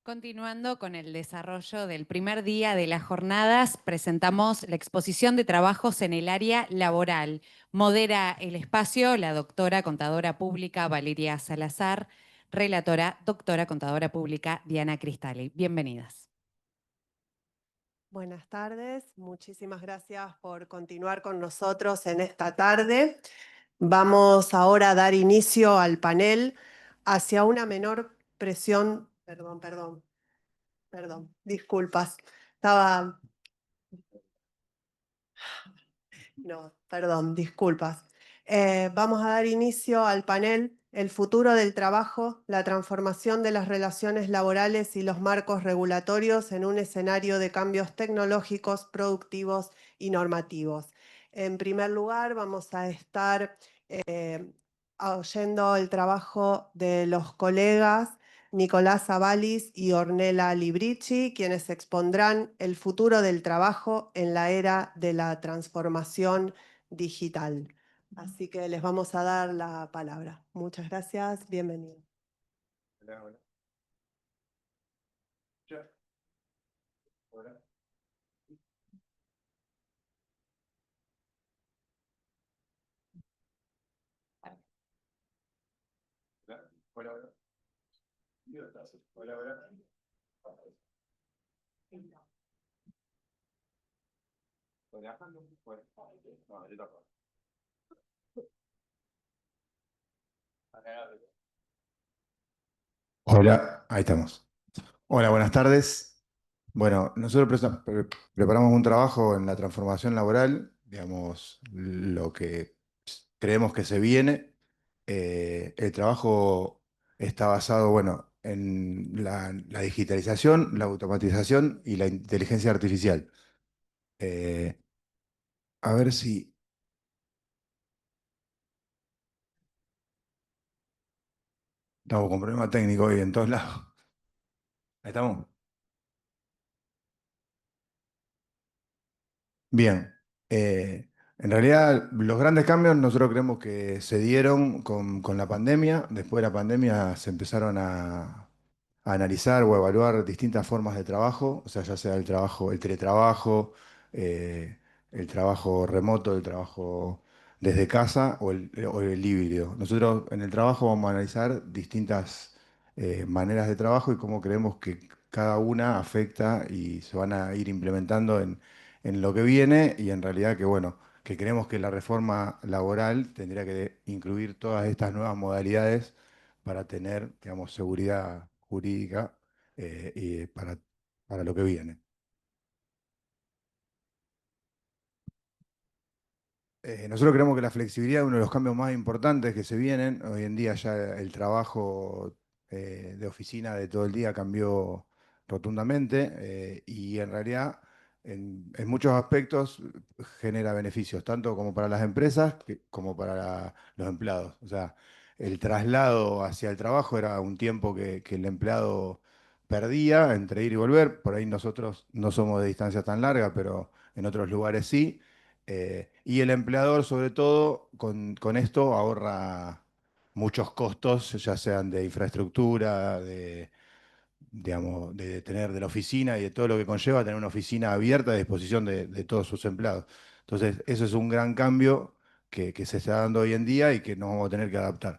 Continuando con el desarrollo del primer día de las jornadas, presentamos la exposición de trabajos en el área laboral. Modera el espacio la doctora contadora pública Valeria Salazar, relatora doctora contadora pública Diana Cristali. Bienvenidas. Buenas tardes, muchísimas gracias por continuar con nosotros en esta tarde. Vamos ahora a dar inicio al panel hacia una menor presión. Perdón, disculpas. Estaba. No, perdón, disculpas. Vamos a dar inicio al panel El futuro del trabajo, la transformación de las relaciones laborales y los marcos regulatorios en un escenario de cambios tecnológicos, productivos y normativos. En primer lugar, vamos a estar oyendo el trabajo de los colegas Nicolás Avalis y Ornella Librici, quienes expondrán el futuro del trabajo en la era de la transformación digital. Así que les vamos a dar la palabra. Muchas gracias, bienvenidos. Hola, hola. Ya. Hola. Hola, hola, hola. ¿Y dónde estás? Hola, hola. ¿Estás viajando? Bueno, no, yo tampoco. Hola, ahí estamos. Hola, buenas tardes. Bueno, nosotros preparamos un trabajo en la transformación laboral, digamos, lo que creemos que se viene. El trabajo está basado, bueno, en la digitalización, la automatización y la inteligencia artificial. Eh, a ver si estamos con problema técnico hoy en todos lados. Ahí estamos. Bien, en realidad los grandes cambios nosotros creemos que se dieron con la pandemia. Después de la pandemia se empezaron a analizar o evaluar distintas formas de trabajo, o sea, ya sea el trabajo, el teletrabajo, el trabajo remoto, el trabajo desde casa o el híbrido. Nosotros en el trabajo vamos a analizar distintas maneras de trabajo y cómo creemos que cada una afecta y se van a ir implementando en lo que viene y en realidad que, bueno, que creemos que la reforma laboral tendría que incluir todas estas nuevas modalidades para tener, digamos, seguridad jurídica y para lo que viene. Nosotros creemos que la flexibilidad es uno de los cambios más importantes que se vienen. Hoy en día ya el trabajo de oficina de todo el día cambió rotundamente y en realidad en muchos aspectos genera beneficios, tanto como para las empresas como para los empleados. O sea, el traslado hacia el trabajo era un tiempo que el empleado perdía entre ir y volver. Por ahí nosotros no somos de distancia tan larga, pero en otros lugares sí. Y el empleador, sobre todo, con esto ahorra muchos costos, ya sean de infraestructura, digamos, de tener de la oficina y de todo lo que conlleva tener una oficina abierta a disposición de todos sus empleados. Entonces, eso es un gran cambio que se está dando hoy en día y que nos vamos a tener que adaptar.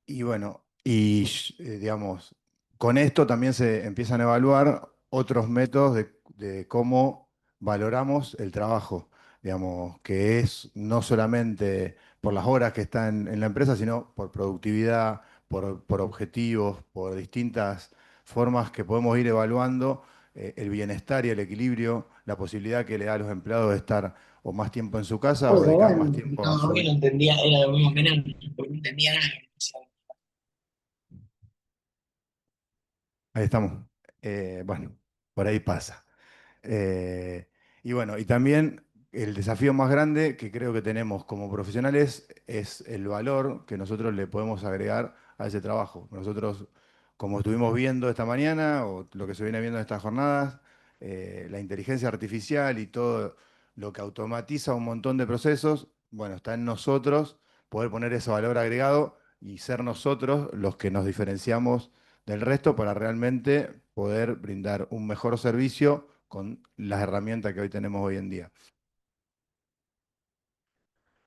Y bueno, digamos, con esto también se empiezan a evaluar otros métodos de cómo valoramos el trabajo, digamos, que es no solamente por las horas que están en la empresa, sino por productividad, por objetivos, por distintas formas que podemos ir evaluando el bienestar y el equilibrio, la posibilidad que le da a los empleados de estar o más tiempo en su casa o Pero dedicar más bueno, tiempo a no, su. hoy no entendía, era lo mismo que nada, porque no entendía nada. Ahí estamos. Bueno, por ahí pasa. Eh, y bueno, y también el desafío más grande que creo que tenemos como profesionales es el valor que nosotros le podemos agregar a ese trabajo. Nosotros, como estuvimos viendo esta mañana, o lo que se viene viendo en estas jornadas, la inteligencia artificial y todo lo que automatiza un montón de procesos, bueno, está en nosotros poder poner ese valor agregado y ser nosotros los que nos diferenciamos del resto para realmente poder brindar un mejor servicio con las herramientas que hoy tenemos hoy en día.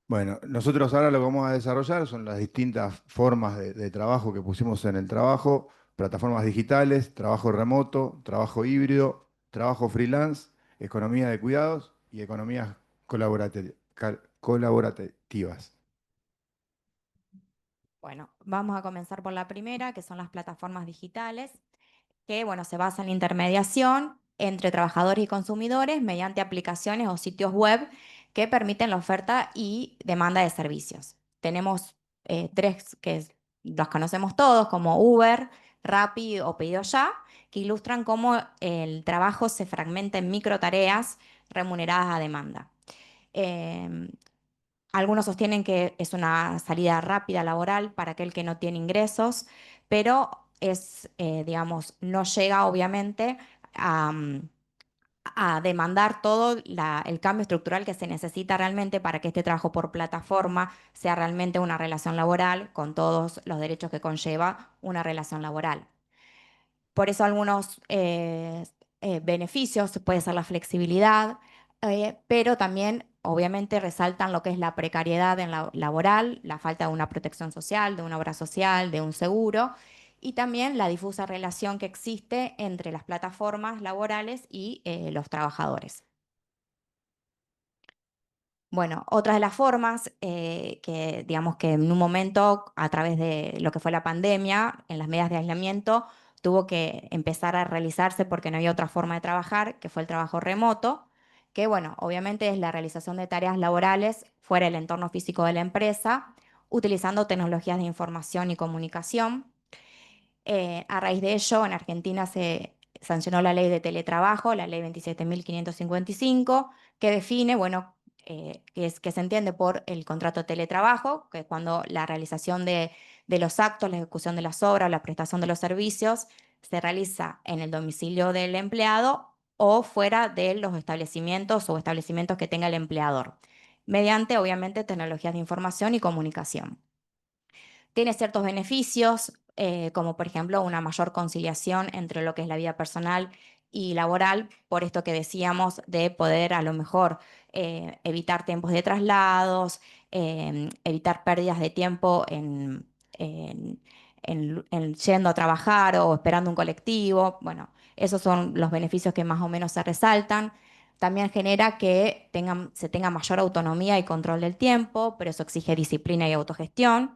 Bueno, nosotros ahora lo que vamos a desarrollar son las distintas formas de trabajo que pusimos en el trabajo, plataformas digitales, trabajo remoto, trabajo híbrido, trabajo freelance, economía de cuidados y economías colaborativas. Bueno, vamos a comenzar por la primera, que son las plataformas digitales, que bueno, se basa en la intermediación entre trabajadores y consumidores mediante aplicaciones o sitios web que permiten la oferta y demanda de servicios. Tenemos tres los conocemos todos, como Uber, Rappi o Pedido Ya, que ilustran cómo el trabajo se fragmenta en micro tareas remuneradas a demanda. Em, Algunos sostienen que es una salida rápida laboral para aquel que no tiene ingresos, pero digamos, no llega obviamente a, a demandar todo el cambio estructural que se necesita realmente para que este trabajo por plataforma sea realmente una relación laboral con todos los derechos que conlleva una relación laboral. Por eso algunos beneficios puede ser la flexibilidad, pero también obviamente resaltan lo que es la precariedad en la laboral, la falta de una protección social, de una obra social, de un seguro, y también la difusa relación que existe entre las plataformas laborales y los trabajadores. Bueno, otra de las formas que, digamos que en un momento, a través de lo que fue la pandemia, en las medidas de aislamiento, tuvo que empezar a realizarse porque no había otra forma de trabajar, que fue el trabajo remoto, que bueno, obviamente es la realización de tareas laborales fuera del entorno físico de la empresa, utilizando tecnologías de información y comunicación. A raíz de ello, en Argentina se sancionó la ley de teletrabajo, la ley 27.555, que define, bueno, que se entiende por el contrato de teletrabajo, que es cuando la realización de los actos, la ejecución de las obras, la prestación de los servicios se realiza en el domicilio del empleado o fuera de los establecimientos o establecimientos que tenga el empleador, mediante, obviamente, tecnologías de información y comunicación. Tiene ciertos beneficios, como por ejemplo una mayor conciliación entre lo que es la vida personal y laboral, por esto que decíamos de poder a lo mejor evitar tiempos de traslados, evitar pérdidas de tiempo en yendo a trabajar o esperando un colectivo. Bueno, esos son los beneficios que más o menos se resaltan. También genera que se tenga mayor autonomía y control del tiempo, pero eso exige disciplina y autogestión.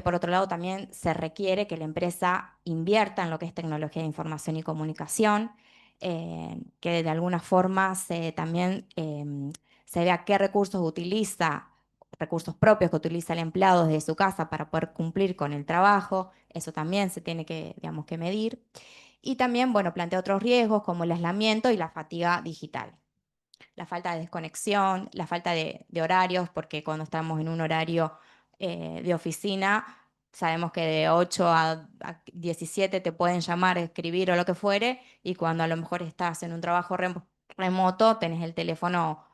Por otro lado, también se requiere que la empresa invierta en lo que es tecnología de información y comunicación, que de alguna forma también se vea qué recursos utiliza, recursos propios que utiliza el empleado desde su casa para poder cumplir con el trabajo. Eso también se tiene que, digamos, que medir. Y también, bueno, plantea otros riesgos como el aislamiento y la fatiga digital. La falta de desconexión, la falta de horarios, porque cuando estamos en un horario de oficina, sabemos que de 8 a 17 te pueden llamar, escribir o lo que fuere, y cuando a lo mejor estás en un trabajo remoto, tenés el teléfono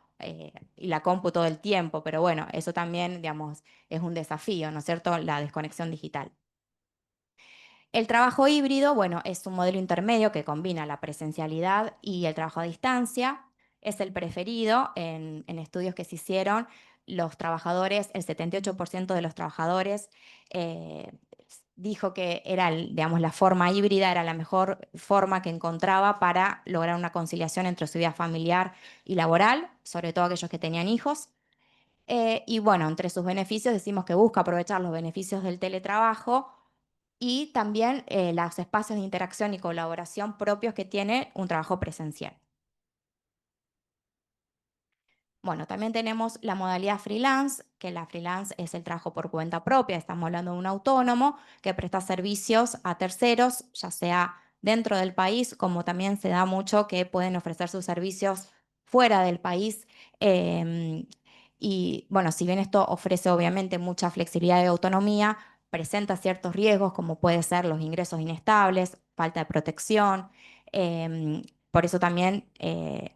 y la compu todo el tiempo, pero bueno, eso también, digamos, es un desafío, ¿no es cierto? La desconexión digital. El trabajo híbrido, bueno, es un modelo intermedio que combina la presencialidad y el trabajo a distancia. Es el preferido en estudios que se hicieron. Los trabajadores, el 78% de los trabajadores eh, dijo que era, digamos, la forma híbrida era la mejor forma que encontraba para lograr una conciliación entre su vida familiar y laboral, sobre todo aquellos que tenían hijos. Y bueno, entre sus beneficios decimos que busca aprovechar los beneficios del teletrabajo y también los espacios de interacción y colaboración propios que tiene un trabajo presencial. Bueno, también tenemos la modalidad freelance, que la freelance es el trabajo por cuenta propia. Estamos hablando de un autónomo que presta servicios a terceros, ya sea dentro del país, como también se da mucho que pueden ofrecer sus servicios fuera del país. Y bueno, si bien esto ofrece obviamente mucha flexibilidad y autonomía, presenta ciertos riesgos como puede ser los ingresos inestables, falta de protección. Por eso también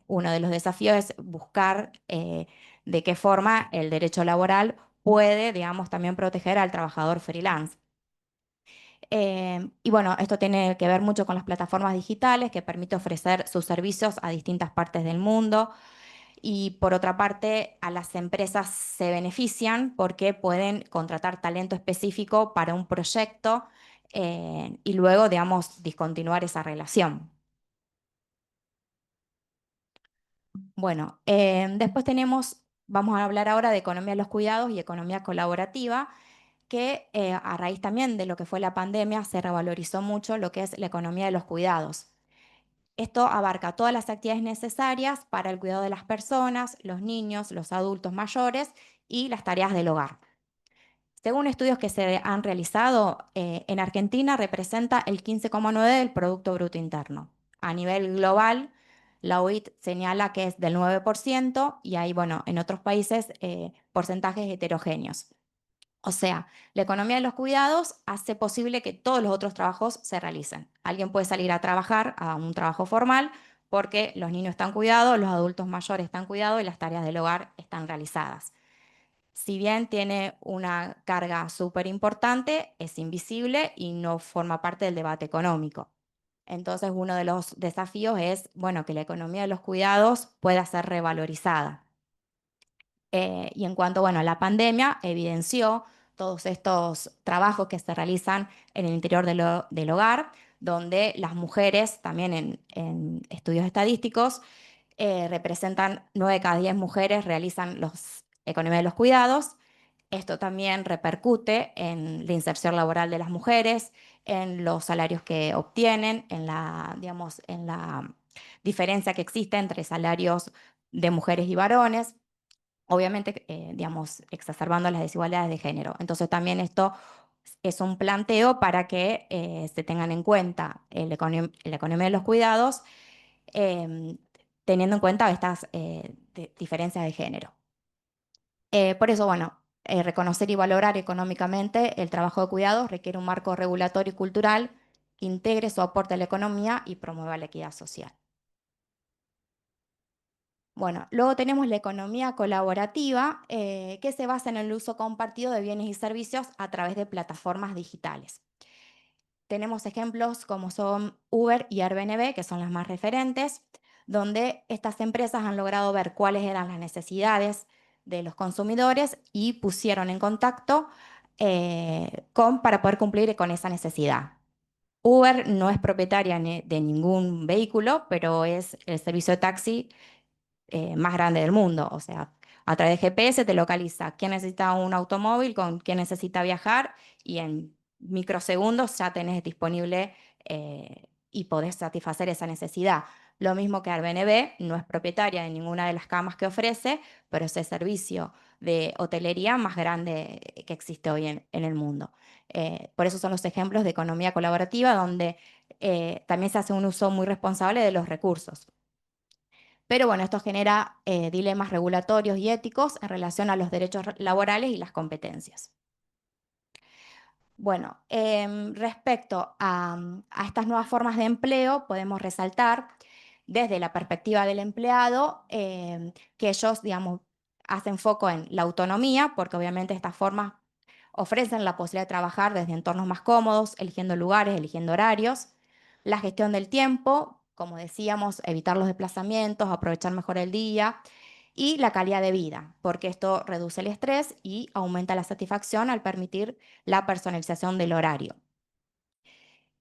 uno de los desafíos es buscar de qué forma el derecho laboral puede, digamos, también proteger al trabajador freelance. Y bueno, esto tiene que ver mucho con las plataformas digitales que permite ofrecer sus servicios a distintas partes del mundo. Y por otra parte, a las empresas se benefician porque pueden contratar talento específico para un proyecto y luego, digamos, discontinuar esa relación. Bueno, después vamos a hablar ahora de economía de los cuidados y economía colaborativa, que a raíz también de lo que fue la pandemia se revalorizó mucho lo que es la economía de los cuidados. Esto abarca todas las actividades necesarias para el cuidado de las personas, los niños, los adultos mayores y las tareas del hogar. Según estudios que se han realizado, en Argentina representa el 15,9% del Producto Bruto Interno. A nivel global, la OIT señala que es del 9% y hay, bueno, en otros países porcentajes heterogéneos. O sea, la economía de los cuidados hace posible que todos los otros trabajos se realicen. Alguien puede salir a trabajar a un trabajo formal porque los niños están cuidados, los adultos mayores están cuidados y las tareas del hogar están realizadas. Si bien tiene una carga súper importante, es invisible y no forma parte del debate económico. Entonces, uno de los desafíos es, bueno, que la economía de los cuidados pueda ser revalorizada. Y en cuanto, bueno, a la pandemia, evidenció todos estos trabajos que se realizan en el interior del hogar, donde las mujeres, también en estudios estadísticos, representan 9 de cada 10 mujeres realizan los economía de los cuidados. Esto también repercute en la inserción laboral de las mujeres, en los salarios que obtienen, digamos, en la diferencia que existe entre salarios de mujeres y varones, obviamente, digamos, exacerbando las desigualdades de género. Entonces también esto es un planteo para que se tengan en cuenta la economía de los cuidados, em, teniendo en cuenta estas diferencias de género. Por eso, bueno, reconocer y valorar económicamente el trabajo de cuidados requiere un marco regulatorio y cultural que integre su aporte a la economía y promueva la equidad social. Bueno, luego tenemos la economía colaborativa, que se basa en el uso compartido de bienes y servicios a través de plataformas digitales. Tenemos ejemplos como son Uber y Airbnb, que son las más referentes, donde estas empresas han logrado ver cuáles eran las necesidades de los consumidores y pusieron en contacto para poder cumplir con esa necesidad. Uber no es propietaria de ningún vehículo, pero es el servicio de taxi más grande del mundo. O sea, a través de GPS te localiza quién necesita un automóvil, con quién necesita viajar y en microsegundos ya tenés disponible y podés satisfacer esa necesidad. Lo mismo que Airbnb, no es propietaria de ninguna de las camas que ofrece, pero es el servicio de hotelería más grande que existe hoy en el mundo. Por eso son los ejemplos de economía colaborativa, donde también se hace un uso muy responsable de los recursos. Pero bueno, esto genera dilemas regulatorios y éticos en relación a los derechos laborales y las competencias. Bueno, respecto a estas nuevas formas de empleo, podemos resaltar desde la perspectiva del empleado que ellos, digamos, hacen foco en la autonomía, porque obviamente estas formas ofrecen la posibilidad de trabajar desde entornos más cómodos, eligiendo lugares, eligiendo horarios, la gestión del tiempo, como decíamos, evitar los desplazamientos, aprovechar mejor el día, y la calidad de vida, porque esto reduce el estrés y aumenta la satisfacción al permitir la personalización del horario.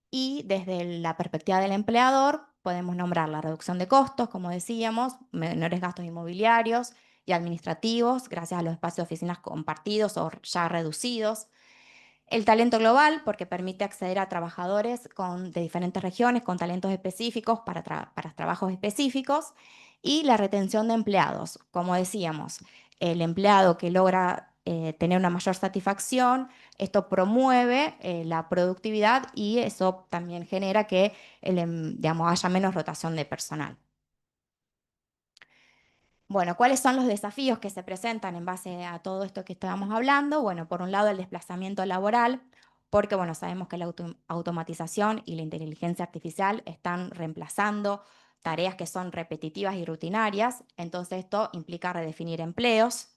Y desde la perspectiva del empleador, podemos nombrar la reducción de costos, como decíamos, menores gastos inmobiliarios y administrativos, gracias a los espacios de oficinas compartidos o ya reducidos. El talento global, porque permite acceder a trabajadores de diferentes regiones con talentos específicos para trabajos específicos. Y la retención de empleados, como decíamos, el empleado que logra tener una mayor satisfacción, esto promueve la productividad y eso también genera que digamos, haya menos rotación de personal. Bueno, ¿cuáles son los desafíos que se presentan en base a todo esto que estábamos hablando? Bueno, por un lado el desplazamiento laboral, porque bueno, sabemos que la automatización y la inteligencia artificial están reemplazando tareas que son repetitivas y rutinarias, entonces esto implica redefinir empleos.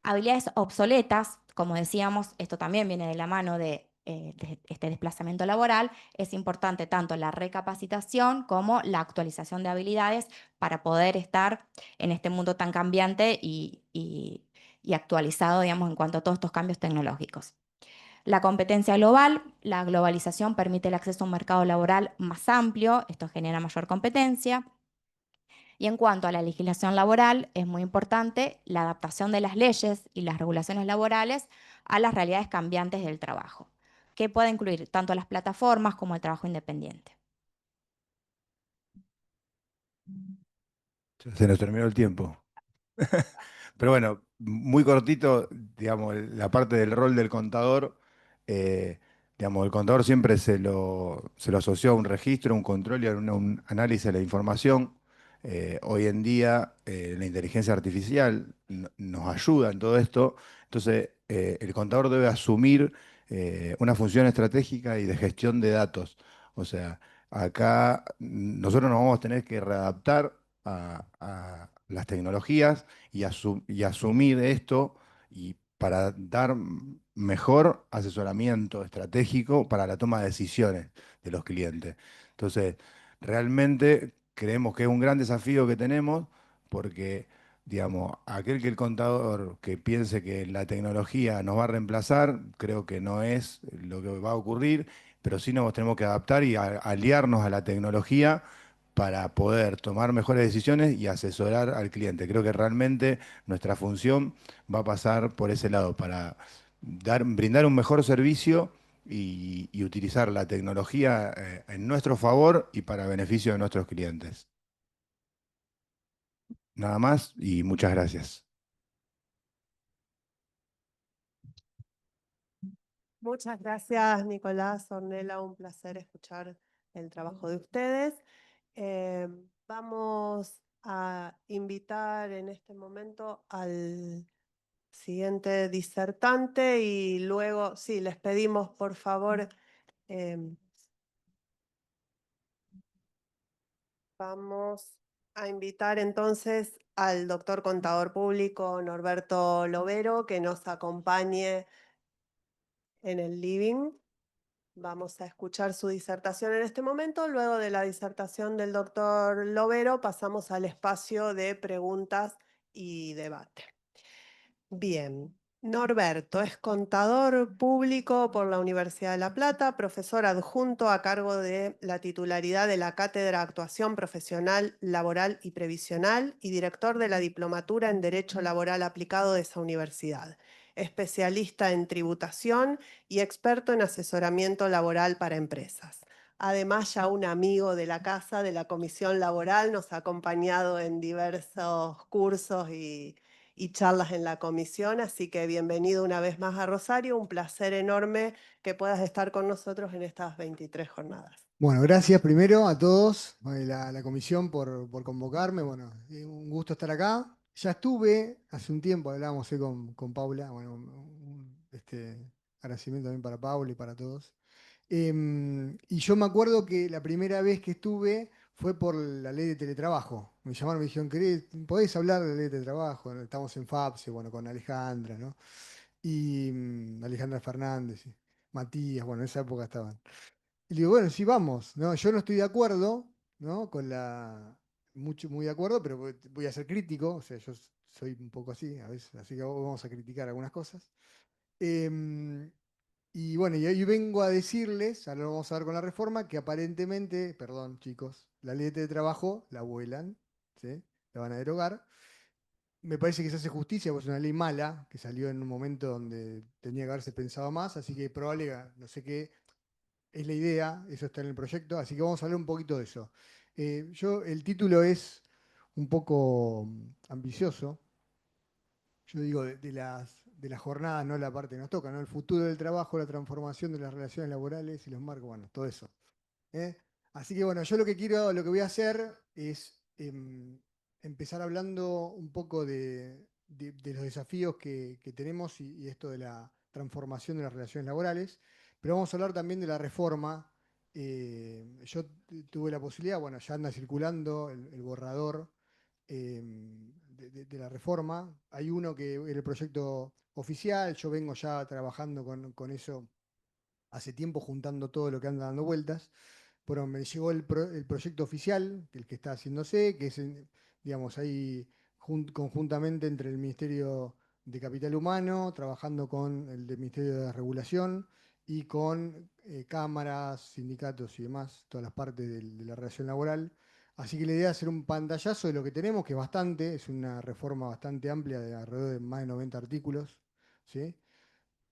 Habilidades obsoletas, como decíamos, esto también viene de la mano de este desplazamiento laboral. Es importante tanto la recapacitación como la actualización de habilidades para poder estar en este mundo tan cambiante y actualizado, digamos, en cuanto a todos estos cambios tecnológicos. La competencia global, la globalización permite el acceso a un mercado laboral más amplio, esto genera mayor competencia. Y en cuanto a la legislación laboral, es muy importante la adaptación de las leyes y las regulaciones laborales a las realidades cambiantes del trabajo, que puede incluir tanto las plataformas como el trabajo independiente. Se nos terminó el tiempo. Pero bueno, muy cortito, digamos, la parte del rol del contador, eh, digamos, el contador siempre se lo asoció a un registro, un control y a un análisis de la información. Hoy en día la inteligencia artificial nos ayuda en todo esto, entonces el contador debe asumir una función estratégica y de gestión de datos. O sea, acá nosotros nos vamos a tener que readaptar a las tecnologías y asumir esto y para dar mejor asesoramiento estratégico para la toma de decisiones de los clientes. Entonces, realmente creemos que es un gran desafío que tenemos porque, digamos, aquel que el contador que piense que la tecnología nos va a reemplazar, creo que no es lo que va a ocurrir, pero sí nos tenemos que adaptar y aliarnos a la tecnología para poder tomar mejores decisiones y asesorar al cliente. Creo que realmente nuestra función va a pasar por ese lado, para brindar un mejor servicio y utilizar la tecnología en nuestro favor y para beneficio de nuestros clientes. Nada más y muchas gracias. Muchas gracias, Nicolás, Ornella, un placer escuchar el trabajo de ustedes. Vamos a invitar en este momento al siguiente disertante y luego, sí, les pedimos por favor, vamos a invitar entonces al doctor contador público Norberto Lovero que nos acompañe en el living. Vamos a escuchar su disertación en este momento. Luego de la disertación del doctor Lovero, pasamos al espacio de preguntas y debate. Bien, Norberto es contador público por la Universidad de La Plata, profesor adjunto a cargo de la titularidad de la Cátedra Actuación Profesional, Laboral y Previsional y director de la Diplomatura en Derecho Laboral Aplicado de esa universidad. Especialista en tributación y experto en asesoramiento laboral para empresas. Además, ya un amigo de la casa, de la Comisión Laboral, nos ha acompañado en diversos cursos y charlas en la comisión, así que bienvenido una vez más a Rosario, un placer enorme que puedas estar con nosotros en estas 23 jornadas. Bueno, gracias primero a todos, la comisión por convocarme. Bueno, un gusto estar acá. Ya estuve hace un tiempo, hablábamos con Paula. Bueno, agradecimiento también para Paula y para todos. Y yo me acuerdo que la primera vez que estuve fue por la ley de teletrabajo. Me llamaron, me dijeron, ¿podés hablar de la ley de teletrabajo? Estamos en FAPSE, bueno, con Alejandra, ¿no? Y Alejandra Fernández, y Matías, bueno, en esa época estaban. Y le digo, bueno, sí, vamos, ¿no? Yo no estoy de acuerdo, ¿no? Muy de acuerdo, pero voy a ser crítico, o sea, yo soy un poco así, a veces, así que vamos a criticar algunas cosas. Em, y bueno, y hoy vengo a decirles, ahora lo vamos a ver con la reforma, que aparentemente, perdón chicos, la ley de trabajo la vuelan, ¿sí? La van a derogar. Me parece que se hace justicia, porque es una ley mala, que salió en un momento donde tenía que haberse pensado más, así que probable, no sé qué, es la idea, eso está en el proyecto, así que vamos a hablar un poquito de eso. El título es un poco ambicioso, yo digo de las jornadas, no la parte que nos toca, ¿no? El futuro del trabajo, la transformación de las relaciones laborales y los marcos, bueno, todo eso. ¿Eh? Así que bueno, yo lo que voy a hacer es empezar hablando un poco de los desafíos que tenemos y esto de la transformación de las relaciones laborales, pero vamos a hablar también de la reforma. Yo tuve la posibilidad, bueno, ya anda circulando el borrador de la reforma. Hay uno que era el proyecto oficial, yo vengo ya trabajando con eso hace tiempo, juntando todo lo que anda dando vueltas. Bueno, me llegó el proyecto oficial, el que está haciéndose, que es, digamos, ahí conjuntamente entre el Ministerio de Capital Humano, trabajando con el del Ministerio de Regulación y con cámaras, sindicatos y demás, todas las partes de la relación laboral. Así que la idea es hacer un pantallazo de lo que tenemos, que es bastante, es una reforma bastante amplia, de alrededor de más de 90 artículos, ¿sí?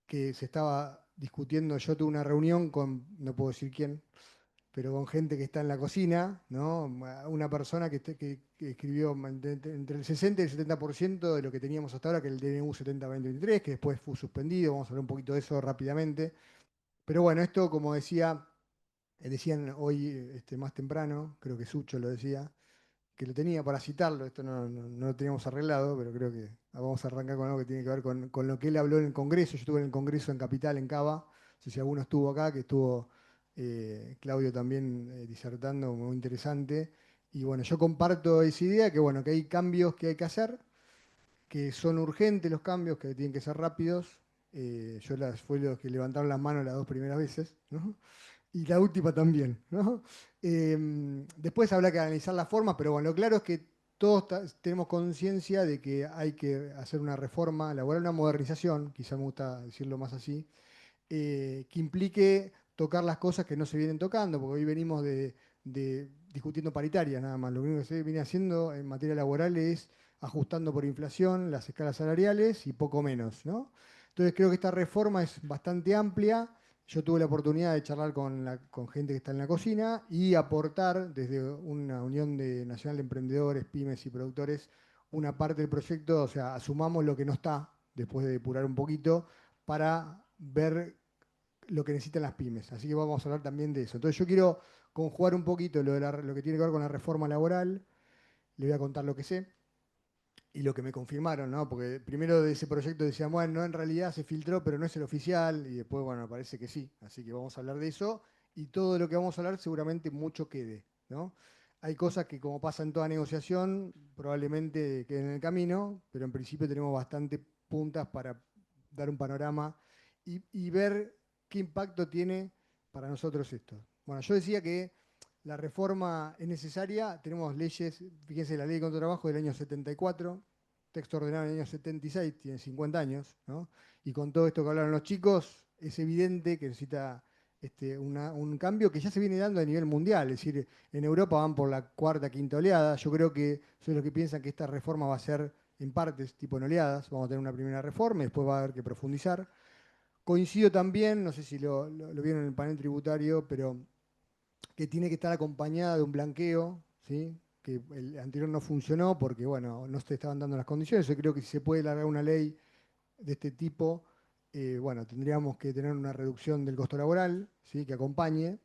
Que se estaba discutiendo. Yo tuve una reunión con, no puedo decir quién, pero con gente que está en la cocina, ¿no? Una persona que escribió entre el 60 y el 70% de lo que teníamos hasta ahora, que es el DNU 70-2023, que después fue suspendido. Vamos a hablar un poquito de eso rápidamente. Pero bueno, esto, como decían hoy más temprano, creo que Sucho lo decía, que lo tenía para citarlo, esto no lo teníamos arreglado, pero creo que vamos a arrancar con algo que tiene que ver con lo que él habló en el Congreso. Yo estuve en el Congreso en Capital, en Cava, no sé si alguno estuvo acá, que estuvo Claudio también disertando, muy interesante. Y bueno, yo comparto esa idea, que bueno, que hay cambios que hay que hacer, que son urgentes los cambios, que tienen que ser rápidos. Fue los que levantaron las manos las dos primeras veces, ¿no? Y la última también, ¿no? Después habrá que analizar las formas, pero bueno, lo claro es que todos tenemos conciencia de que hay que hacer una reforma laboral, una modernización, quizá me gusta decirlo más así, que implique tocar las cosas que no se vienen tocando, porque hoy venimos de discutiendo paritarias nada más. Lo único que se viene haciendo en materia laboral es ajustando por inflación las escalas salariales y poco menos, ¿no? Entonces creo que esta reforma es bastante amplia. Yo tuve la oportunidad de charlar con gente que está en la cocina y aportar desde una unión nacional de emprendedores, pymes y productores una parte del proyecto, o sea, asumamos lo que no está, después de depurar un poquito, para ver lo que necesitan las pymes. Así que vamos a hablar también de eso. Entonces yo quiero conjugar un poquito lo que tiene que ver con la reforma laboral. Le voy a contar lo que sé y lo que me confirmaron, ¿no? Porque primero de ese proyecto decían, bueno, no, en realidad se filtró, pero no es el oficial, y después, bueno, parece que sí. Así que vamos a hablar de eso, y todo de lo que vamos a hablar seguramente mucho quede, ¿no? Hay cosas que, como pasa en toda negociación, probablemente queden en el camino, pero en principio tenemos bastante puntas para dar un panorama y ver qué impacto tiene para nosotros esto. Bueno, yo decía que la reforma es necesaria. Tenemos leyes, fíjense, la ley de contratrabajo del año 74, texto ordenado del año 76, tiene 50 años, ¿no? Y con todo esto que hablaron los chicos, es evidente que necesita un cambio que ya se viene dando a nivel mundial. Es decir, en Europa van por la cuarta, quinta oleada. Yo creo que son los que piensan que esta reforma va a ser en partes, tipo en oleadas. Vamos a tener una primera reforma y después va a haber que profundizar. Coincido también, no sé si lo vieron en el panel tributario, pero que tiene que estar acompañada de un blanqueo, ¿sí? Que el anterior no funcionó porque, bueno, no se estaban dando las condiciones. Yo creo que si se puede largar una ley de este tipo, bueno, tendríamos que tener una reducción del costo laboral, ¿sí? Que acompañe,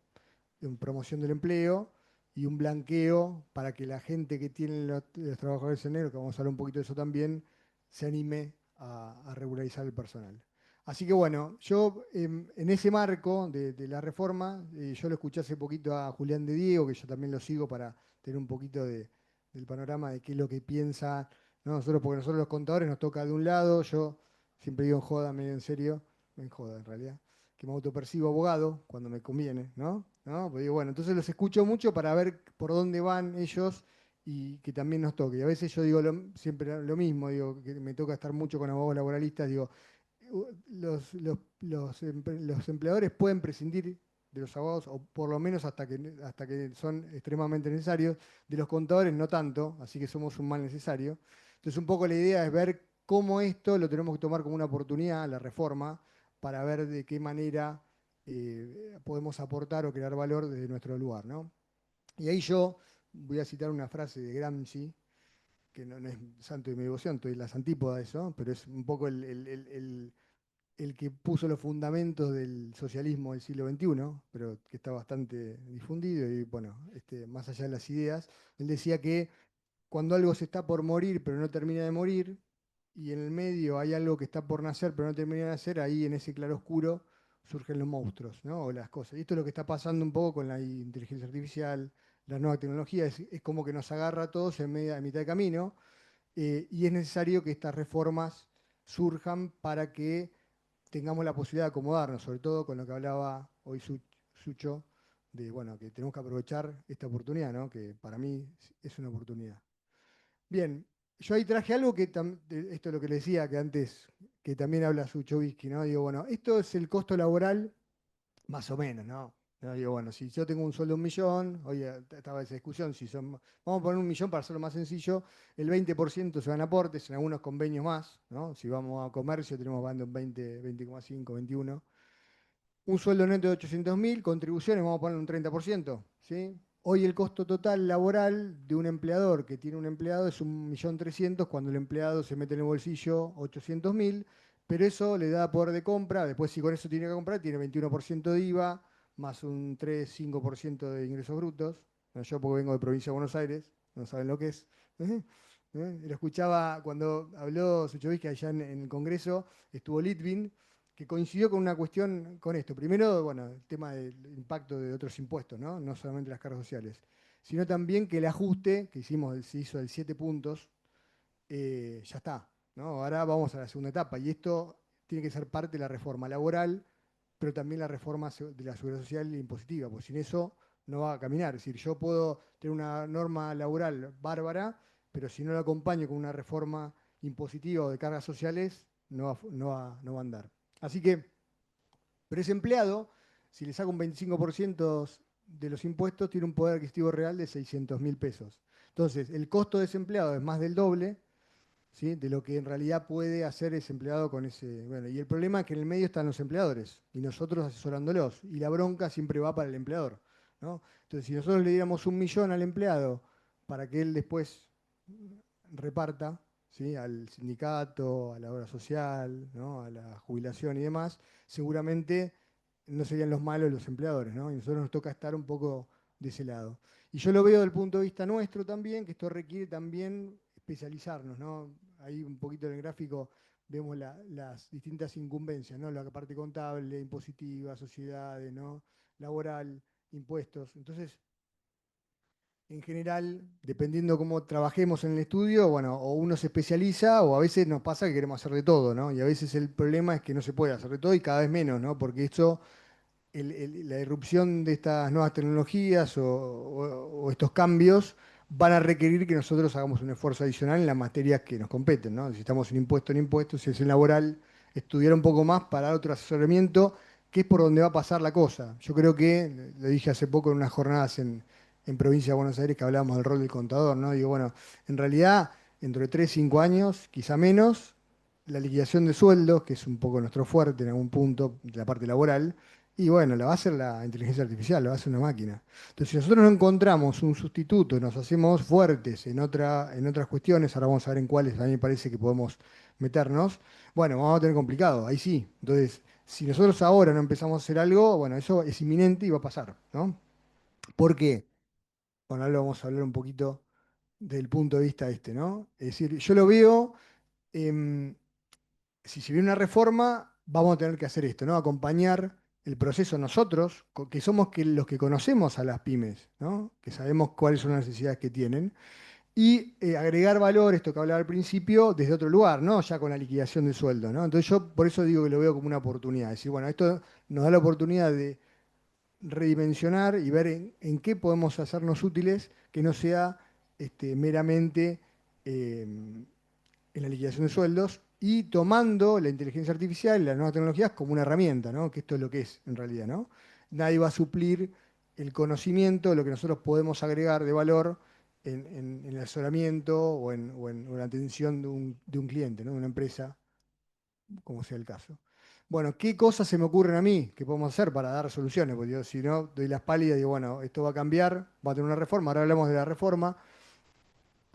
en promoción del empleo y un blanqueo para que la gente que tiene los trabajadores en negro, que vamos a hablar un poquito de eso también, se anime a regularizar el personal. Así que bueno, yo en ese marco de la reforma, yo lo escuché hace poquito a Julián de Diego, que yo también lo sigo para tener un poquito del panorama de qué es lo que piensa, ¿no? Porque nosotros los contadores nos toca de un lado, yo siempre digo en joda, medio en serio, en joda en realidad, que me autopercibo abogado cuando me conviene, ¿no? ¿No? Pues digo, bueno, entonces los escucho mucho para ver por dónde van ellos y que también nos toque. Y a veces yo digo siempre lo mismo, digo, que me toca estar mucho con abogados laboralistas, digo, los empleadores pueden prescindir de los abogados, o por lo menos hasta que son extremadamente necesarios, de los contadores no tanto, así que somos un mal necesario. Entonces un poco la idea es ver cómo esto lo tenemos que tomar como una oportunidad, la reforma, para ver de qué manera podemos aportar o crear valor desde nuestro lugar, ¿no? Y ahí yo voy a citar una frase de Gramsci, que no es santo de mi devoción, estoy en las antípodas de eso, pero es un poco el que puso los fundamentos del socialismo del siglo XXI, pero que está bastante difundido y bueno, más allá de las ideas, él decía que cuando algo se está por morir pero no termina de morir, y en el medio hay algo que está por nacer pero no termina de nacer, ahí en ese claroscuro surgen los monstruos, ¿no? O las cosas. Y esto es lo que está pasando un poco con la inteligencia artificial, la nueva tecnología, es como que nos agarra a todos en mitad de camino. y es necesario que estas reformas surjan para que tengamos la posibilidad de acomodarnos, sobre todo con lo que hablaba hoy Sucho, de bueno, que tenemos que aprovechar esta oportunidad, ¿no? Que para mí es una oportunidad. Bien, yo ahí traje algo que, esto es lo que le decía que antes, que también habla Suchovsky, ¿no? Digo, bueno, esto es el costo laboral, más o menos, ¿no? ¿No? Digo, bueno, si yo tengo un sueldo de 1.000.000, hoy estaba esa discusión, si son, vamos a poner 1.000.000 para hacerlo más sencillo, el 20% se van aportes, en algunos convenios más, ¿no? Si vamos a comercio tenemos bando en 20, 20,5, 21. Un sueldo neto de 800.000, contribuciones, vamos a poner un 30%, ¿sí? Hoy el costo total laboral de un empleador que tiene un empleado es 1.300.000 cuando el empleado se mete en el bolsillo 800.000, pero eso le da poder de compra, después si con eso tiene que comprar, tiene 21% de IVA, más un 3-5% de ingresos brutos. Bueno, yo porque vengo de provincia de Buenos Aires, no saben lo que es. Lo escuchaba cuando habló Suchovsky allá en el Congreso, estuvo Litvin, que coincidió con una cuestión con esto. Primero, bueno, el tema del impacto de otros impuestos, ¿no? No solamente las cargas sociales, sino también que el ajuste que se hizo del 7 puntos, ya está, ¿no? Ahora vamos a la segunda etapa y esto tiene que ser parte de la reforma laboral, pero también la reforma de la seguridad social e impositiva, porque sin eso no va a caminar. Es decir, yo puedo tener una norma laboral bárbara, pero si no la acompaño con una reforma impositiva o de cargas sociales, no va a andar. Así que, pero ese empleado, si le saca un 25% de los impuestos, tiene un poder adquisitivo real de 600.000 pesos. Entonces, el costo de ese empleado es más del doble, ¿sí? De lo que en realidad puede hacer ese empleado con ese... Bueno, y el problema es que en el medio están los empleadores y nosotros asesorándolos. Y la bronca siempre va para el empleador, ¿no? Entonces, si nosotros le diéramos 1.000.000 al empleado para que él después reparta, ¿sí? Al sindicato, a la obra social, ¿no? A la jubilación y demás, seguramente no serían los malos los empleadores, ¿no? Y a nosotros nos toca estar un poco de ese lado. Y yo lo veo desde el punto de vista nuestro también, que esto requiere también especializarnos, ¿no? Ahí un poquito en el gráfico vemos las distintas incumbencias, ¿no? La parte contable, impositiva, sociedades, ¿no? Laboral, impuestos. Entonces, en general, dependiendo cómo trabajemos en el estudio, bueno, o uno se especializa o a veces nos pasa que queremos hacer de todo, ¿no? Y a veces el problema es que no se puede hacer de todo y cada vez menos, ¿no? Porque esto, la irrupción de estas nuevas tecnologías o estos cambios van a requerir que nosotros hagamos un esfuerzo adicional en las materias que nos competen, ¿no? Si estamos en impuestos, si es en laboral, estudiar un poco más para dar otro asesoramiento, que es por donde va a pasar la cosa. Yo creo que, lo dije hace poco en unas jornadas en Provincia de Buenos Aires que hablábamos del rol del contador, ¿no? Digo, bueno, en realidad, dentro de 3, 5 años, quizá menos, la liquidación de sueldos, que es un poco nuestro fuerte en algún punto de la parte laboral, y bueno, la va a hacer la inteligencia artificial, la va a hacer una máquina. Entonces, si nosotros no encontramos un sustituto, nos hacemos fuertes en otras cuestiones, ahora vamos a ver en cuáles a mí me parece que podemos meternos, bueno, vamos a tener complicado, ahí sí. Entonces, si nosotros ahora no empezamos a hacer algo, bueno, eso es inminente y va a pasar, ¿no? ¿Por qué? Bueno, ahora vamos a hablar un poquito del punto de vista este, ¿no? Es decir, yo lo veo, em, si se viene una reforma, vamos a tener que hacer esto, ¿no? Acompañar el proceso nosotros, que somos los que conocemos a las pymes, ¿no? Que sabemos cuáles son las necesidades que tienen, y agregar valor, esto que hablaba al principio, desde otro lugar, ¿no? Ya con la liquidación de sueldo, ¿no? Entonces yo por eso digo que lo veo como una oportunidad, es decir, bueno, esto nos da la oportunidad de redimensionar y ver en qué podemos hacernos útiles que no sea meramente en la liquidación de sueldos y tomando la inteligencia artificial y las nuevas tecnologías como una herramienta, ¿no? Que esto es lo que es en realidad, ¿no? Nadie va a suplir el conocimiento, lo que nosotros podemos agregar de valor en el asesoramiento o en la atención de un cliente, ¿no? De una empresa, como sea el caso. Bueno, ¿qué cosas se me ocurren a mí que podemos hacer para dar soluciones? Porque yo, si no, doy las pálidas y digo, bueno, esto va a cambiar, va a tener una reforma, ahora hablamos de la reforma.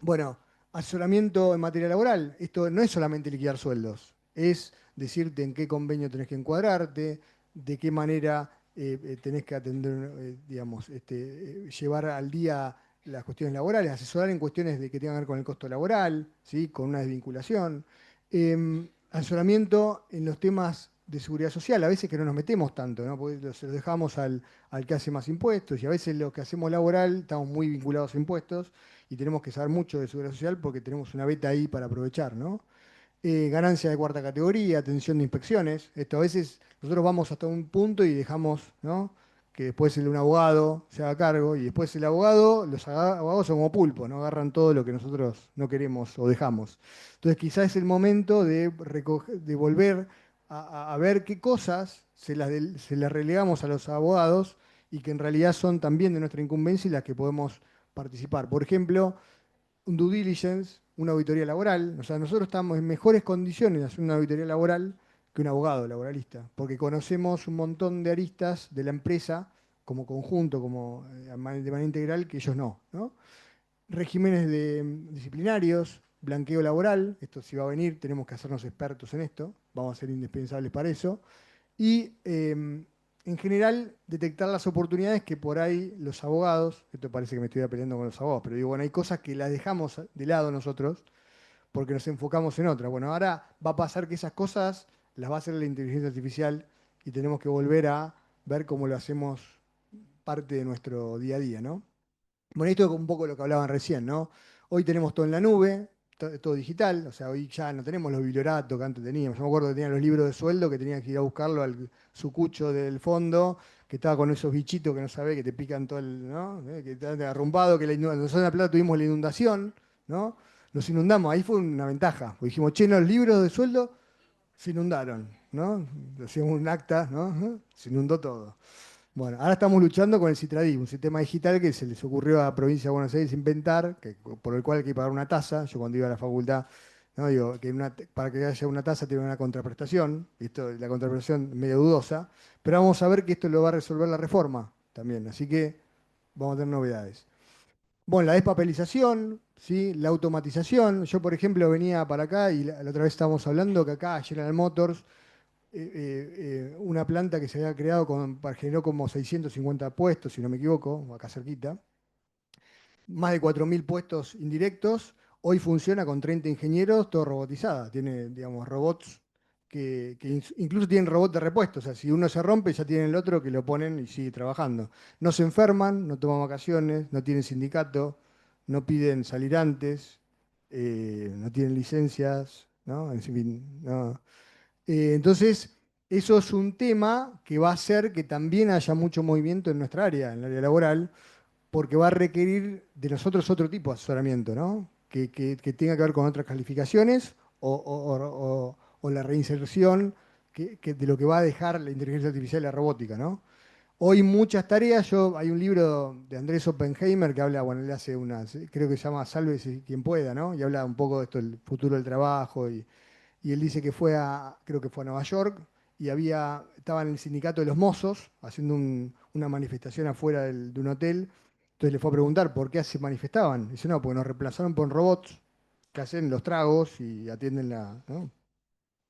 Bueno, asesoramiento en materia laboral. Esto no es solamente liquidar sueldos, es decirte en qué convenio tenés que encuadrarte, de qué manera tenés que atender, digamos, llevar al día las cuestiones laborales, asesorar en cuestiones que tengan que ver con el costo laboral, ¿sí? Con una desvinculación. Asesoramiento en los temas de seguridad social, a veces que no nos metemos tanto, ¿no? Porque se lo dejamos al que hace más impuestos y a veces lo que hacemos laboral estamos muy vinculados a impuestos y tenemos que saber mucho de seguridad social porque tenemos una beta ahí para aprovechar, ¿no? Ganancia de cuarta categoría, atención de inspecciones. Esto a veces nosotros vamos hasta un punto y dejamos, ¿no?, que después un abogado se haga cargo y después el abogado, los abogados son como pulpo, ¿no? Agarran todo lo que nosotros no queremos o dejamos. Entonces quizás es el momento de, de volver a ver qué cosas se las relegamos a los abogados y que en realidad son también de nuestra incumbencia y las que podemos participar. Por ejemplo, un due diligence, una auditoría laboral. O sea, nosotros estamos en mejores condiciones de hacer una auditoría laboral que un abogado laboralista, porque conocemos un montón de aristas de la empresa como conjunto, como de manera integral, que ellos no, ¿no? Regímenes disciplinarios, blanqueo laboral, esto sí va a venir, tenemos que hacernos expertos en esto, vamos a ser indispensables para eso. Y en general, detectar las oportunidades que por ahí los abogados, esto parece que me estoy peleando con los abogados, pero digo, bueno, hay cosas que las dejamos de lado nosotros porque nos enfocamos en otras. Bueno, ahora va a pasar que esas cosas las va a hacer la inteligencia artificial y tenemos que volver a ver cómo lo hacemos parte de nuestro día a día, ¿no? Bueno, esto es un poco lo que hablaban recién, ¿no? Hoy tenemos todo en la nube, todo digital, o sea, hoy ya no tenemos los biblioratos que antes teníamos. Yo me acuerdo que tenía los libros de sueldo que tenías que ir a buscarlo al sucucho del fondo, que estaba con esos bichitos que no sabés, que te pican todo el, ¿no? Que te han arrumbado, que nosotros en La Plata tuvimos la inundación, ¿no? Nos inundamos, ahí fue una ventaja. Porque dijimos, che, no, los libros de sueldo se inundaron, ¿no? Hacíamos un acta, ¿no? Se inundó todo. Bueno, ahora estamos luchando con el Citradí, un sistema digital que se les ocurrió a la provincia de Buenos Aires inventar, por el cual hay que pagar una tasa. Yo cuando iba a la facultad, ¿no?, digo que para que haya una tasa tiene una contraprestación, y esto, la contraprestación medio dudosa, pero vamos a ver que esto lo va a resolver la reforma también, así que vamos a tener novedades. Bueno, la despapelización, ¿sí?, la automatización. Yo, por ejemplo, venía para acá y la otra vez estábamos hablando que acá General Motors, una planta que se había creado generó como 650 puestos, si no me equivoco, acá cerquita, más de 4.000 puestos indirectos. Hoy funciona con 30 ingenieros, todo robotizada. Tiene, digamos, robots que incluso tienen robots de repuesto. O sea, si uno se rompe, ya tienen el otro que lo ponen y sigue trabajando. No se enferman, no toman vacaciones, no tienen sindicato, no piden salir antes, no tienen licencias, ¿no? En fin, no. Entonces, eso es un tema que va a hacer que también haya mucho movimiento en nuestra área, en el área laboral, porque va a requerir de nosotros otro tipo de asesoramiento, ¿no? Que tenga que ver con otras calificaciones o la reinserción de lo que va a dejar la inteligencia artificial y la robótica, ¿no? Hoy muchas tareas, hay un libro de Andrés Oppenheimer que habla, bueno, él hace creo que se llama Sálvese quien pueda, ¿no? Y habla un poco de esto, el futuro del trabajo y él dice que creo que fue a Nueva York y estaba en el sindicato de los mozos haciendo una manifestación afuera de un hotel. Entonces le fue a preguntar por qué se manifestaban. Dice, no, porque nos reemplazaron por robots que hacen los tragos y atienden ¿no?,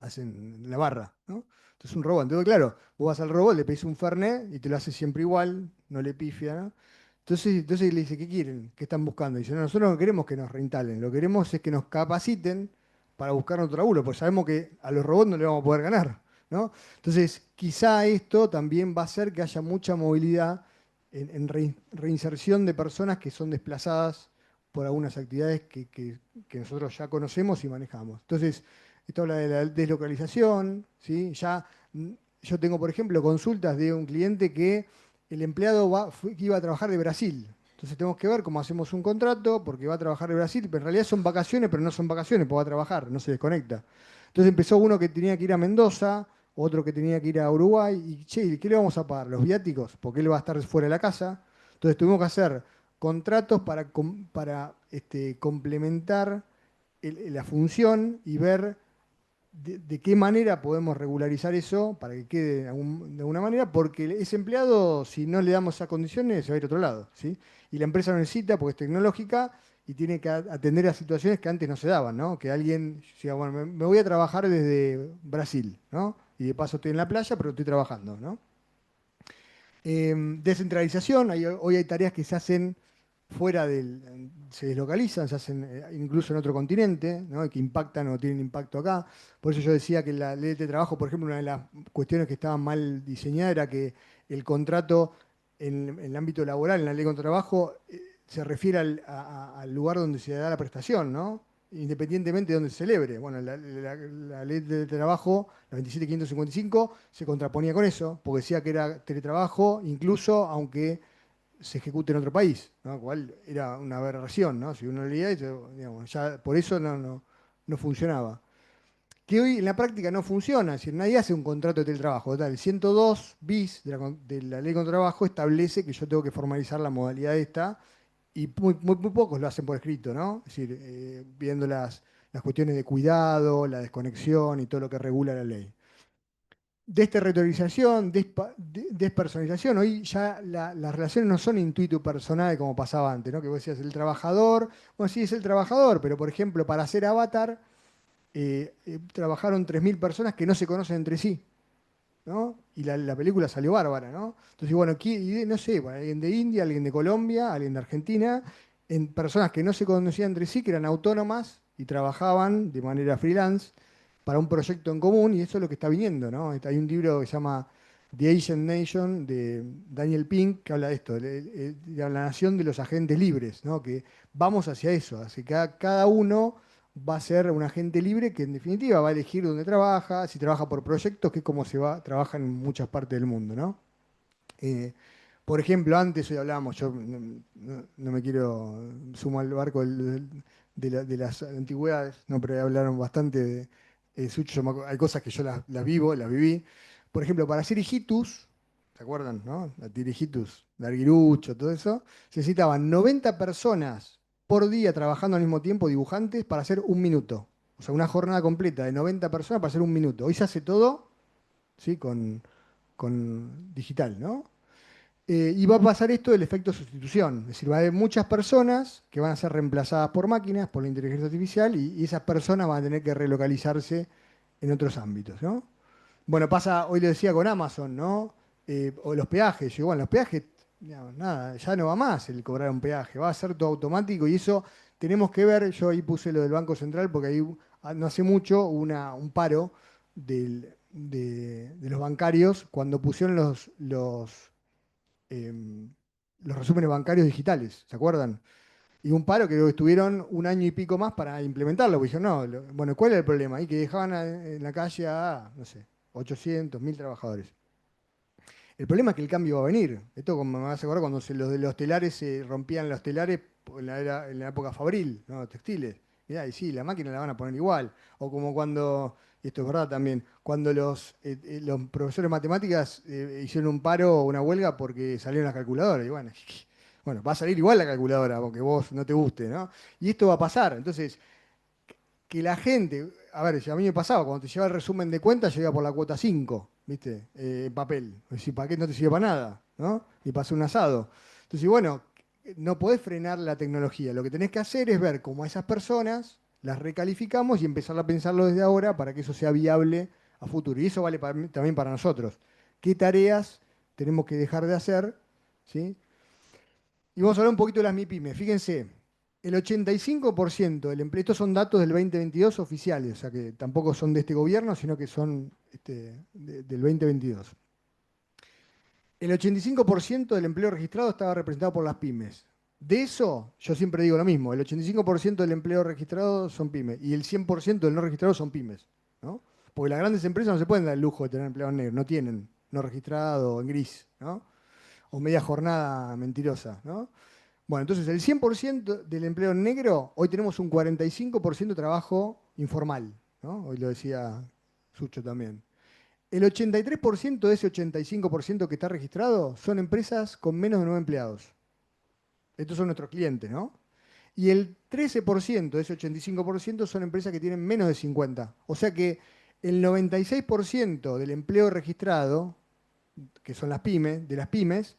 hacen la barra, ¿no? Entonces un robot. Entonces, claro, vos vas al robot, le pedís un Fernet y te lo hace siempre igual, no le pifia, ¿no? Entonces le dice, ¿qué quieren? ¿Qué están buscando? Dice, no, nosotros no queremos que nos reinstalen, lo que queremos es que nos capaciten para buscar otro laburo, porque sabemos que a los robots no le vamos a poder ganar, ¿no? Entonces, quizá esto también va a hacer que haya mucha movilidad en reinserción de personas que son desplazadas por algunas actividades que nosotros ya conocemos y manejamos. Entonces, esto habla de la deslocalización, ¿sí? Yo tengo, por ejemplo, consultas de un cliente que el empleado que iba a trabajar de Brasil. Entonces tenemos que ver cómo hacemos un contrato, porque va a trabajar de Brasil, pero en realidad son vacaciones, pero no son vacaciones, porque va a trabajar, no se desconecta. Entonces empezó uno que tenía que ir a Mendoza, otro que tenía que ir a Uruguay, y che, ¿qué le vamos a pagar? ¿Los viáticos? Porque él va a estar fuera de la casa. Entonces tuvimos que hacer contratos para complementar la función y ver de qué manera podemos regularizar eso para que quede de alguna manera, porque ese empleado, si no le damos esas condiciones, se va a ir a otro lado, ¿sí? Y la empresa lo necesita porque es tecnológica y tiene que atender a situaciones que antes no se daban, ¿no? Que alguien diga, bueno, me voy a trabajar desde Brasil, ¿no? Y de paso estoy en la playa, pero estoy trabajando, ¿no? Descentralización, hoy hay tareas que se hacen fuera se deslocalizan, se hacen incluso en otro continente, ¿no? Que impactan o tienen impacto acá. Por eso yo decía que la ley de trabajo, por ejemplo, una de las cuestiones que estaba mal diseñada era que el contrato en el ámbito laboral, en la ley de trabajo, se refiere al lugar donde se da la prestación, ¿no? Independientemente de donde se celebre. Bueno, la ley de trabajo, la 27.555, se contraponía con eso, porque decía que era teletrabajo, incluso aunque se ejecute en otro país, ¿no? Cual era una aberración, ¿no? Si uno leía eso, digamos, ya por eso no funcionaba. Que hoy en la práctica no funciona, es decir, nadie hace un contrato de teletrabajo. Total, el 102 bis de la ley de trabajo establece que yo tengo que formalizar la modalidad esta y muy pocos lo hacen por escrito, ¿no? Es decir, viendo las cuestiones de cuidado, la desconexión y todo lo que regula la ley. Desterritorialización, despersonalización. Hoy ya las relaciones no son intuito personales como pasaba antes, ¿no? Que vos decías, el trabajador, bueno, sí es el trabajador, pero por ejemplo, para hacer Avatar, trabajaron 3.000 personas que no se conocen entre sí, ¿no? Y la película salió bárbara, ¿no? Entonces, bueno, aquí, no sé, bueno, alguien de India, alguien de Colombia, alguien de Argentina, en personas que no se conocían entre sí, que eran autónomas y trabajaban de manera freelance para un proyecto en común, y eso es lo que está viniendo, ¿no? Hay un libro que se llama The Asian Nation, de Daniel Pink, que habla de esto, de la nación de los agentes libres, ¿no? Que vamos hacia eso, así que cada uno va a ser un agente libre que en definitiva va a elegir dónde trabaja, si trabaja por proyectos, que es como trabaja en muchas partes del mundo, ¿no? Eh, por ejemplo, antes hoy hablábamos, yo no me quiero sumar al barco de las antigüedades, no, pero hablaron bastante de Sucho, hay cosas que yo las vivo, las viví. Por ejemplo, para hacer hijitus, ¿se acuerdan, no? La tirijitus, larguirucho, todo eso, se necesitaban 90 personas por día trabajando al mismo tiempo, dibujantes, para hacer un minuto. O sea, una jornada completa de 90 personas para hacer un minuto. Hoy se hace todo, ¿sí? Con digital, ¿no? Y va a pasar esto del efecto sustitución. Es decir, va a haber muchas personas que van a ser reemplazadas por máquinas, por la inteligencia artificial, y esas personas van a tener que relocalizarse en otros ámbitos, ¿no? Bueno, pasa, hoy le decía con Amazon, ¿no? O los peajes. Yo, bueno, los peajes, nada, ya no va más el cobrar un peaje, va a ser todo automático y eso tenemos que ver. Yo ahí puse lo del Banco Central porque ahí no hace mucho hubo un paro de los bancarios cuando pusieron los resúmenes bancarios digitales, ¿se acuerdan? Y un paro que estuvieron un año y pico más para implementarlo. Porque dijeron, no, bueno, ¿cuál era el problema? Y que dejaban en la calle a, no sé, 800, 1.000 trabajadores. El problema es que el cambio va a venir. Esto como me vas a acordar cuando los de los telares se rompían los telares en la época fabril, ¿no? Textiles. Mirá, y sí, la máquina la van a poner igual. O como cuando, y esto es verdad también, cuando los profesores de matemáticas hicieron un paro o una huelga porque salieron las calculadoras. Y bueno, bueno, va a salir igual la calculadora, aunque vos no te guste, ¿no? Y esto va a pasar. Entonces, que la gente, a ver, si a mí me pasaba, cuando te lleva el resumen de cuentas, yo iba por la cuota 5, ¿viste? En papel. Es decir, ¿para qué no te sirve para nada? ¿No? Y pasé un asado. Entonces, bueno, no podés frenar la tecnología. Lo que tenés que hacer es ver cómo a esas personas las recalificamos y empezar a pensarlo desde ahora para que eso sea viable a futuro. Y eso vale también para nosotros. ¿Qué tareas tenemos que dejar de hacer? ¿Sí? Y vamos a hablar un poquito de las MIPYMES. Fíjense, el 85% del empleo, estos son datos del 2022 oficiales, o sea que tampoco son de este gobierno, sino que son del 2022. El 85% del empleo registrado estaba representado por las pymes. De eso, yo siempre digo lo mismo, el 85% del empleo registrado son pymes y el 100% del no registrado son pymes, ¿no? Porque las grandes empresas no se pueden dar el lujo de tener empleados negros, no tienen, no registrado o en gris, ¿no? O media jornada mentirosa, ¿no? Bueno, entonces el 100% del empleo negro, hoy tenemos un 45% de trabajo informal, ¿no? Hoy lo decía Sucho también. El 83% de ese 85% que está registrado son empresas con menos de 9 empleados. Estos son nuestros clientes, ¿no? Y el 13% de ese 85% son empresas que tienen menos de 50. O sea que el 96% del empleo registrado, que son las pymes, de las pymes,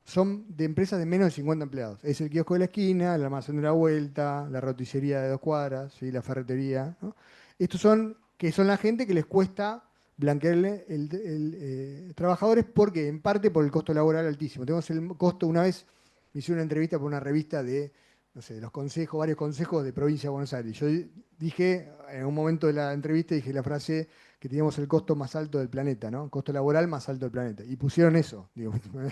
son de empresas de menos de 50 empleados. Es el kiosco de la esquina, el almacén de la vuelta, la roticería de 2 cuadras, ¿sí? La ferretería, ¿no? Estos son la gente que les cuesta blanquearle trabajadores porque en parte por el costo laboral altísimo. Tenemos el costo, una vez me hicieron una entrevista por una revista de, no sé, los consejos, varios consejos de provincia de Buenos Aires. Yo dije, en un momento de la entrevista, dije la frase que teníamos el costo más alto del planeta, ¿no? Costo laboral más alto del planeta. Y pusieron eso. Digo, me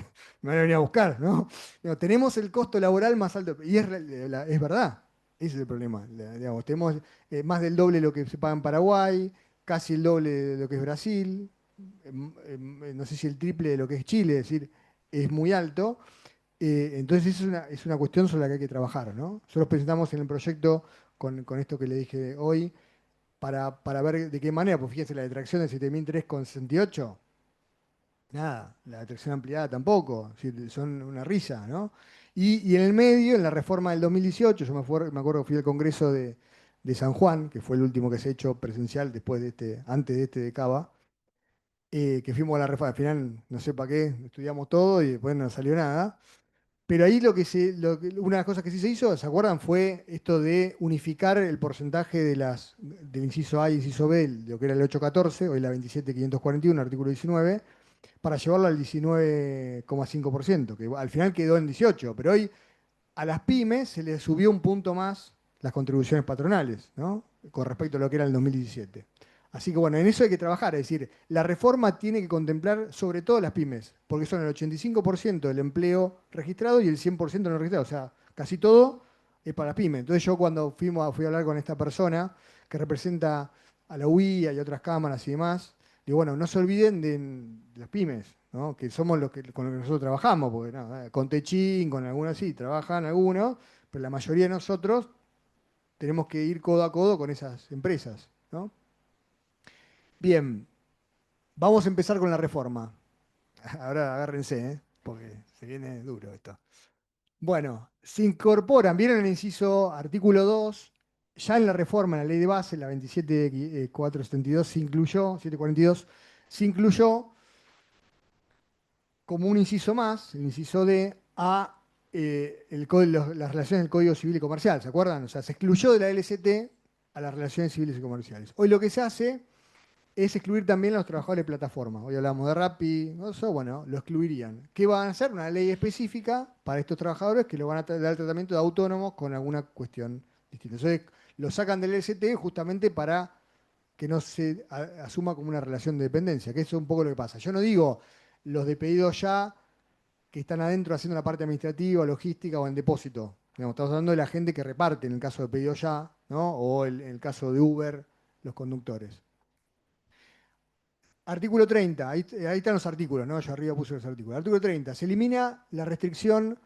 van a venir a buscar, ¿no? Digo, tenemos el costo laboral más alto. Y es verdad. Ese es el problema. Digamos, tenemos más del doble de lo que se paga en Paraguay, casi el doble de lo que es Brasil, no sé si el triple de lo que es Chile, es decir, es muy alto. Entonces es una cuestión sobre la que hay que trabajar, ¿no? Nosotros presentamos en el proyecto con esto que le dije hoy, para ver de qué manera, pues fíjense, la detracción de 7.003,68, nada, la detracción ampliada tampoco, es decir, son una risa, ¿no? Y en el medio, en la reforma del 2018, yo me acuerdo que fui al Congreso de San Juan, que fue el último que se ha hecho presencial después de antes de este de Cava, que fuimos a la reforma. Al final, no sé para qué, estudiamos todo y después no salió nada. Pero ahí una de las cosas que sí se hizo, ¿se acuerdan? Fue esto de unificar el porcentaje del inciso A y inciso B, de lo que era el 814, hoy la 27.541, artículo 19, para llevarlo al 19,5%, que al final quedó en 18, pero hoy a las pymes se les subió un punto más las contribuciones patronales, ¿no? Con respecto a lo que era el 2017. Así que bueno, en eso hay que trabajar, es decir, la reforma tiene que contemplar sobre todo las pymes, porque son el 85% del empleo registrado y el 100% no registrado, o sea, casi todo es para las pymes. Entonces yo cuando fui a hablar con esta persona que representa a la UIA y otras cámaras y demás, digo, bueno, no se olviden de las pymes, ¿no? Que somos con los que nosotros trabajamos, porque no, con Techín, con algunos sí, trabajan algunos, pero la mayoría de nosotros tenemos que ir codo a codo con esas empresas, ¿no? Bien, vamos a empezar con la reforma. Ahora agárrense, porque se viene duro esto. Bueno, se incorporan, vieron el inciso artículo 2, ya en la reforma, en la ley de base, la 27.472, se incluyó, 742, se incluyó como un inciso más, el inciso D, a las relaciones del Código Civil y Comercial, ¿se acuerdan? O sea, se excluyó de la LCT a las relaciones civiles y comerciales. Hoy lo que se hace es excluir también a los trabajadores de plataforma. Hoy hablamos de Rappi, eso, bueno, lo excluirían. ¿Qué van a hacer? Una ley específica para estos trabajadores que lo van a dar tratamiento de autónomos con alguna cuestión distinta. Entonces, lo sacan del LST justamente para que no se asuma como una relación de dependencia, que eso es un poco lo que pasa. Yo no digo los de pedido ya que están adentro haciendo la parte administrativa, logística o en depósito. Digamos, estamos hablando de la gente que reparte en el caso de pedido ya, ¿no? O en el caso de Uber, los conductores. Artículo 30, ahí están los artículos, ¿no? Yo arriba puse los artículos. Artículo 30, se elimina la restricción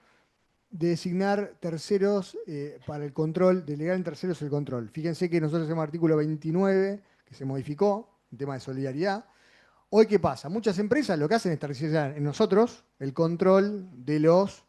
de designar terceros para el control, delegar en terceros el control. Fíjense que nosotros hacemos artículo 29, que se modificó, un tema de solidaridad. Hoy, ¿qué pasa? Muchas empresas lo que hacen es tercerizar en nosotros el control de los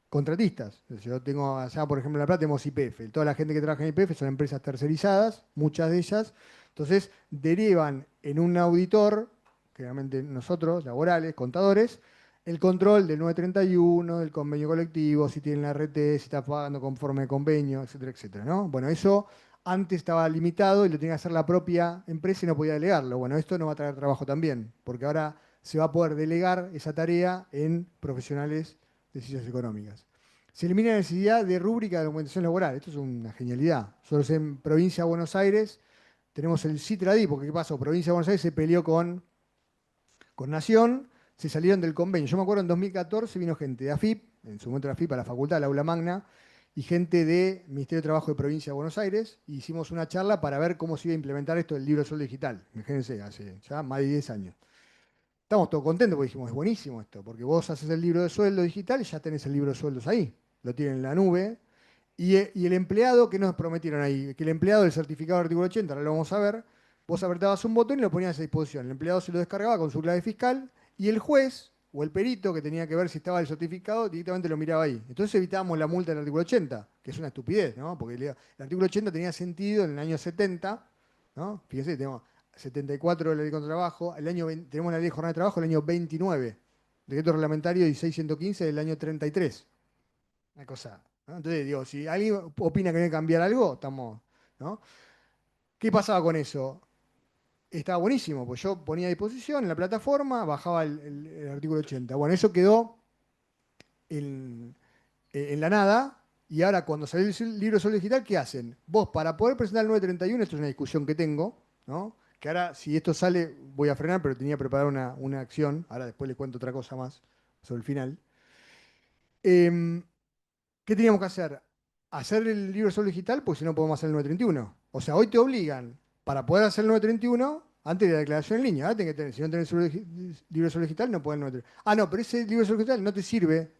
contratistas. Yo tengo allá, por ejemplo, en La Plata tenemos YPF. Toda la gente que trabaja en YPF son empresas tercerizadas, muchas de ellas. Entonces, derivan en un auditor, generalmente nosotros, laborales, contadores, el control del 931, del convenio colectivo, si tienen la RT, si está pagando conforme al convenio, etcétera, etcétera, ¿no? Bueno, eso antes estaba limitado y lo tenía que hacer la propia empresa y no podía delegarlo. Bueno, esto no va a traer trabajo también, porque ahora se va a poder delegar esa tarea en profesionales de ciencias económicas. Se elimina la necesidad de rúbrica de documentación laboral. Esto es una genialidad. Nosotros en Provincia de Buenos Aires tenemos el CITRADI, porque ¿qué pasó? Provincia de Buenos Aires se peleó con Nación, se salieron del convenio. Yo me acuerdo en 2014 vino gente de AFIP, en su momento de AFIP, a la facultad, la aula magna, y gente del Ministerio de Trabajo de Provincia de Buenos Aires. E hicimos una charla para ver cómo se iba a implementar esto del libro de sueldo digital. Imagínense, hace ya más de 10 años. Estamos todos contentos porque dijimos, es buenísimo esto, porque vos haces el libro de sueldo digital y ya tenés el libro de sueldos ahí. Lo tienen en la nube. Y el empleado, ¿qué nos prometieron ahí? Que el empleado del certificado del artículo 80, ahora lo vamos a ver, vos apretabas un botón y lo ponías a disposición. El empleado se lo descargaba con su clave fiscal y el juez o el perito que tenía que ver si estaba el certificado directamente lo miraba ahí. Entonces evitábamos la multa del artículo 80, que es una estupidez, ¿no? Porque el artículo 80 tenía sentido en el año 70, ¿no? Fíjense, tenemos 74 de la ley contra el trabajo, tenemos la ley de jornada de trabajo el año 29, decreto reglamentario 1615 del año 33. Una cosa, ¿no? Entonces, digo, si alguien opina que hay que cambiar algo, estamos, ¿no? ¿Qué pasaba con eso? Estaba buenísimo, pues yo ponía a disposición en la plataforma, bajaba el artículo 80. Bueno, eso quedó en la nada, y ahora cuando salió el libro de sueldo digital, ¿qué hacen? Vos, para poder presentar el 931, esto es una discusión que tengo, ¿no? Que ahora, si esto sale, voy a frenar, pero tenía preparada una acción, ahora después le cuento otra cosa más sobre el final. Em, ¿Qué teníamos que hacer? Hacer el libro solo digital, porque si no podemos hacer el 931. O sea, hoy te obligan, para poder hacer el 931, antes de la declaración en línea. Ahora tenés que tener, si no tenés libro solo digital, no podés el 931. Ah, no, pero ese libro solo digital no te sirve,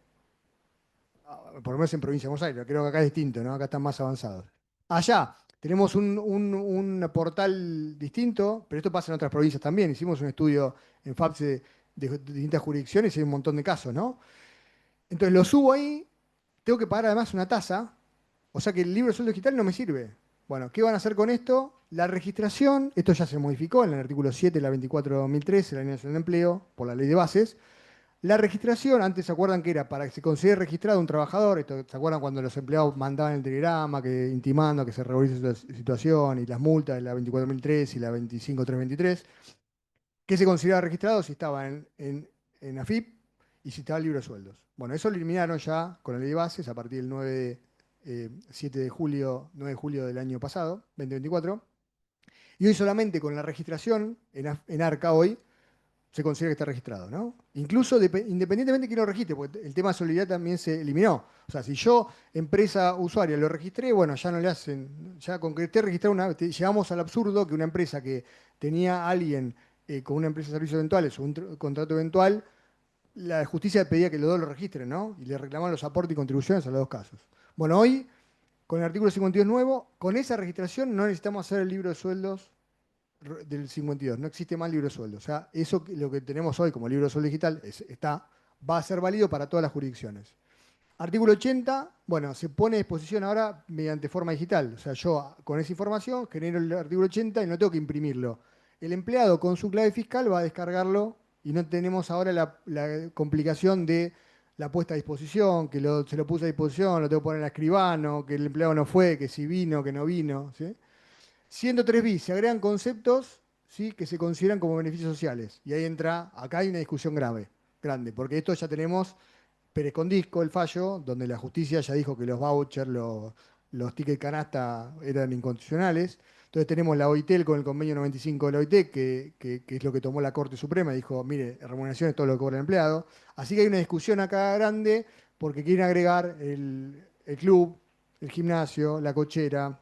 por lo menos en provincia de Buenos Aires. Creo que acá es distinto, ¿no? Acá están más avanzados. Allá tenemos un portal distinto, pero esto pasa en otras provincias también. Hicimos un estudio en FAPSE de distintas jurisdicciones y hay un montón de casos, ¿no? Entonces lo subo ahí, tengo que pagar además una tasa, o sea que el libro de sueldo digital no me sirve. Bueno, ¿qué van a hacer con esto? La registración, esto ya se modificó en el artículo 7 de la 24/2013 de la Ley Nacional de Empleo, por la Ley de Bases. La registración, antes se acuerdan que era para que se considere registrado un trabajador, esto, ¿se acuerdan cuando los empleados mandaban el telegrama que, intimando que se regularice la situación y las multas de la 24.003 y la 25.323? ¿Qué se consideraba registrado? Si estaba en AFIP y si estaba libre de sueldos. Bueno, eso lo eliminaron ya con la ley de bases a partir del 9 de julio del año pasado, 2024. Y hoy solamente con la registración en ARCA hoy se considera que está registrado, ¿no? Incluso independientemente de quién lo registre, porque el tema de solidaridad también se eliminó. O sea, si yo, empresa usuaria, lo registré, bueno, ya no le hacen, ya con que esté registrado llegamos al absurdo que una empresa que tenía a alguien con una empresa de servicios eventuales o un contrato eventual, la justicia pedía que los dos lo registren, ¿no? Y le reclamaban los aportes y contribuciones a los dos casos. Bueno, hoy, con el artículo 52 nuevo, con esa registración no necesitamos hacer el libro de sueldos del 52, no existe más libro de sueldo. O sea, eso lo que tenemos hoy como libro de sueldo digital va a ser válido para todas las jurisdicciones. Artículo 80, bueno, se pone a disposición ahora mediante forma digital. O sea, yo con esa información genero el artículo 80 y no tengo que imprimirlo. El empleado con su clave fiscal va a descargarlo y no tenemos ahora la complicación de la puesta a disposición, que se lo puse a disposición, lo tengo que poner a escribano, que el empleado no fue, que si vino, que no vino, ¿sí? 103 bis, se agregan conceptos, ¿sí?, que se consideran como beneficios sociales. Y ahí acá hay una discusión grande, porque esto ya tenemos Pérez Condisco, el fallo, donde la justicia ya dijo que los vouchers, los tickets canasta eran inconstitucionales. Entonces tenemos la OIT con el convenio 95 de la OIT, que es lo que tomó la Corte Suprema, y dijo, mire, remuneración es todo lo que cobra el empleado. Así que hay una discusión acá grande, porque quieren agregar el club, el gimnasio, la cochera,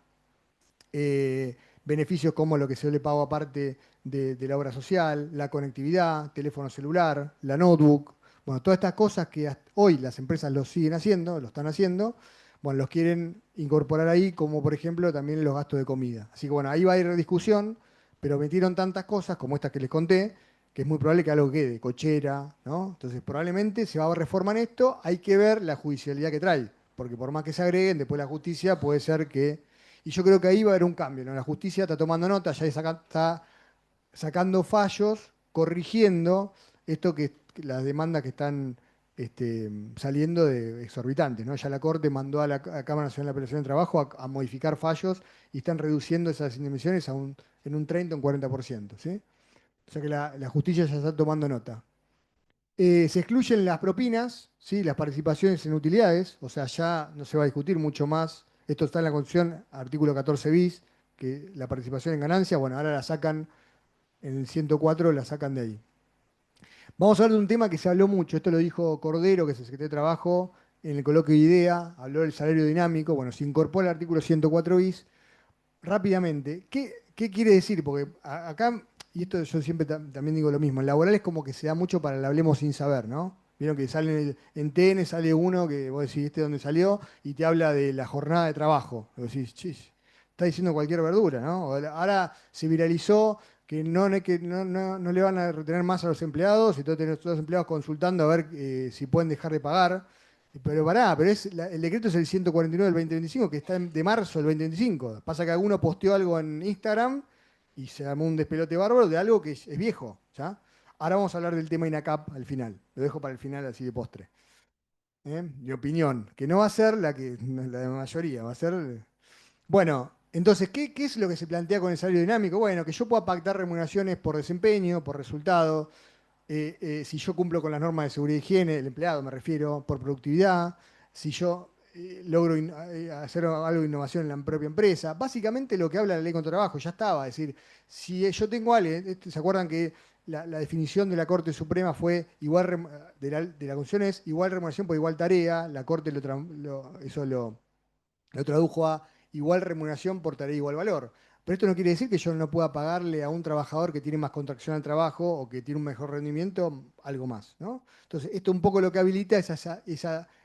beneficios como lo que se le pago aparte de la obra social, la conectividad, teléfono celular, la notebook. Bueno, todas estas cosas que hoy las empresas lo siguen haciendo, lo están haciendo, bueno, los quieren incorporar ahí, como por ejemplo también los gastos de comida. Así que bueno, ahí va a ir discusión, pero metieron tantas cosas como estas que les conté, que es muy probable que algo quede, cochera, ¿no? Entonces probablemente se va a reformar esto, hay que ver la judicialidad que trae, porque por más que se agreguen, después la justicia puede ser que... Y yo creo que ahí va a haber un cambio, ¿no? La justicia está tomando nota, ya está sacando fallos, corrigiendo esto las demandas que están saliendo de exorbitantes, ¿no? Ya la Corte mandó a la Cámara Nacional de Apelación de Trabajo a modificar fallos y están reduciendo esas indemnizaciones en un 30 o un 40%, ¿sí? O sea que la justicia ya está tomando nota. Se excluyen las propinas, ¿sí?, las participaciones en utilidades, o sea, ya no se va a discutir mucho más. Esto está en la Constitución, artículo 14 bis, que la participación en ganancia, bueno, ahora la sacan en el 104, la sacan de ahí. Vamos a hablar de un tema que se habló mucho, esto lo dijo Cordero, que es el secretario de Trabajo, en el coloquio de IDEA, habló del salario dinámico, bueno, se incorpora el artículo 104 bis. Rápidamente, ¿qué quiere decir? Porque acá, y esto yo siempre también digo lo mismo, en laboral es como que se da mucho para el hablemos sin saber, ¿no? Vieron que sale en TN, sale uno que vos decís, ¿este dónde salió? Y te habla de la jornada de trabajo. Y vos decís, chis, está diciendo cualquier verdura, ¿no? Ahora se viralizó que no le van a retener más a los empleados y todos los empleados consultando a ver si pueden dejar de pagar. Pero pero el decreto es el 149 del 2025, que está de marzo del 2025. Pasa que alguno posteó algo en Instagram y se armó un despelote bárbaro de algo que es viejo, ¿ya? Ahora vamos a hablar del tema INACAP al final. Lo dejo para el final así de postre. Mi opinión, que no va a ser la de la mayoría, va a ser... Bueno, entonces, ¿qué es lo que se plantea con el salario dinámico? Bueno, que yo pueda pactar remuneraciones por desempeño, por resultado, si yo cumplo con las normas de seguridad y higiene, el empleado me refiero, por productividad, si yo logro hacer algo de innovación en la propia empresa. Básicamente lo que habla la ley contra el trabajo, ya estaba. Es decir, si yo tengo alguien, ¿se acuerdan que la definición de la Corte Suprema fue de la Constitución es igual remuneración por igual tarea? La Corte eso lo tradujo a igual remuneración por tarea igual valor. Pero esto no quiere decir que yo no pueda pagarle a un trabajador que tiene más contracción al trabajo o que tiene un mejor rendimiento algo más, ¿no? Entonces, esto un poco lo que habilita es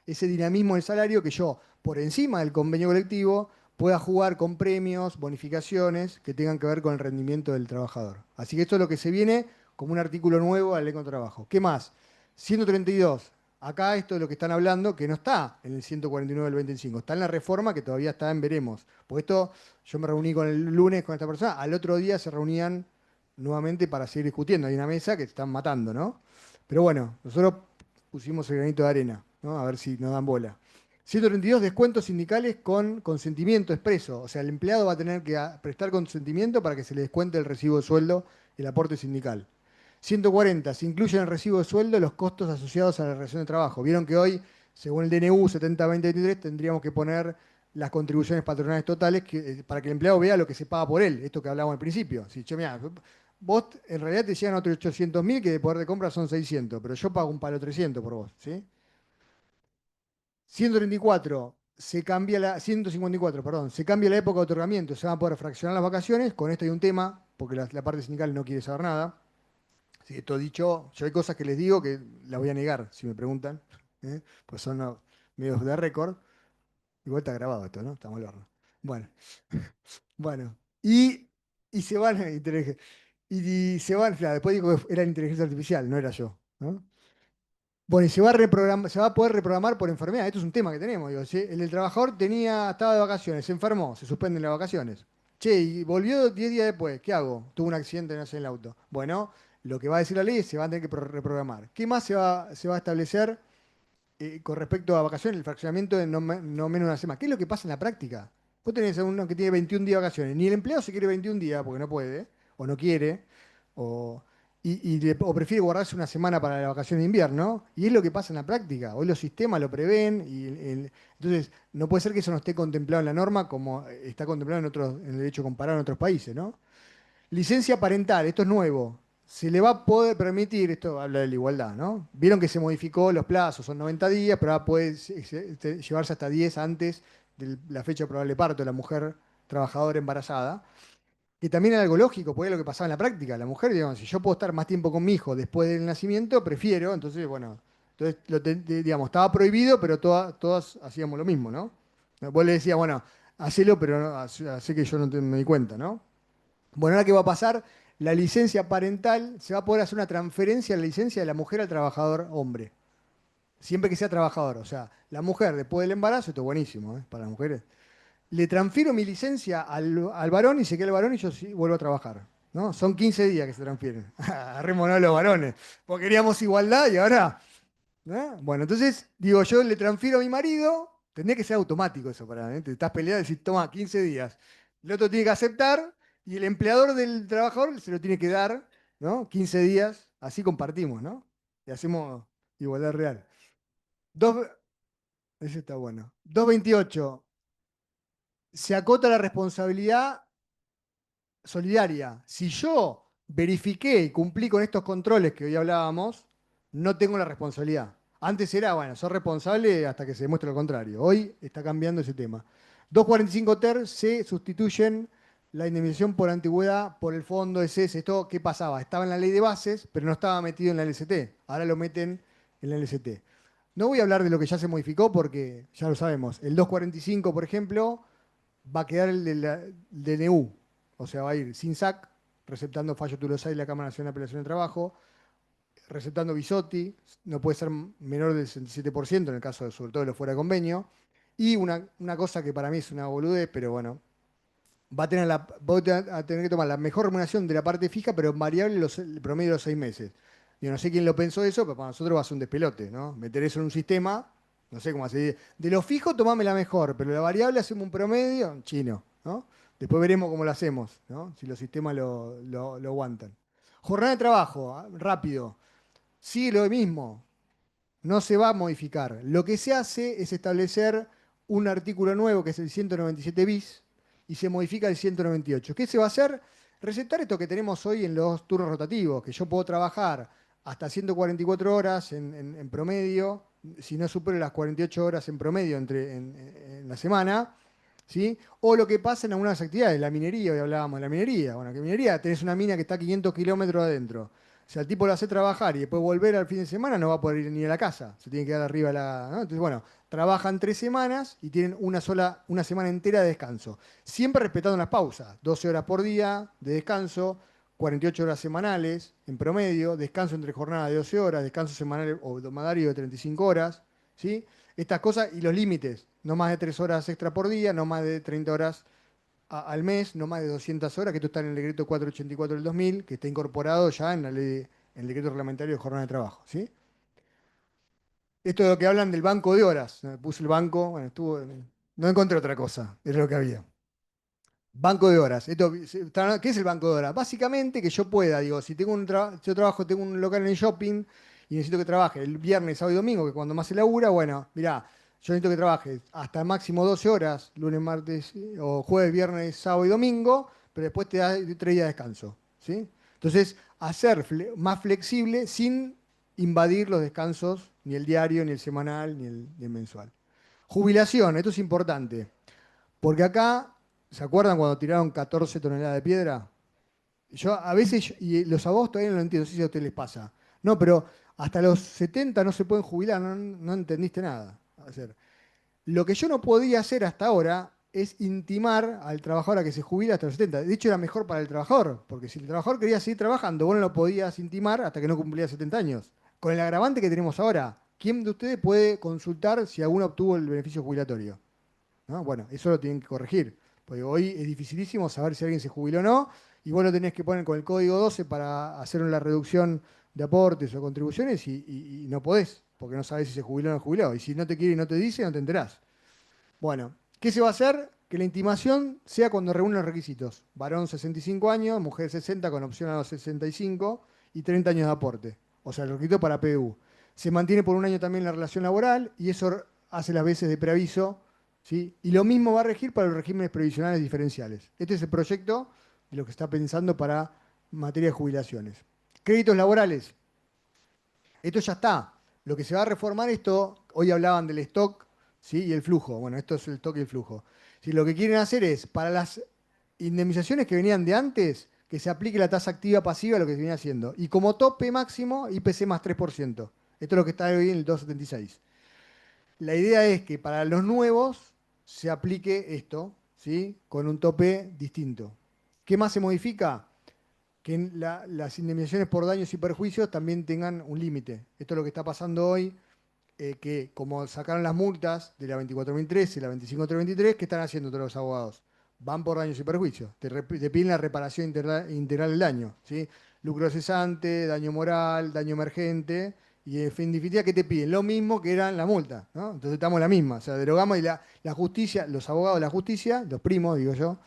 ese dinamismo del salario que yo, por encima del convenio colectivo, pueda jugar con premios, bonificaciones que tengan que ver con el rendimiento del trabajador. Así que esto es lo que se viene como un artículo nuevo a la ley contra el trabajo. ¿Qué más? 132. Acá esto es lo que están hablando, que no está en el 149 del 25, está en la reforma que todavía está en veremos. Porque esto, yo me reuní con el lunes con esta persona, al otro día se reunían nuevamente para seguir discutiendo. Hay una mesa que se están matando, ¿no? Pero bueno, nosotros pusimos el granito de arena, ¿no? A ver si nos dan bola. 132, descuentos sindicales con consentimiento expreso. O sea, el empleado va a tener que prestar consentimiento para que se le descuente el recibo de sueldo, el aporte sindical. 140, se incluyen en el recibo de sueldo los costos asociados a la relación de trabajo. Vieron que hoy, según el DNU 70-2023, tendríamos que poner las contribuciones patronales totales para que el empleado vea lo que se paga por él, esto que hablábamos al principio. Si, che, mirá, vos en realidad te llegan otros 800.000 que de poder de compra son 600, pero yo pago un palo 300 por vos, ¿sí? 134, 154, perdón, se cambia la época de otorgamiento, se van a poder fraccionar las vacaciones, con esto hay un tema, porque la parte sindical no quiere saber nada. Así que esto dicho, yo hay cosas que les digo que las voy a negar si me preguntan, ¿eh? Pues son medios de récord. Igual está grabado esto, ¿no? Estamos al horno. Bueno, bueno. Y se van, y se van, claro, después digo que era la inteligencia artificial, no era yo, ¿no? Bueno, y se va a poder reprogramar por enfermedad. Esto es un tema que tenemos. Digo, ¿sí? El trabajador estaba de vacaciones, se enfermó, se suspenden las vacaciones. Che, y volvió 10 días después. ¿Qué hago? Tuvo un accidente, no sé, en el auto. Bueno, lo que va a decir la ley es que se va a tener que reprogramar. ¿Qué más se va a establecer con respecto a vacaciones? El fraccionamiento de no menos de una semana. ¿Qué es lo que pasa en la práctica? Vos tenés a uno que tiene 21 días de vacaciones. Ni el empleado se quiere 21 días porque no puede, o no quiere, o o prefiere guardarse una semana para la vacación de invierno, y es lo que pasa en la práctica. Hoy los sistemas lo prevén, entonces no puede ser que eso no esté contemplado en la norma como está contemplado en el derecho comparado en otros países, ¿no? Licencia parental, esto es nuevo. Se le va a poder permitir, esto habla de la igualdad, ¿no? Vieron que se modificó los plazos, son 90 días, pero ahora puede llevarse hasta 10 antes de la fecha de probable parto de la mujer trabajadora embarazada. Que también era algo lógico, porque era lo que pasaba en la práctica. La mujer, digamos, si yo puedo estar más tiempo con mi hijo después del nacimiento, prefiero. Entonces, bueno, entonces, digamos, estaba prohibido, pero todas hacíamos lo mismo, ¿no? Vos le decías, bueno, hacelo, pero no, hace que yo no me di cuenta, ¿no? Bueno, ahora qué va a pasar, la licencia parental, se va a poder hacer una transferencia de la licencia de la mujer al trabajador hombre. Siempre que sea trabajador. O sea, la mujer después del embarazo, esto es buenísimo, ¿eh? Para las mujeres le transfiero mi licencia al varón y se queda el varón y yo sí vuelvo a trabajar, ¿no? Son 15 días que se transfieren. Arrémonos los varones. Porque queríamos igualdad y ahora. ¿No? Bueno, entonces, digo, yo le transfiero a mi marido, tendría que ser automático eso para mí. Te estás peleando y decís, toma, 15 días. El otro tiene que aceptar y el empleador del trabajador se lo tiene que dar, ¿no? 15 días, así compartimos, ¿no? Y hacemos igualdad real. Dos, ese está bueno. 228. Se acota la responsabilidad solidaria. Si yo verifiqué y cumplí con estos controles que hoy hablábamos, no tengo la responsabilidad. Antes era, bueno, sos responsable hasta que se demuestre lo contrario. Hoy está cambiando ese tema. 245 ter se sustituyen la indemnización por antigüedad por el fondo SS. ¿Esto qué pasaba? Estaba en la ley de bases, pero no estaba metido en la LST. Ahora lo meten en la LST. No voy a hablar de lo que ya se modificó porque ya lo sabemos. El 245, por ejemplo, va a quedar el del DNU, o sea, va a ir sin SAC, receptando fallo Tulosay y la Cámara Nacional de Apelación de Trabajo, receptando Bisotti, no puede ser menor del 67% en el caso de, sobre todo, de lo fuera de convenio, y una cosa que para mí es una boludez, pero bueno, va a tener que tomar la mejor remuneración de la parte fija, pero variable el promedio de los 6 meses. Yo no sé quién lo pensó eso, pero para nosotros va a ser un despelote, ¿no? Meter eso en un sistema, no sé cómo hacer. De lo fijo, tomame la mejor, pero la variable hacemos un promedio chino, ¿no? Después veremos cómo lo hacemos, ¿no? Si los sistemas lo aguantan. Jornada de trabajo, rápido. Sigue lo mismo. no se va a modificar. Lo que se hace es establecer un artículo nuevo que es el 197 bis y se modifica el 198. ¿Qué se va a hacer? Resetar esto que tenemos hoy en los turnos rotativos, que yo puedo trabajar hasta 144 horas en promedio, si no supero las 48 horas en promedio en la semana, ¿sí? O lo que pasa en algunas actividades, la minería, hoy hablábamos de la minería. Bueno, que minería tenés una mina que está a 500 kilómetros adentro. Si al tipo lo hace trabajar y después volver al fin de semana, no va a poder ir ni a la casa. Se tiene que quedar arriba ¿no? Entonces, bueno, trabajan 3 semanas y tienen una semana entera de descanso. Siempre respetando las pausas. 12 horas por día de descanso, 48 horas semanales en promedio, descanso entre jornadas de 12 horas, descanso semanal o domadario de 35 horas, ¿sí? Estas cosas y los límites. No más de 3 horas extra por día, no más de 30 horas al mes, no más de 200 horas, que esto está en el decreto 484 del 2000, que está incorporado ya en la ley, en el decreto reglamentario de jornada de trabajo, ¿sí? Esto es lo que hablan del banco de horas. Puse el banco, bueno, no encontré otra cosa, es lo que había. Banco de horas. ¿Qué es el banco de horas? Básicamente que yo pueda, digo, si tengo tengo un local en el shopping y necesito que trabaje el viernes, sábado y domingo, que es cuando más se labura, bueno, mirá, yo necesito que trabaje hasta máximo 12 horas, lunes, martes, o jueves, viernes, sábado y domingo, pero después te da 3 días de descanso, ¿sí? Entonces, hacer más flexible sin invadir los descansos, ni el diario, ni el semanal, ni el mensual. Jubilación, esto es importante, porque acá, ¿se acuerdan cuando tiraron 14 toneladas de piedra? Yo a veces, y los abogados todavía no lo entiendo, no sé si a ustedes les pasa. No, pero hasta los 70 no se pueden jubilar, no entendiste nada. Lo que yo no podía hacer hasta ahora es intimar al trabajador a que se jubile hasta los 70. De hecho, era mejor para el trabajador, porque si el trabajador quería seguir trabajando, vos no lo podías intimar hasta que no cumplía 70 años. Con el agravante que tenemos ahora, ¿quién de ustedes puede consultar si alguno obtuvo el beneficio jubilatorio? ¿No? Bueno, eso lo tienen que corregir, porque hoy es dificilísimo saber si alguien se jubiló o no, y vos lo tenés que poner con el código 12 para hacer una reducción de aportes o contribuciones y no podés, porque no sabés si se jubiló o no jubiló. Y si no te quiere y no te dice, no te enterás. Bueno, ¿qué se va a hacer? Que la intimación sea cuando reúne los requisitos. Varón 65 años, mujer 60 con opción a los 65 y 30 años de aporte. O sea, el requisito para PBU. Se mantiene por un año también la relación laboral y eso hace las veces de preaviso, ¿sí? Y lo mismo va a regir para los regímenes previsionales diferenciales. Este es el proyecto de lo que está pensando para materia de jubilaciones. Créditos laborales. Esto ya está. Lo que se va a reformar esto, hoy hablaban del stock, ¿sí? Y el flujo. Bueno, esto es el stock y el flujo. Si lo que quieren hacer es, para las indemnizaciones que venían de antes, que se aplique la tasa activa pasiva a lo que se venía haciendo. Y como tope máximo, IPC más 3%. Esto es lo que está hoy en el 276. La idea es que para los nuevos se aplique esto, ¿sí? Con un tope distinto. ¿Qué más se modifica? Que las indemnizaciones por daños y perjuicios también tengan un límite. Esto es lo que está pasando hoy, que como sacaron las multas de la 24.013 y la 25.323, ¿qué están haciendo todos los abogados? Van por daños y perjuicios. Te piden la reparación integral del daño, ¿sí? Lucro cesante, daño moral, daño emergente, y en definitiva, ¿qué te piden? Lo mismo que era la multa, ¿no? Entonces estamos en la misma. O sea, derogamos y la justicia, los abogados de la justicia, los primos, digo yo,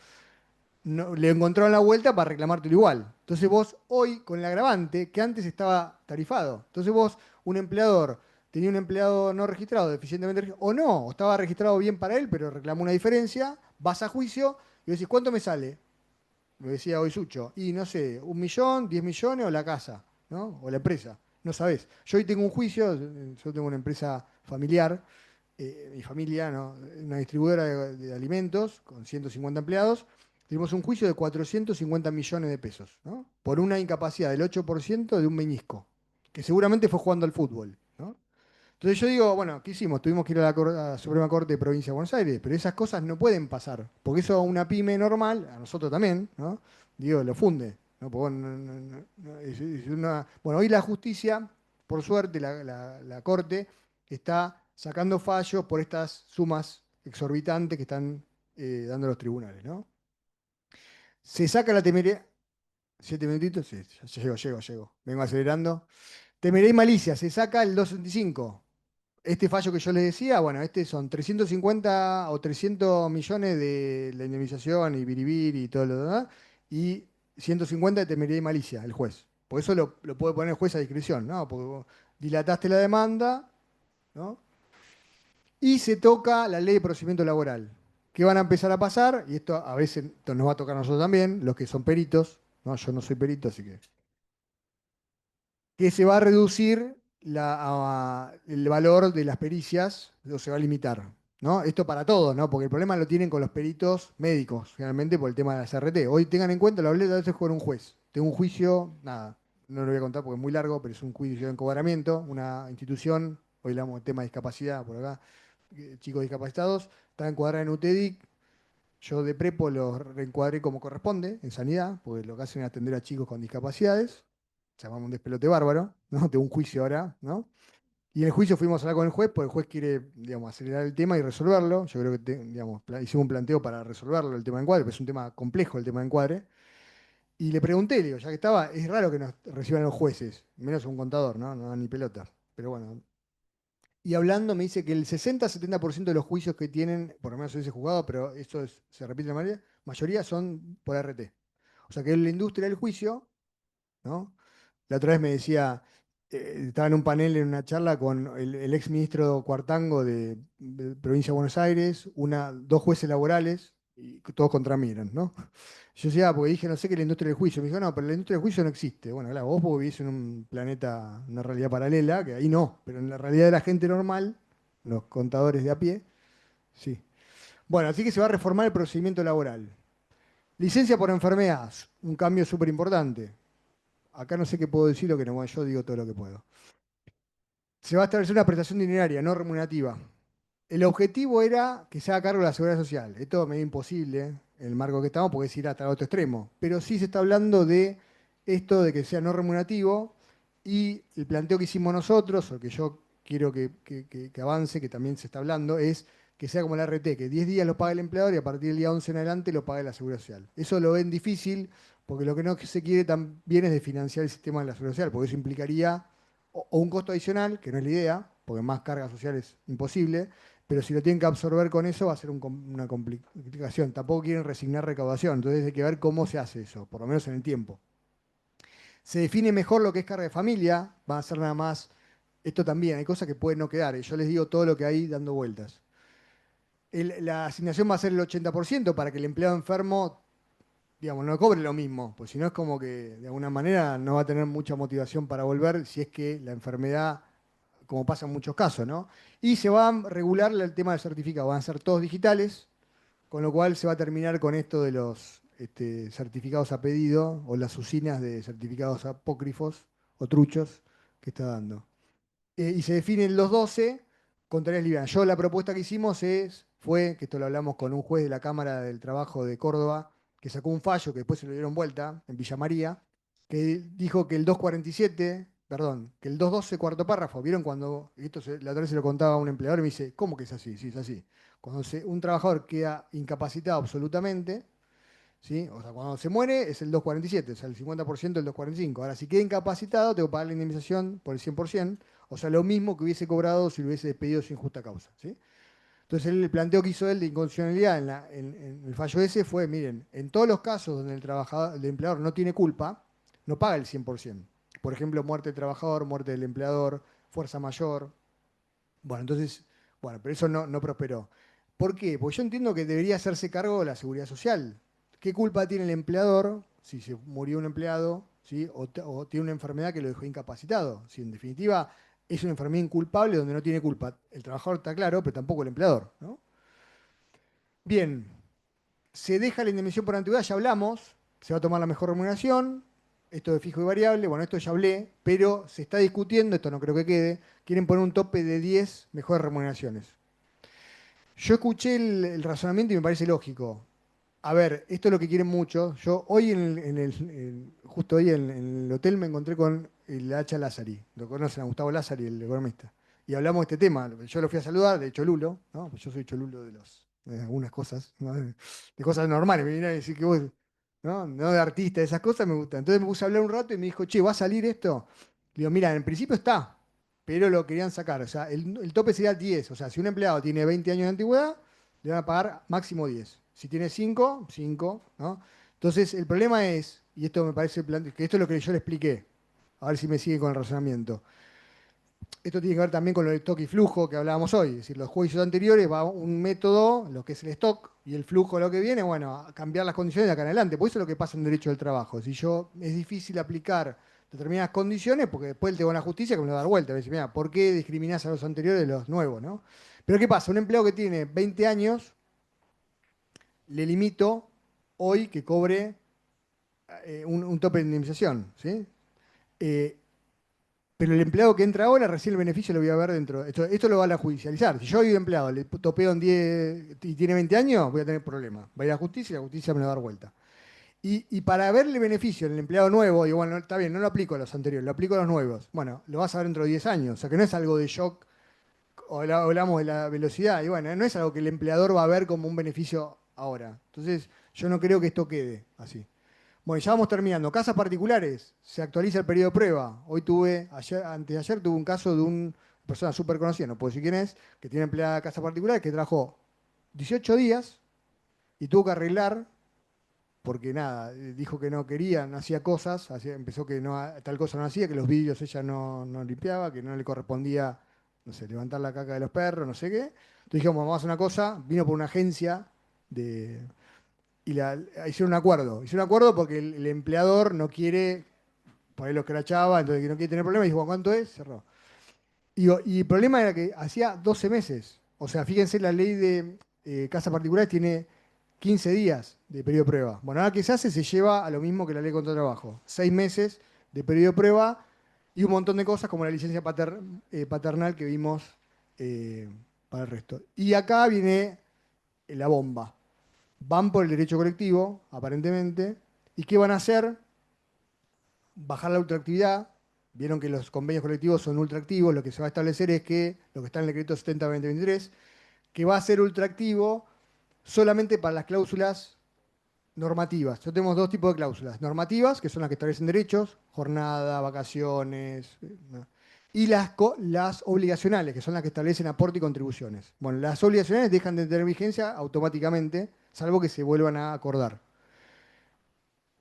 le encontraron la vuelta para reclamártelo igual. Entonces vos hoy, con el agravante, que antes estaba tarifado, entonces vos, un empleador, tenía un empleado no registrado, deficientemente registrado, o no, o estaba registrado bien para él, pero reclamó una diferencia, vas a juicio y decís, ¿cuánto me sale? Lo decía hoy Sucho, y no sé, 1 millón, 10 millones o la casa, ¿no? O la empresa, no sabés. Yo hoy tengo un juicio, yo tengo una empresa familiar, mi familia, ¿no? Una distribuidora de alimentos con 150 empleados. Tuvimos un juicio de 450 millones de pesos, ¿no? Por una incapacidad del 8% de un meñisco, que seguramente fue jugando al fútbol, ¿no? Entonces yo digo, bueno, ¿qué hicimos? Tuvimos que ir a la Suprema Corte de Provincia de Buenos Aires, pero esas cosas no pueden pasar, porque eso a una pyme normal, a nosotros también, ¿no? Digo, lo funde, ¿no? Porque bueno, hoy la justicia, por suerte, la Corte está sacando fallos por estas sumas exorbitantes que están dando los tribunales, ¿no? Se saca la temeridad. 7 minutitos, sí, ya llego. Vengo acelerando. Temeridad y malicia, se saca el 265. Este fallo que yo les decía, bueno, este son 350 o 300 millones de la indemnización y biribir y todo lo demás, y 150 de temeridad y malicia, el juez. Por eso lo puede poner el juez a discreción, ¿no? Porque vos dilataste la demanda, ¿no? Y se toca la ley de procedimiento laboral, que van a empezar a pasar, y esto a veces nos va a tocar a nosotros también, los que son peritos, ¿no? Yo no soy perito, así que se va a reducir el valor de las pericias, o se va a limitar, ¿no? Esto para todos, ¿no? Porque el problema lo tienen con los peritos médicos, generalmente por el tema de la CRT. Hoy tengan en cuenta, lo hablé a veces con un juez. Tengo un juicio, nada, no lo voy a contar porque es muy largo, pero es un juicio de encuadramiento, una institución, hoy hablamos de tema de discapacidad por acá, chicos discapacitados, está encuadrada en UTEDIC. Yo de prepo los reencuadré como corresponde en sanidad, porque lo que hacen es atender a chicos con discapacidades. Se llama un despelote bárbaro, ¿no? Tengo un juicio ahora, ¿no? Y en el juicio fuimos a hablar con el juez, porque el juez quiere, digamos, acelerar el tema y resolverlo. Yo creo que, digamos, hicimos un planteo para resolverlo, el tema de encuadre, pero es un tema complejo el tema de encuadre. Y le pregunté, le digo, ya que estaba, es raro que nos reciban los jueces, menos un contador, ¿no? No dan ni pelota. Pero bueno. Y hablando me dice que el 60-70% de los juicios que tienen, por lo menos en ese juzgado, pero esto se repite en la mayoría son por RT. O sea que en la industria del juicio, ¿no? La otra vez me decía, estaba en un panel, en una charla con el ex ministro Cuartango de Provincia de Buenos Aires, dos jueces laborales, y todos contra mí eran, ¿no? Yo decía, porque dije, no sé qué es la industria del juicio. Me dijo, no, pero la industria del juicio no existe. Bueno, claro, vos vivís en un planeta, una realidad paralela, que ahí no, pero en la realidad de la gente normal, los contadores de a pie, sí. Bueno, así que se va a reformar el procedimiento laboral. Licencia por enfermedad, un cambio súper importante. Acá no sé qué puedo decir, lo que no, yo digo todo lo que puedo. Se va a establecer una prestación dineraria, no remunerativa. El objetivo era que se haga cargo de la seguridad social. Esto es medio imposible en el marco que estamos porque es ir hasta el otro extremo. Pero sí se está hablando de esto de que sea no remunerativo y el planteo que hicimos nosotros, o que yo quiero que avance, que también se está hablando, es que sea como la RT, que 10 días lo paga el empleador y a partir del día 11 en adelante lo paga la seguridad social. Eso lo ven difícil porque lo que no se quiere también es de financiar el sistema de la seguridad social, porque eso implicaría o un costo adicional, que no es la idea, porque más carga social es imposible, pero si lo tienen que absorber con eso va a ser una complicación. Tampoco quieren resignar recaudación, entonces hay que ver cómo se hace eso, por lo menos en el tiempo. Se define mejor lo que es carga de familia, va a ser nada más, esto también, hay cosas que pueden no quedar, yo les digo todo lo que hay dando vueltas. La asignación va a ser el 80% para que el empleado enfermo, digamos, no cobre lo mismo, pues si no es como que de alguna manera no va a tener mucha motivación para volver si es que la enfermedad, como pasa en muchos casos, ¿no? Y se va a regular el tema del certificado, van a ser todos digitales, con lo cual se va a terminar con esto de los certificados a pedido o las usinas de certificados apócrifos o truchos que está dando. Y se definen los 12 con tareas livianas. Yo la propuesta que hicimos fue, que esto lo hablamos con un juez de la Cámara del Trabajo de Córdoba, que sacó un fallo que después se lo dieron vuelta en Villa María, que dijo que el 247, perdón, que el 212 cuarto párrafo, ¿vieron cuando, la otra vez se lo contaba a un empleador y me dice, ¿cómo que es así? Sí, es así. Cuando un trabajador queda incapacitado absolutamente, ¿sí? O sea, cuando se muere es el 247, o sea, el 50% del 245. Ahora, si queda incapacitado, tengo que pagar la indemnización por el 100%, o sea, lo mismo que hubiese cobrado si lo hubiese despedido sin justa causa, ¿sí? Entonces, el planteo que hizo él de inconstitucionalidad en el fallo ese fue, miren, en todos los casos donde el empleador no tiene culpa, no paga el 100%. Por ejemplo, muerte del trabajador, muerte del empleador, fuerza mayor. Bueno, entonces, bueno, pero eso no prosperó. ¿Por qué? Porque yo entiendo que debería hacerse cargo de la seguridad social. ¿Qué culpa tiene el empleador si se murió un empleado, ¿sí? O tiene una enfermedad que lo dejó incapacitado? Si en definitiva es una enfermedad inculpable donde no tiene culpa. El trabajador está claro, pero tampoco el empleador, ¿no? Bien, se deja la indemnización por antigüedad, ya hablamos, se va a tomar la mejor remuneración, esto de fijo y variable, bueno, esto ya hablé, pero se está discutiendo, esto no creo que quede, quieren poner un tope de 10 mejores remuneraciones. Yo escuché el razonamiento y me parece lógico. A ver, esto es lo que quieren mucho. Yo hoy, justo hoy en el hotel me encontré con el Hacha Lázari. Lo conocen a Gustavo Lázari, el economista. Y hablamos de este tema. Yo lo fui a saludar de Cholulo, ¿no? Pues yo soy Cholulo de algunas cosas, ¿no? De cosas normales. Me vinieron a decir que vos, ¿no? No de artista, esas cosas me gustan. Entonces me puse a hablar un rato y me dijo, che, ¿va a salir esto? Le digo, mira, en principio está, pero lo querían sacar. O sea, el tope sería 10. O sea, si un empleado tiene 20 años de antigüedad, le van a pagar máximo 10. Si tiene 5, 5, ¿no? Entonces, el problema es, y esto me parece que esto es lo que yo le expliqué, a ver si me sigue con el razonamiento. esto tiene que ver también con lo de stock y flujo que hablábamos hoy. Es decir, los juicios anteriores va un método, lo que es el stock, y el flujo, lo que viene, bueno, a cambiar las condiciones de acá en adelante. Por eso es lo que pasa en derecho del trabajo. Si es difícil aplicar determinadas condiciones, porque después el Tribunal de Justicia que me lo da vuelta. Me dice, mira, ¿por qué discriminás a los anteriores de los nuevos, no? Pero ¿qué pasa? Un empleado que tiene 20 años, le limito hoy que cobre un tope de indemnización, ¿sí? Eh, Pero el empleado que entra ahora, recién el beneficio lo voy a ver dentro. Esto lo van a judicializar. Si yo hoy un empleado le topeo en 10 y tiene 20 años, voy a tener problemas. Va a ir a la justicia y la justicia me lo va a dar vuelta. Y para verle beneficio en el empleado nuevo, digo, bueno, está bien, no lo aplico a los anteriores, lo aplico a los nuevos. Bueno, lo vas a ver dentro de 10 años. O sea que no es algo de shock, hablamos de la velocidad, y bueno, no es algo que el empleador va a ver como un beneficio ahora. Entonces, yo no creo que esto quede así. Bueno, ya vamos terminando. Casas particulares, se actualiza el periodo de prueba. Hoy antes de ayer tuve un caso de una persona súper conocida, no puedo decir quién es, que tiene empleada casa particular, que trabajó 18 días y tuvo que arreglar, porque nada, dijo que no quería, no hacía cosas, empezó que no, tal cosa no hacía, que los vídeos ella no limpiaba, que no le correspondía, no sé, levantar la caca de los perros, no sé qué. Entonces dijimos, vamos a hacer una cosa, vino por una agencia y hicieron un acuerdo. Hicieron un acuerdo porque el empleador no quiere, por ahí lo escrachaba, entonces que no quiere tener problemas, y dijo, ¿cuánto es? Cerró. Y el problema era que hacía 12 meses. O sea, fíjense, la ley de casas particulares tiene 15 días de periodo de prueba. Bueno, ahora que se hace, se lleva a lo mismo que la ley contra el trabajo. 6 meses de periodo de prueba y un montón de cosas como la licencia paternal que vimos para el resto. Y acá viene la bomba. Van por el derecho colectivo, aparentemente, ¿y qué van a hacer? Bajar la ultraactividad. Vieron que los convenios colectivos son ultraactivos, lo que se va a establecer es que, lo que está en el decreto 70-2023, que va a ser ultraactivo solamente para las cláusulas normativas. Nosotros tenemos dos tipos de cláusulas. Normativas, que son las que establecen derechos, jornada, vacaciones, ¿no? Y las obligacionales, que son las que establecen aporte y contribuciones. Bueno, las obligacionales dejan de tener vigencia automáticamente, salvo que se vuelvan a acordar.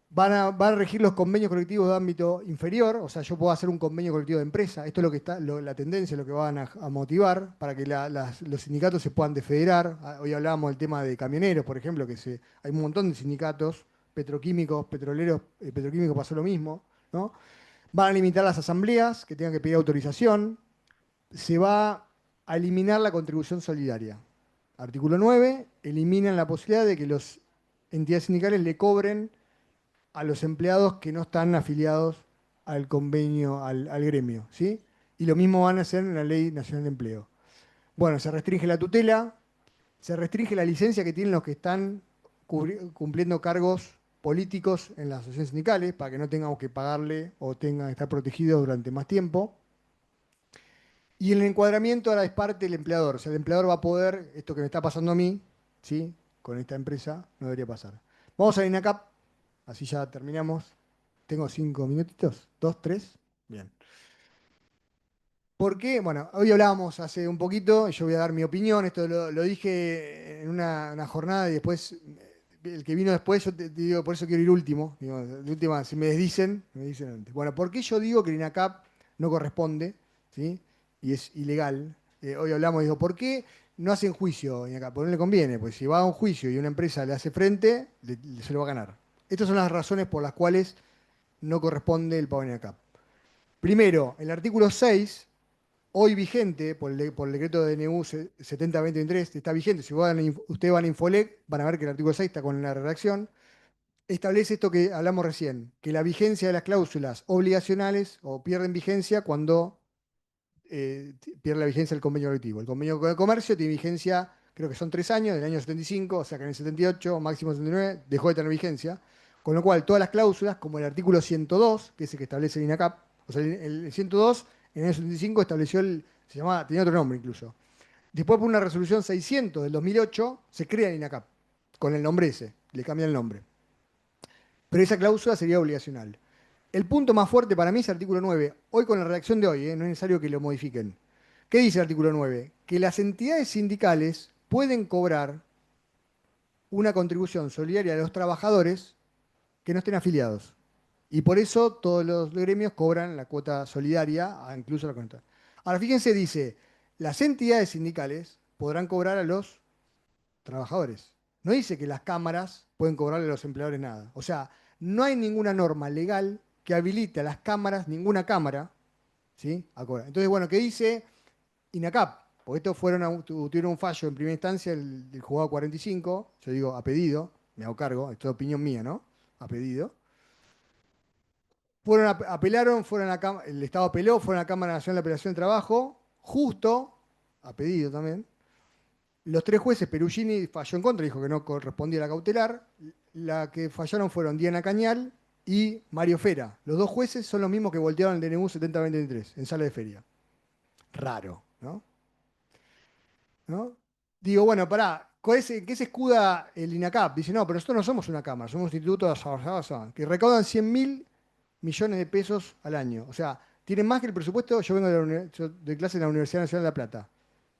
Van a regir los convenios colectivos de ámbito inferior, o sea, yo puedo hacer un convenio colectivo de empresa. Esto es lo que está, la tendencia, lo que van a motivar para que los sindicatos se puedan defederar. Hoy hablábamos del tema de camioneros, por ejemplo, hay un montón de sindicatos, petroquímicos, petroleros, petroquímicos pasó lo mismo, ¿no? Van a limitar las asambleas que tengan que pedir autorización. Se va a eliminar la contribución solidaria. Artículo 9, eliminan la posibilidad de que las entidades sindicales le cobren a los empleados que no están afiliados al convenio, al gremio, ¿sí? Y lo mismo van a hacer en la Ley Nacional de Empleo. Bueno, se restringe la tutela, se restringe la licencia que tienen los que están cumpliendo cargos políticos en las asociaciones sindicales para que no tengamos que pagarle o tengan que estar protegidos durante más tiempo. Y el encuadramiento ahora es parte del empleador. O sea, el empleador va a poder, esto que me está pasando a mí, ¿sí? Con esta empresa, no debería pasar. Vamos a INACAP, así ya terminamos. Tengo 5 minutitos, 2, 3. Bien. ¿Por qué? Bueno, hoy hablábamos hace un poquito, yo voy a dar mi opinión, esto lo dije en una jornada y después, el que vino después, yo te digo, por eso quiero ir último. Digo, de última, si me desdicen, me dicen antes. Bueno, ¿por qué yo digo que el INACAP no corresponde, ¿sí? Y es ilegal? Hoy hablamos, digo, ¿por qué no hacen juicio INACAP? Porque no le conviene, pues si va a un juicio y una empresa le hace frente, se lo va a ganar. Estas son las razones por las cuales no corresponde el pago en INACAP. Primero, el artículo 6, hoy vigente por el decreto de DNU 70-2023, está vigente. Si ustedes van a Infolec, van a ver que el artículo 6 está con la redacción. Establece esto que hablamos recién, que la vigencia de las cláusulas obligacionales o pierden vigencia cuando pierde la vigencia del convenio colectivo. El convenio de comercio tiene vigencia, creo que son 3 años, del año 75, o sea que en el 78, máximo 79, dejó de tener vigencia. Con lo cual, todas las cláusulas, como el artículo 102, que es el que establece el INACAP, o sea, el 102 en el año 75 estableció tenía otro nombre incluso. Después, por una resolución 600 del 2008, se crea el INACAP, con el nombre ese, le cambian el nombre. Pero esa cláusula sería obligacional. El punto más fuerte para mí es el artículo 9. Hoy con la redacción de hoy, no es necesario que lo modifiquen. ¿Qué dice el artículo 9? Que las entidades sindicales pueden cobrar una contribución solidaria a los trabajadores que no estén afiliados. Y por eso todos los gremios cobran la cuota solidaria, incluso la cuenta. Ahora, fíjense, dice, las entidades sindicales podrán cobrar a los trabajadores. No dice que las cámaras pueden cobrarle a los empleadores nada. O sea, no hay ninguna norma legal que habilite a las cámaras, ninguna cámara, ¿sí?, a cobrar. Entonces, bueno, ¿qué dice INACAP? Porque estos tuvieron un fallo en primera instancia del juzgado 45, yo digo a pedido, me hago cargo, esto es opinión mía, ¿no? A pedido. Apelaron, el Estado apeló, fueron a la Cámara Nacional de Apelación del Trabajo, justo, a pedido también. Los 3 jueces, Perugini falló en contra, dijo que no correspondía a la cautelar. La que fallaron fueron Diana Cañal y Mario Fera. Los 2 jueces son los mismos que voltearon el DNU 7023 en sala de feria. Raro, ¿no? ¿No? Digo, bueno, pará, ¿en qué se escuda el INACAP? Dice, no, pero nosotros no somos una cámara, somos un instituto que recaudan 100.000 millones de pesos al año. O sea, tienen más que el presupuesto. Yo vengo de clase en la Universidad Nacional de La Plata.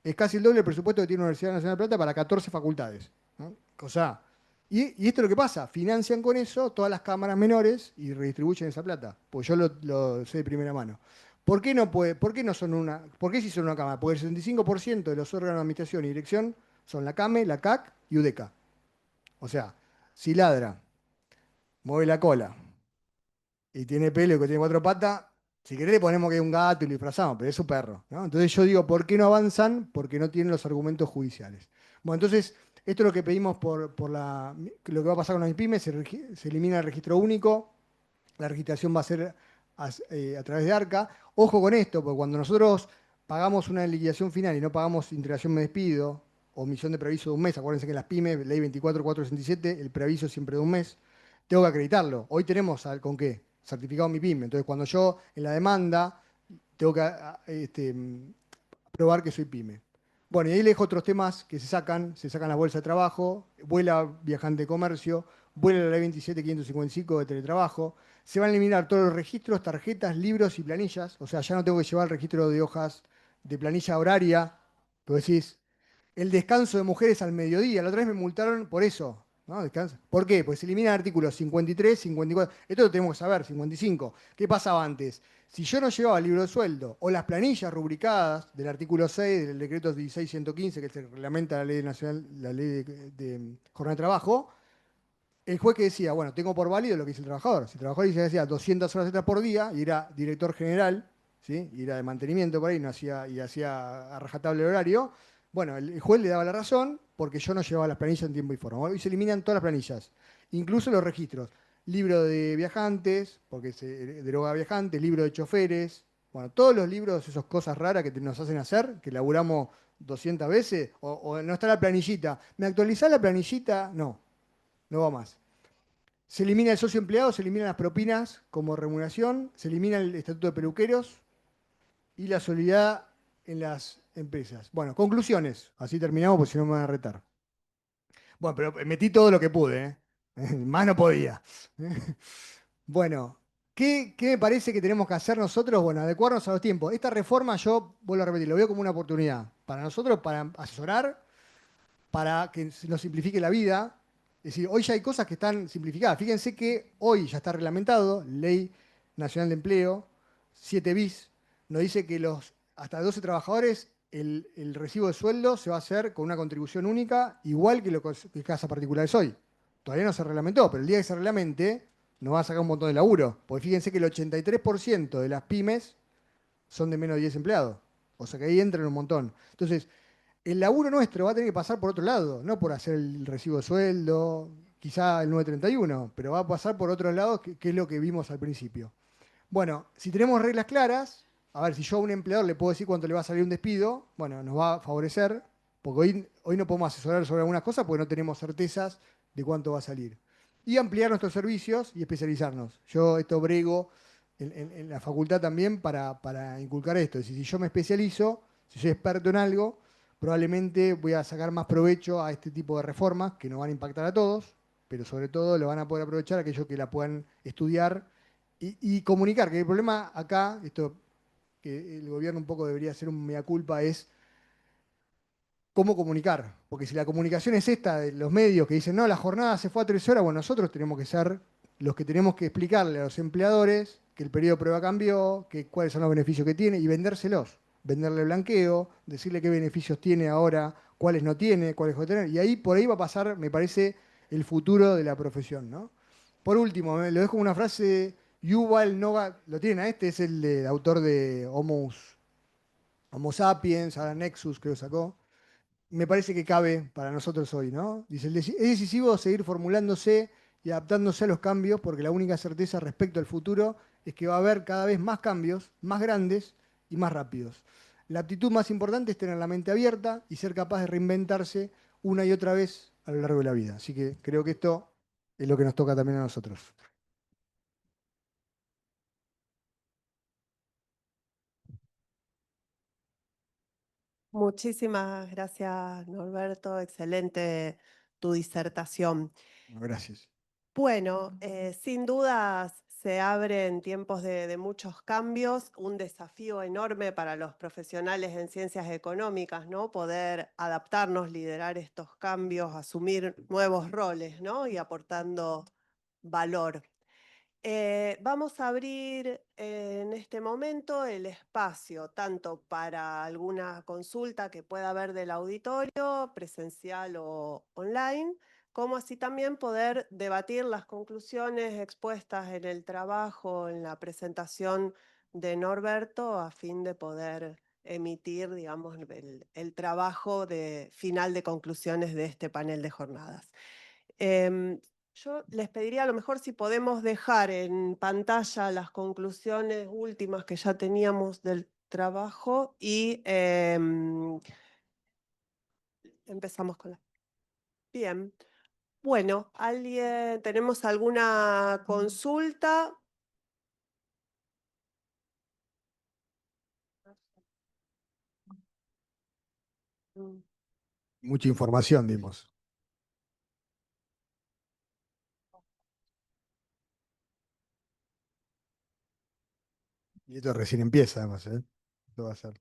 Es casi el doble del presupuesto que tiene la Universidad Nacional de La Plata para 14 facultades, ¿no? O sea, y esto es lo que pasa. Financian con eso todas las cámaras menores y redistribuyen esa plata. Pues yo lo sé de primera mano. ¿Por qué por qué sí son una cámara? Porque el 75% de los órganos de administración y dirección son la CAME, la CAC y UDECA. O sea, si ladra, mueve la cola y tiene pelo y que tiene 4 patas, si querés le ponemos que hay un gato y lo disfrazamos, pero es su perro, ¿no? Entonces yo digo, ¿por qué no avanzan? Porque no tienen los argumentos judiciales. Bueno, entonces, esto es lo que pedimos lo que va a pasar con las pymes, se elimina el registro único, la registración va a ser a través de ARCA. Ojo con esto, porque cuando nosotros pagamos una liquidación final y no pagamos integración me despido o omisión de preaviso de un mes, acuérdense que en las pymes, ley 24467, el preaviso es siempre de un mes, tengo que acreditarlo. Hoy tenemos, ¿con qué? Certificado mi pyme. Entonces, cuando yo en la demanda tengo que probar que soy pyme. Bueno, y ahí le dejo otros temas que se sacan la bolsa de trabajo, vuela viajante de comercio, vuela la ley 27555 de teletrabajo, se van a eliminar todos los registros, tarjetas, libros y planillas, o sea, ya no tengo que llevar el registro de hojas de planilla horaria, pero decís, el descanso de mujeres al mediodía, la otra vez me multaron por eso, ¿no? Descanso. ¿Por qué? Pues se eliminan artículos 53, 54, esto lo tenemos que saber, 55. ¿Qué pasaba antes? Si yo no llevaba el libro de sueldo o las planillas rubricadas del artículo 6 del decreto 16115, que se reglamenta la ley nacional, la ley de jornada de trabajo, el juez que decía, bueno, tengo por válido lo que dice el trabajador. Si el trabajador decía 200 horas extras por día y era director general, ¿sí?, y era de mantenimiento por ahí, no hacía, y hacía a rajatabla el horario, bueno, el juez le daba la razón porque yo no llevaba las planillas en tiempo y forma. Hoy se eliminan todas las planillas, incluso los registros. Libro de viajantes, porque se deroga viajantes, libro de choferes, bueno, todos los libros, esas cosas raras que nos hacen hacer, que laburamos 200 veces, o no está la planillita. ¿Me actualizás la planillita? No, no va más. Se elimina el socio empleado, se eliminan las propinas como remuneración, se elimina el estatuto de peluqueros y la solidaridad en las empresas. Bueno, conclusiones. Así terminamos, porque si no me van a retar. Bueno, pero metí todo lo que pude, ¿eh? Más no podía. Bueno, ¿qué me parece que tenemos que hacer nosotros? Bueno, adecuarnos a los tiempos. Esta reforma, yo vuelvo a repetir, lo veo como una oportunidad para nosotros, para asesorar, para que nos simplifique la vida. Es decir, hoy ya hay cosas que están simplificadas. Fíjense que hoy ya está reglamentado, Ley Nacional de Empleo, 7 bis, nos dice que hasta 12 trabajadores, el recibo de sueldo se va a hacer con una contribución única, igual que lo que casa particular es hoy. Todavía no se reglamentó, pero el día que se reglamente nos va a sacar un montón de laburo. Porque fíjense que el 83% de las pymes son de menos de 10 empleados. O sea que ahí entran un montón. Entonces, el laburo nuestro va a tener que pasar por otro lado, no por hacer el recibo de sueldo, quizá el 931, pero va a pasar por otros lados, que es lo que vimos al principio. Bueno, si tenemos reglas claras, a ver, si yo a un empleador le puedo decir cuánto le va a salir un despido, bueno, nos va a favorecer, porque hoy no podemos asesorar sobre algunas cosas porque no tenemos certezas de cuánto va a salir. Y ampliar nuestros servicios y especializarnos. Yo esto brego en la facultad también para inculcar esto. Es decir, si yo me especializo, si soy experto en algo, probablemente voy a sacar más provecho a este tipo de reformas que nos van a impactar a todos, pero sobre todo lo van a poder aprovechar aquellos que la puedan estudiar y comunicar. Que el problema acá, esto que el gobierno un poco debería hacer un mea culpa, es cómo comunicar. Porque si la comunicación es esta de los medios que dicen, no, la jornada se fue a 3 horas, bueno, nosotros tenemos que ser los que tenemos que explicarle a los empleadores que el periodo de prueba cambió, que cuáles son los beneficios que tiene y vendérselos. venderle blanqueo, decirle qué beneficios tiene ahora, cuáles no tiene, cuáles va a tener. Y ahí por ahí va a pasar, me parece, el futuro de la profesión, ¿no? Por último, lo dejo con una frase de Yuval Noah, lo tienen a este, es el autor de Homo Sapiens, ahora Nexus, creo que sacó. Me parece que cabe para nosotros hoy, ¿no? Dice, es decisivo seguir formulándose y adaptándose a los cambios porque la única certeza respecto al futuro es que va a haber cada vez más cambios, más grandes y más rápidos. La actitud más importante es tener la mente abierta y ser capaz de reinventarse una y otra vez a lo largo de la vida. Así que creo que esto es lo que nos toca también a nosotros. Muchísimas gracias, Norberto. Excelente tu disertación. Bueno, gracias. Bueno, sin dudas se abren tiempos de muchos cambios, un desafío enorme para los profesionales en ciencias económicas, ¿no? Poder adaptarnos, liderar estos cambios, asumir nuevos roles, ¿no? Y aportando valor. Vamos a abrir en este momento el espacio tanto para alguna consulta que pueda haber del auditorio, presencial o online, como así también poder debatir las conclusiones expuestas en el trabajo, en la presentación de Norberto, a fin de poder emitir, digamos, el trabajo final de conclusiones de este panel de jornadas. Yo les pediría a lo mejor si podemos dejar en pantalla las conclusiones últimas que ya teníamos del trabajo y empezamos con la... Bien. Bueno, ¿tenemos alguna consulta? Mucha información dimos. Y esto recién empieza, además, ¿eh? Esto va a ser.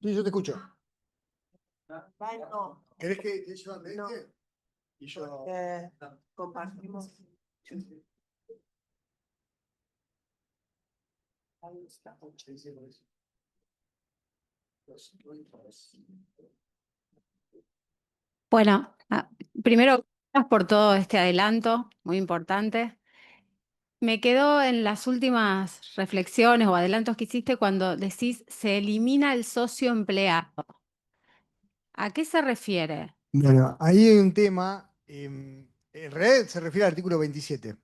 Sí, yo te escucho. No, ¿Querés que yo ande? No. Y yo. compartimos. Bueno, primero, gracias por todo este adelanto, muy importante. Me quedo en las últimas reflexiones o adelantos que hiciste cuando decís se elimina el socio empleado. ¿A qué se refiere? Bueno, ahí hay un tema. En realidad se refiere al artículo 27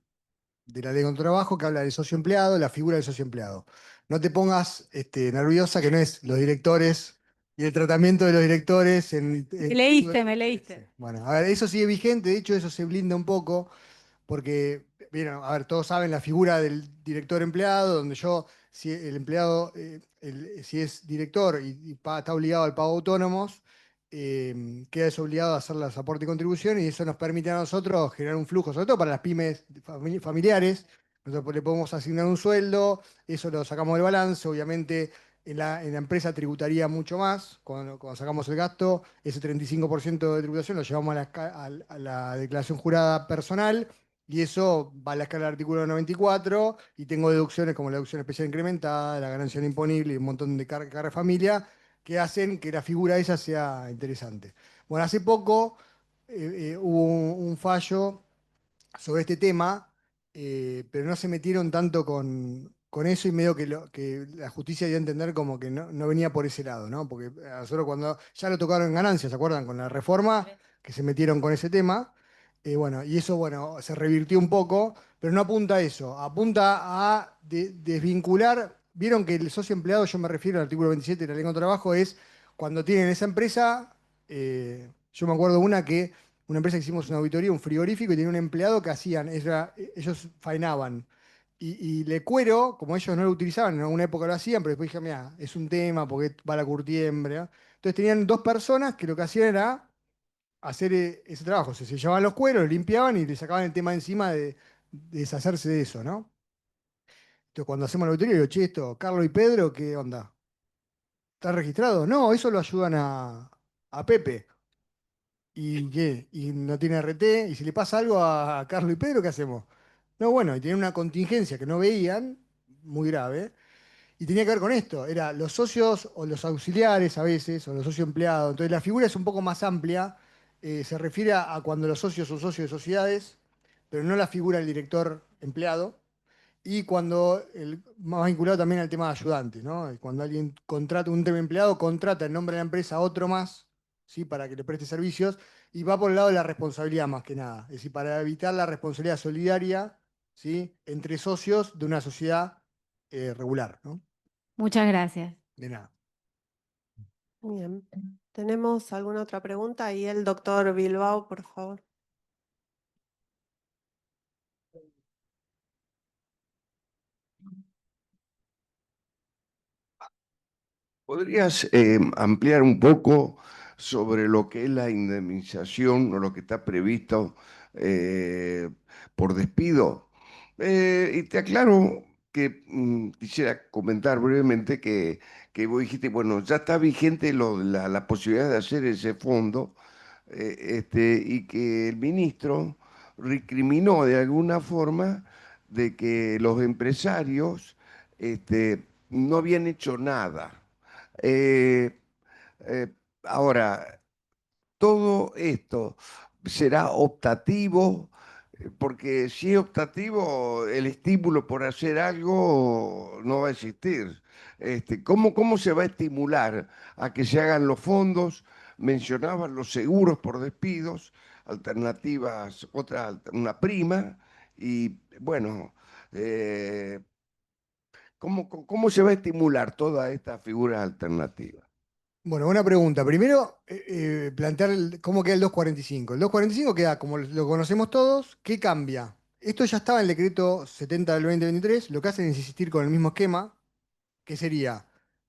de la ley de trabajo que habla del socio empleado, la figura del socio empleado. No te pongas nerviosa, que no es los directores y el tratamiento de los directores Me leíste, me leíste. Bueno, a ver, eso sigue vigente, de hecho eso se blinda un poco, porque, vieron, a ver, todos saben la figura del director empleado, donde si el empleado, si es director está obligado al pago de autónomos, queda desobligado a hacer los aportes y contribuciones, y eso nos permite a nosotros generar un flujo, sobre todo para las pymes familiares. Nosotros le podemos asignar un sueldo, eso lo sacamos del balance, obviamente en la empresa tributaría mucho más, cuando sacamos el gasto, ese 35% de tributación lo llevamos a la declaración jurada personal, y eso va a la escala del artículo 94 y tengo deducciones como la deducción especial incrementada, la ganancia no imponible y un montón de carga de familia que hacen que la figura esa sea interesante. Bueno, hace poco hubo un fallo sobre este tema, pero no se metieron tanto con eso y medio que la justicia dio a entender como que no venía por ese lado, ¿no? Porque a nosotros cuando ya lo tocaron en ganancias, ¿se acuerdan? Con la reforma, que se metieron con ese tema. Bueno, y eso, bueno, se revirtió un poco, pero no apunta a eso, apunta a desvincular. Vieron que el socio empleado, yo me refiero al artículo 27 de la Ley de Trabajo, es cuando tienen esa empresa, yo me acuerdo una empresa que hicimos una auditoría, un frigorífico, y tenía un empleado que ellos faenaban. Y le cuero, como ellos no lo utilizaban, en alguna época lo hacían, pero después dije, mira, es un tema porque va la curtiembre, ¿no? Entonces tenían dos personas que lo que hacían era hacer ese trabajo. Se llevaban los cueros, los limpiaban y le sacaban el tema encima de deshacerse de eso, ¿no? Entonces cuando hacemos la auditoría, digo, che, esto, Carlos y Pedro, ¿qué onda? ¿Está registrado? No, eso lo ayudan a Pepe. ¿Y qué? ¿Y no tiene RT? ¿Y si le pasa algo a Carlos y Pedro, qué hacemos? No, bueno, y tienen una contingencia que no veían, muy grave, y tenía que ver con esto. Era los socios o los auxiliares a veces, o los socios empleados. Entonces la figura es un poco más amplia, se refiere a cuando los socios son socios de sociedades, pero no la figura del director empleado. Y cuando, más vinculado también al tema de ayudante, ¿no? Cuando alguien contrata un tema empleado, contrata en nombre de la empresa a otro más, ¿sí? Para que le preste servicios, y va por el lado de la responsabilidad más que nada. Es decir, para evitar la responsabilidad solidaria, ¿sí? Entre socios de una sociedad regular, ¿no? Muchas gracias. De nada. Bien. ¿Tenemos alguna otra pregunta? Y el doctor Bilbao, por favor. ¿Podrías ampliar un poco sobre lo que es la indemnización o lo que está previsto eh, por despido? Y te aclaro que quisiera comentar brevemente que vos dijiste, bueno, ya está vigente la posibilidad de hacer ese fondo y que el ministro recriminó de alguna forma de que los empresarios no habían hecho nada. Eh, eh, Ahora, todo esto será optativo, porque si es optativo, el estímulo por hacer algo no va a existir. ¿Cómo se va a estimular a que se hagan los fondos? Mencionaban los seguros por despidos, alternativas, una prima, y bueno, eh, ¿cómo se va a estimular todas estas figuras alternativas? Bueno, buena pregunta. Primero, plantear cómo queda el 245. El 245 queda como lo conocemos todos. ¿Qué cambia? Esto ya estaba en el decreto 70 del 2023. Lo que hacen es insistir con el mismo esquema, que sería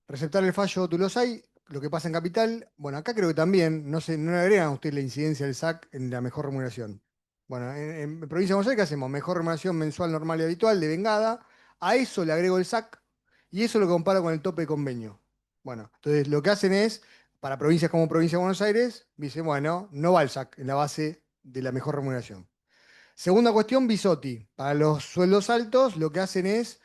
receptar el fallo Tulosay, lo que pasa en Capital. Bueno, acá creo que también, no sé, no le agregan a usted la incidencia del SAC en la mejor remuneración. Bueno, en Provincia de Buenos Aires, ¿qué hacemos? Mejor remuneración mensual, normal y habitual, de vengada. A eso le agrego el SAC y eso lo comparo con el tope de convenio. Bueno, entonces lo que hacen es, para provincias como Provincia de Buenos Aires, dicen, bueno, no va el SAC en la base de la mejor remuneración. Segunda cuestión, Bisotti. Para los sueldos altos, lo que hacen es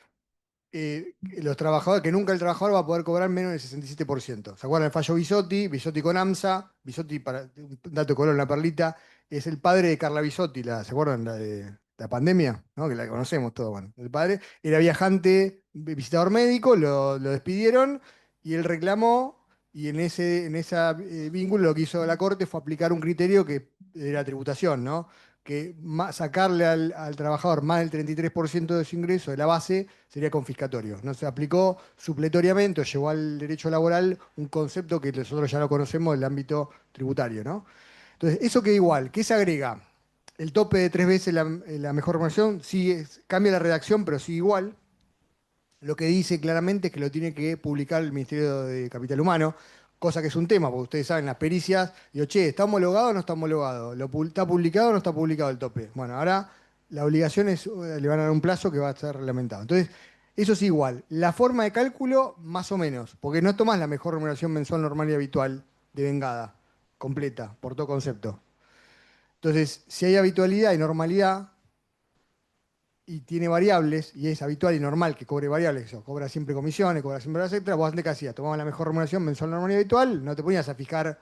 los trabajadores, que nunca el trabajador va a poder cobrar menos del 67%. ¿Se acuerdan del fallo Bisotti? Bisotti con AMSA. Bisotti, para un dato de color, una perlita, es el padre de Carla Bisotti, ¿se acuerdan? La de la pandemia, ¿no? Que la conocemos todos. Bueno, el padre era viajante, visitador médico, lo despidieron y él reclamó. Y en ese vínculo lo que hizo la Corte fue aplicar un criterio que era tributación, ¿no? Que sacarle al trabajador más del 33% de su ingreso de la base sería confiscatorio. No se aplicó supletoriamente o llevó al derecho laboral un concepto que nosotros ya lo conocemos del ámbito tributario, ¿no? Entonces, eso queda igual. ¿Qué se agrega? El tope de 3 veces la mejor remuneración sigue, cambia la redacción, pero sigue igual. Lo que dice claramente es que lo tiene que publicar el Ministerio de Capital Humano, cosa que es un tema, porque ustedes saben, las pericias, digo, che, ¿está homologado o no está homologado? ¿Está publicado o no está publicado el tope? Bueno, ahora la obligación es, le van a dar un plazo que va a ser reglamentado. Entonces, eso es igual. La forma de cálculo, más o menos, porque no tomás la mejor remuneración mensual normal y habitual de vengada, completa, por todo concepto. Entonces, si hay habitualidad y normalidad, y tiene variables, y es habitual y normal que cobre variables, eso, cobra siempre comisiones, cobra siempre horas extras, vos antes que hacías, tomabas la mejor remuneración mensual, normal y habitual, no te ponías a fijar,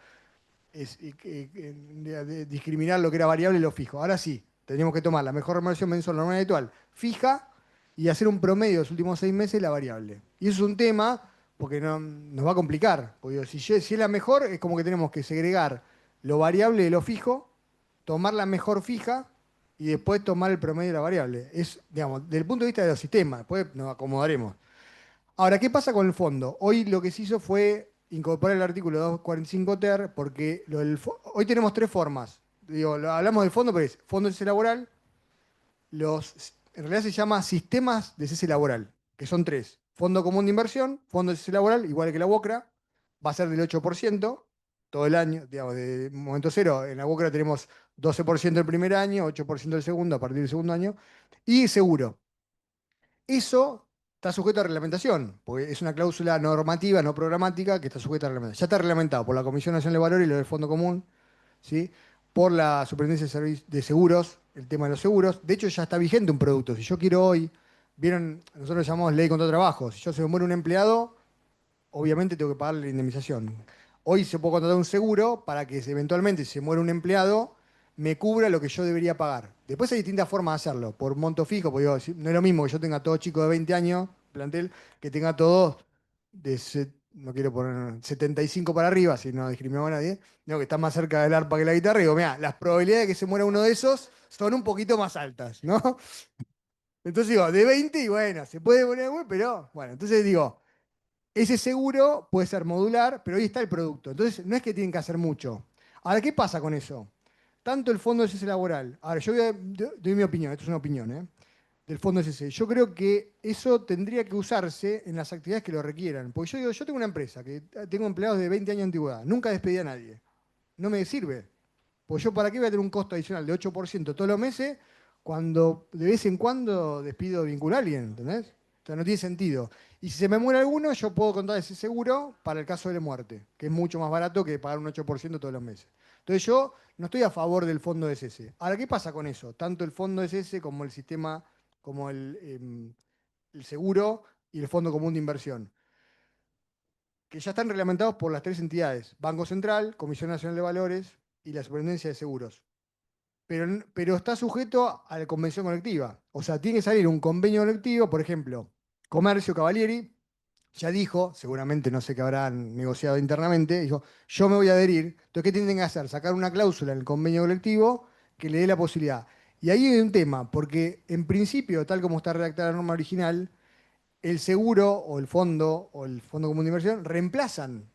discriminar lo que era variable y lo fijo. Ahora sí, teníamos que tomar la mejor remuneración mensual, normal y habitual, fija, y hacer un promedio de los últimos 6 meses la variable. Y eso es un tema, porque nos va a complicar, porque digo, si es la mejor, es como que tenemos que segregar lo variable de lo fijo, tomar la mejor fija, y después tomar el promedio de la variable. Es, digamos, desde el punto de vista de los sistemas, después nos acomodaremos. Ahora, ¿qué pasa con el fondo? Hoy lo que se hizo fue incorporar el artículo 245 ter, porque hoy tenemos 3 formas. Digo, hablamos del fondo, pero es fondo de cese laboral, en realidad se llama sistemas de cese laboral, que son 3. Fondo común de inversión, fondo de cese laboral, igual que la UOCRA, va a ser del 8% todo el año, digamos, de momento cero. En la UOCRA tenemos 12% el primer año, 8% el segundo, a partir del segundo año, y seguro. Eso está sujeto a reglamentación, porque es una cláusula normativa, no programática, que está sujeta a reglamentación. Ya está reglamentado por la Comisión Nacional de Valores y lo del Fondo Común, ¿sí? Por la Superintendencia de Seguros, el tema de los seguros. De hecho, ya está vigente un producto. Si yo quiero hoy, vieron, nosotros lo llamamos ley contra trabajo. Si yo se me muere un empleado, obviamente tengo que pagarle la indemnización. Hoy se puede contratar un seguro para que eventualmente, si se muere un empleado, me cubra lo que yo debería pagar. Después hay distintas formas de hacerlo. Por monto fijo, porque digo, no es lo mismo que yo tenga todo chico de 20 años, plantel, que tenga todos no quiero poner 75 para arriba, si no discriminamos a nadie, no, que está más cerca del arpa que la guitarra, y digo, mira, las probabilidades de que se muera uno de esos son un poquito más altas, ¿no? Entonces digo, de 20 y bueno, se puede poner, pero bueno, entonces digo, ese seguro puede ser modular, pero ahí está el producto. Entonces, no es que tienen que hacer mucho. Ahora, ¿qué pasa con eso? Tanto el fondo de cese laboral. Ahora, doy mi opinión, esto es una opinión, del fondo de cese. Yo creo que eso tendría que usarse en las actividades que lo requieran. Porque yo digo, yo tengo una empresa que tengo empleados de 20 años de antigüedad. Nunca despedí a nadie. No me sirve. Pues yo, ¿para qué voy a tener un costo adicional de 8% todos los meses cuando de vez en cuando despido vincular a alguien? ¿Entendés? O sea, no tiene sentido. Y si se me muere alguno, yo puedo contar ese seguro para el caso de la muerte, que es mucho más barato que pagar un 8% todos los meses. Entonces yo no estoy a favor del fondo de cese. Ahora, ¿qué pasa con eso? Tanto el fondo de cese como el sistema, como el seguro y el fondo común de inversión, que ya están reglamentados por las tres entidades: Banco Central, Comisión Nacional de Valores y la Superintendencia de Seguros. Pero está sujeto a la convención colectiva. O sea, tiene que salir un convenio colectivo, por ejemplo, Comercio Cavalieri ya dijo, seguramente no sé qué habrán negociado internamente, dijo, yo me voy a adherir. Entonces, ¿qué tienen que hacer? Sacar una cláusula en el convenio colectivo que le dé la posibilidad. Y ahí hay un tema, porque en principio, tal como está redactada la norma original, el seguro o el fondo común de inversión reemplazan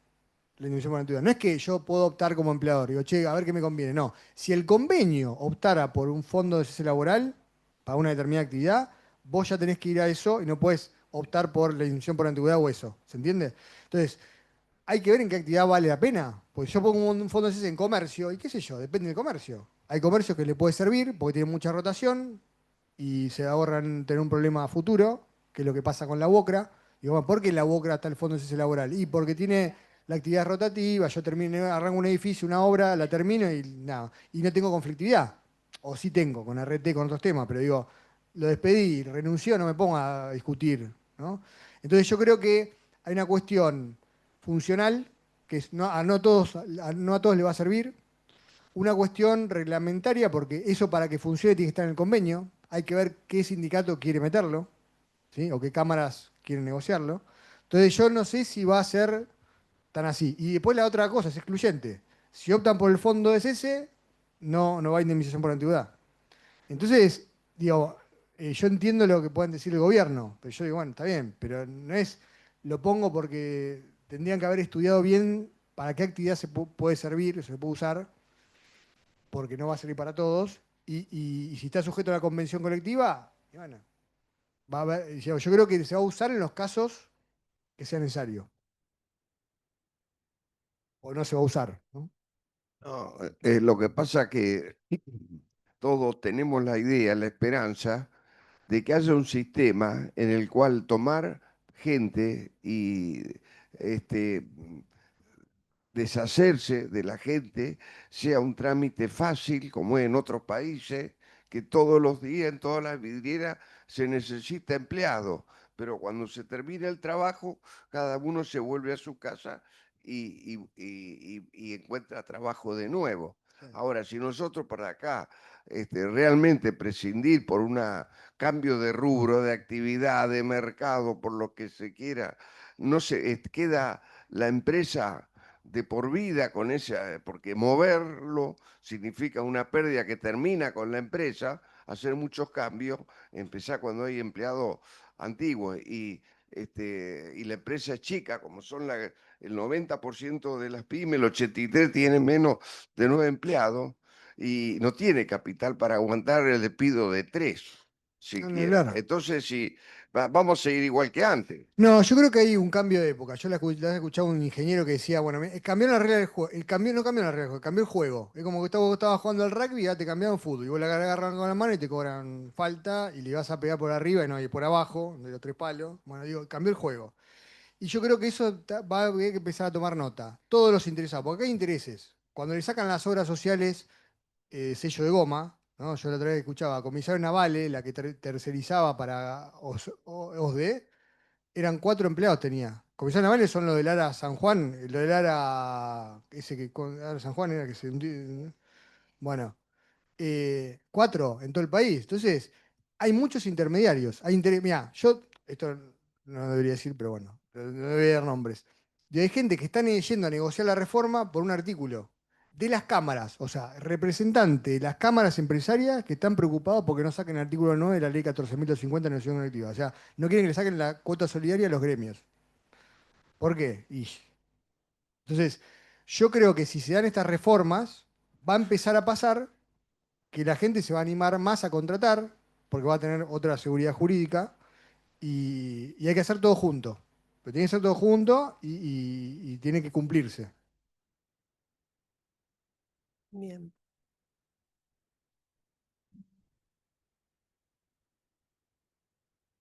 la indemnización por antigüedad. No es que yo puedo optar como empleador, digo, che, a ver qué me conviene. No, si el convenio optara por un fondo de cese laboral para una determinada actividad, vos ya tenés que ir a eso y no puedes optar por la indemnización por antigüedad o eso. ¿Se entiende? Entonces, hay que ver en qué actividad vale la pena. Pues yo pongo un fondo de cese en comercio y qué sé yo, depende del comercio. Hay comercios que le puede servir porque tienen mucha rotación y se ahorran tener un problema a futuro, que es lo que pasa con la UOCRA. Digo, bueno, ¿por qué en la UOCRA está el fondo de cese laboral? Y porque tiene la actividad rotativa, yo termino, arranco un edificio, una obra, la termino y nada, y no tengo conflictividad. O sí tengo, con RT, con otros temas, pero digo, lo despedí, renunció, no me pongo a discutir, ¿no? Entonces yo creo que hay una cuestión funcional que no a todos le va a servir, una cuestión reglamentaria, porque eso para que funcione tiene que estar en el convenio. Hay que ver qué sindicato quiere meterlo, ¿sí? O qué cámaras quieren negociarlo. Entonces yo no sé si va a ser tan así. Y después la otra cosa es excluyente. Si optan por el fondo de cese, no va a indemnización por antigüedad. Entonces, digo, yo entiendo lo que pueden decir el gobierno, pero yo digo, bueno, está bien, pero no es, lo pongo porque tendrían que haber estudiado bien para qué actividad puede servir, se puede usar, porque no va a servir para todos, y si está sujeto a la convención colectiva, y bueno, va a haber, yo creo que se va a usar en los casos que sea necesario, o no se va a usar, ¿no? No, lo que pasa que todos tenemos la idea, la esperanza de que haya un sistema en el cual tomar gente y este, deshacerse de la gente sea un trámite fácil, como en otros países, que todos los días en todas las vidrieras se necesita empleado, pero cuando se termina el trabajo, cada uno se vuelve a su casa y encuentra trabajo de nuevo. Ahora, si nosotros para acá realmente prescindir por un cambio de rubro, de actividad, de mercado, por lo que se quiera, no se queda la empresa de por vida con esa, porque moverlo significa una pérdida que termina con la empresa, hacer muchos cambios, empezar cuando hay empleados antiguos y la empresa es chica, como son el 90% de las pymes, el 83% tienen menos de 9 empleados y no tiene capital para aguantar el despido de 3 No, ni siquiera. hablar. Entonces, si vamos a seguir igual que antes. No, yo creo que hay un cambio de época. Yo la he escuchado a un ingeniero que decía, bueno, cambiaron la regla del juego. No cambió la regla del juego, cambió el juego. Es como que vos estabas jugando al rugby y ya te cambiaron fútbol. Y vos la agarran con la mano y te cobran falta y le vas a pegar por arriba y no, y por abajo, de los 3 palos. Bueno, digo, cambió el juego. Y yo creo que eso va a haber que empezar a tomar nota. Todos los interesados, porque hay intereses. Cuando le sacan las obras sociales sello de goma, ¿no? Yo la otra vez escuchaba, Comisario Navale, la que tercerizaba para OSDE, eran 4 empleados tenía. Comisario Navales son los del ARA San Juan, lo del ARA, ese que ARA San Juan era que se hundió. Bueno, 4 en todo el país. Entonces, hay muchos intermediarios. Mirá, yo, esto no debería decir, pero bueno, no debería dar nombres. Y hay gente que está yendo a negociar la reforma por un artículo de las cámaras, o sea, representantes de las cámaras empresarias que están preocupados porque no saquen el artículo 9 de la ley 14.250 de negociación colectiva. O sea, no quieren que le saquen la cuota solidaria a los gremios. ¿Por qué? Entonces, yo creo que si se dan estas reformas, va a empezar a pasar que la gente se va a animar más a contratar, porque va a tener otra seguridad jurídica, y hay que hacer todo junto. Pero tiene que ser todo junto y tiene que cumplirse. Bien.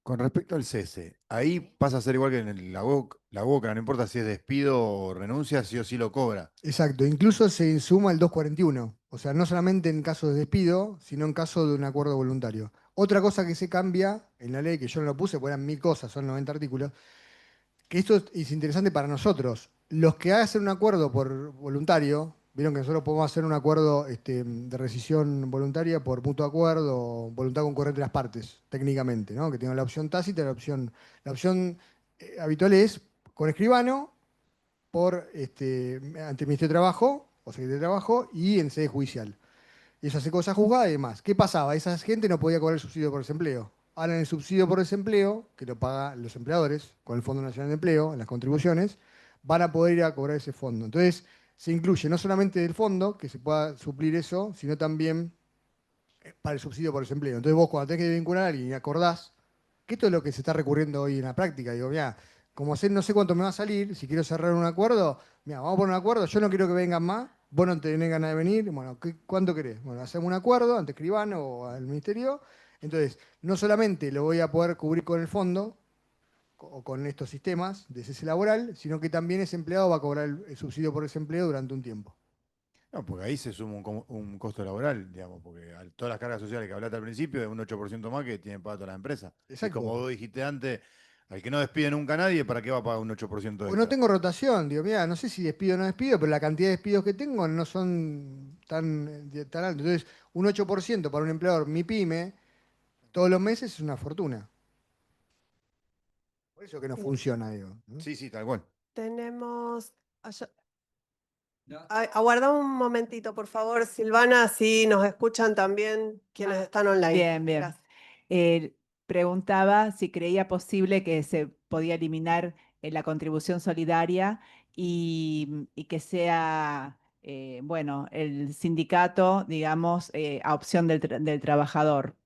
Con respecto al cese, ahí pasa a ser igual que en la boca, no importa si es despido o renuncia, sí o sí lo cobra. Exacto, incluso se suma el 241, o sea, no solamente en caso de despido, sino en caso de un acuerdo voluntario. Otra cosa que se cambia en la ley, que yo no lo puse, porque eran 1000 cosas, son 90 artículos, que esto es interesante para nosotros. Los que hacen un acuerdo por voluntario, vieron que nosotros podemos hacer un acuerdo de rescisión voluntaria por mutuo acuerdo o voluntad concurrente de las partes, técnicamente, ¿no? Que tengan la opción tácita y la opción habitual es con escribano, ante el Ministerio de Trabajo o Secretaría de Trabajo y en sede judicial. Y eso hace cosas juzgadas y demás. ¿Qué pasaba? Esa gente no podía cobrar el subsidio por desempleo. Ahora en el subsidio por desempleo, que lo pagan los empleadores con el Fondo Nacional de Empleo, en las contribuciones, van a poder ir a cobrar ese fondo. Entonces, se incluye no solamente del fondo, que se pueda suplir eso, sino también para el subsidio por desempleo. Entonces vos cuando tenés que vincular a alguien y acordás, que esto es lo que se está recurriendo hoy en la práctica, digo, mira, como sé, no sé cuánto me va a salir, si quiero cerrar un acuerdo, mira, vamos a poner un acuerdo, yo no quiero que vengan más, vos no tenés ganas de venir, bueno, ¿cuánto querés? Bueno, hacemos un acuerdo ante escribano o al ministerio, entonces no solamente lo voy a poder cubrir con el fondo o con estos sistemas de cese laboral, sino que también ese empleado va a cobrar el subsidio por desempleo durante un tiempo. No, porque ahí se suma un costo laboral, digamos, porque todas las cargas sociales que hablaste al principio es un 8% más que tienen pagar todas las empresas. Y Exacto. como vos dijiste antes, al que no despide nunca a nadie, ¿para qué va a pagar un 8% Porque extra? no tengo rotación, digo, mira, no sé si despido o no despido, pero la cantidad de despidos que tengo no son tan altos. Entonces, un 8% para un empleador, mi pyme, todos los meses es una fortuna. Por eso que no Sí. funciona, digo, ¿no? Sí, sí, tal cual. Tenemos... Aguarda un momentito, por favor, Silvana, si nos escuchan también quienes están online. Bien, bien. Gracias. Preguntaba si creía posible que se podía eliminar la contribución solidaria y que sea, bueno, el sindicato, digamos, a opción del trabajador.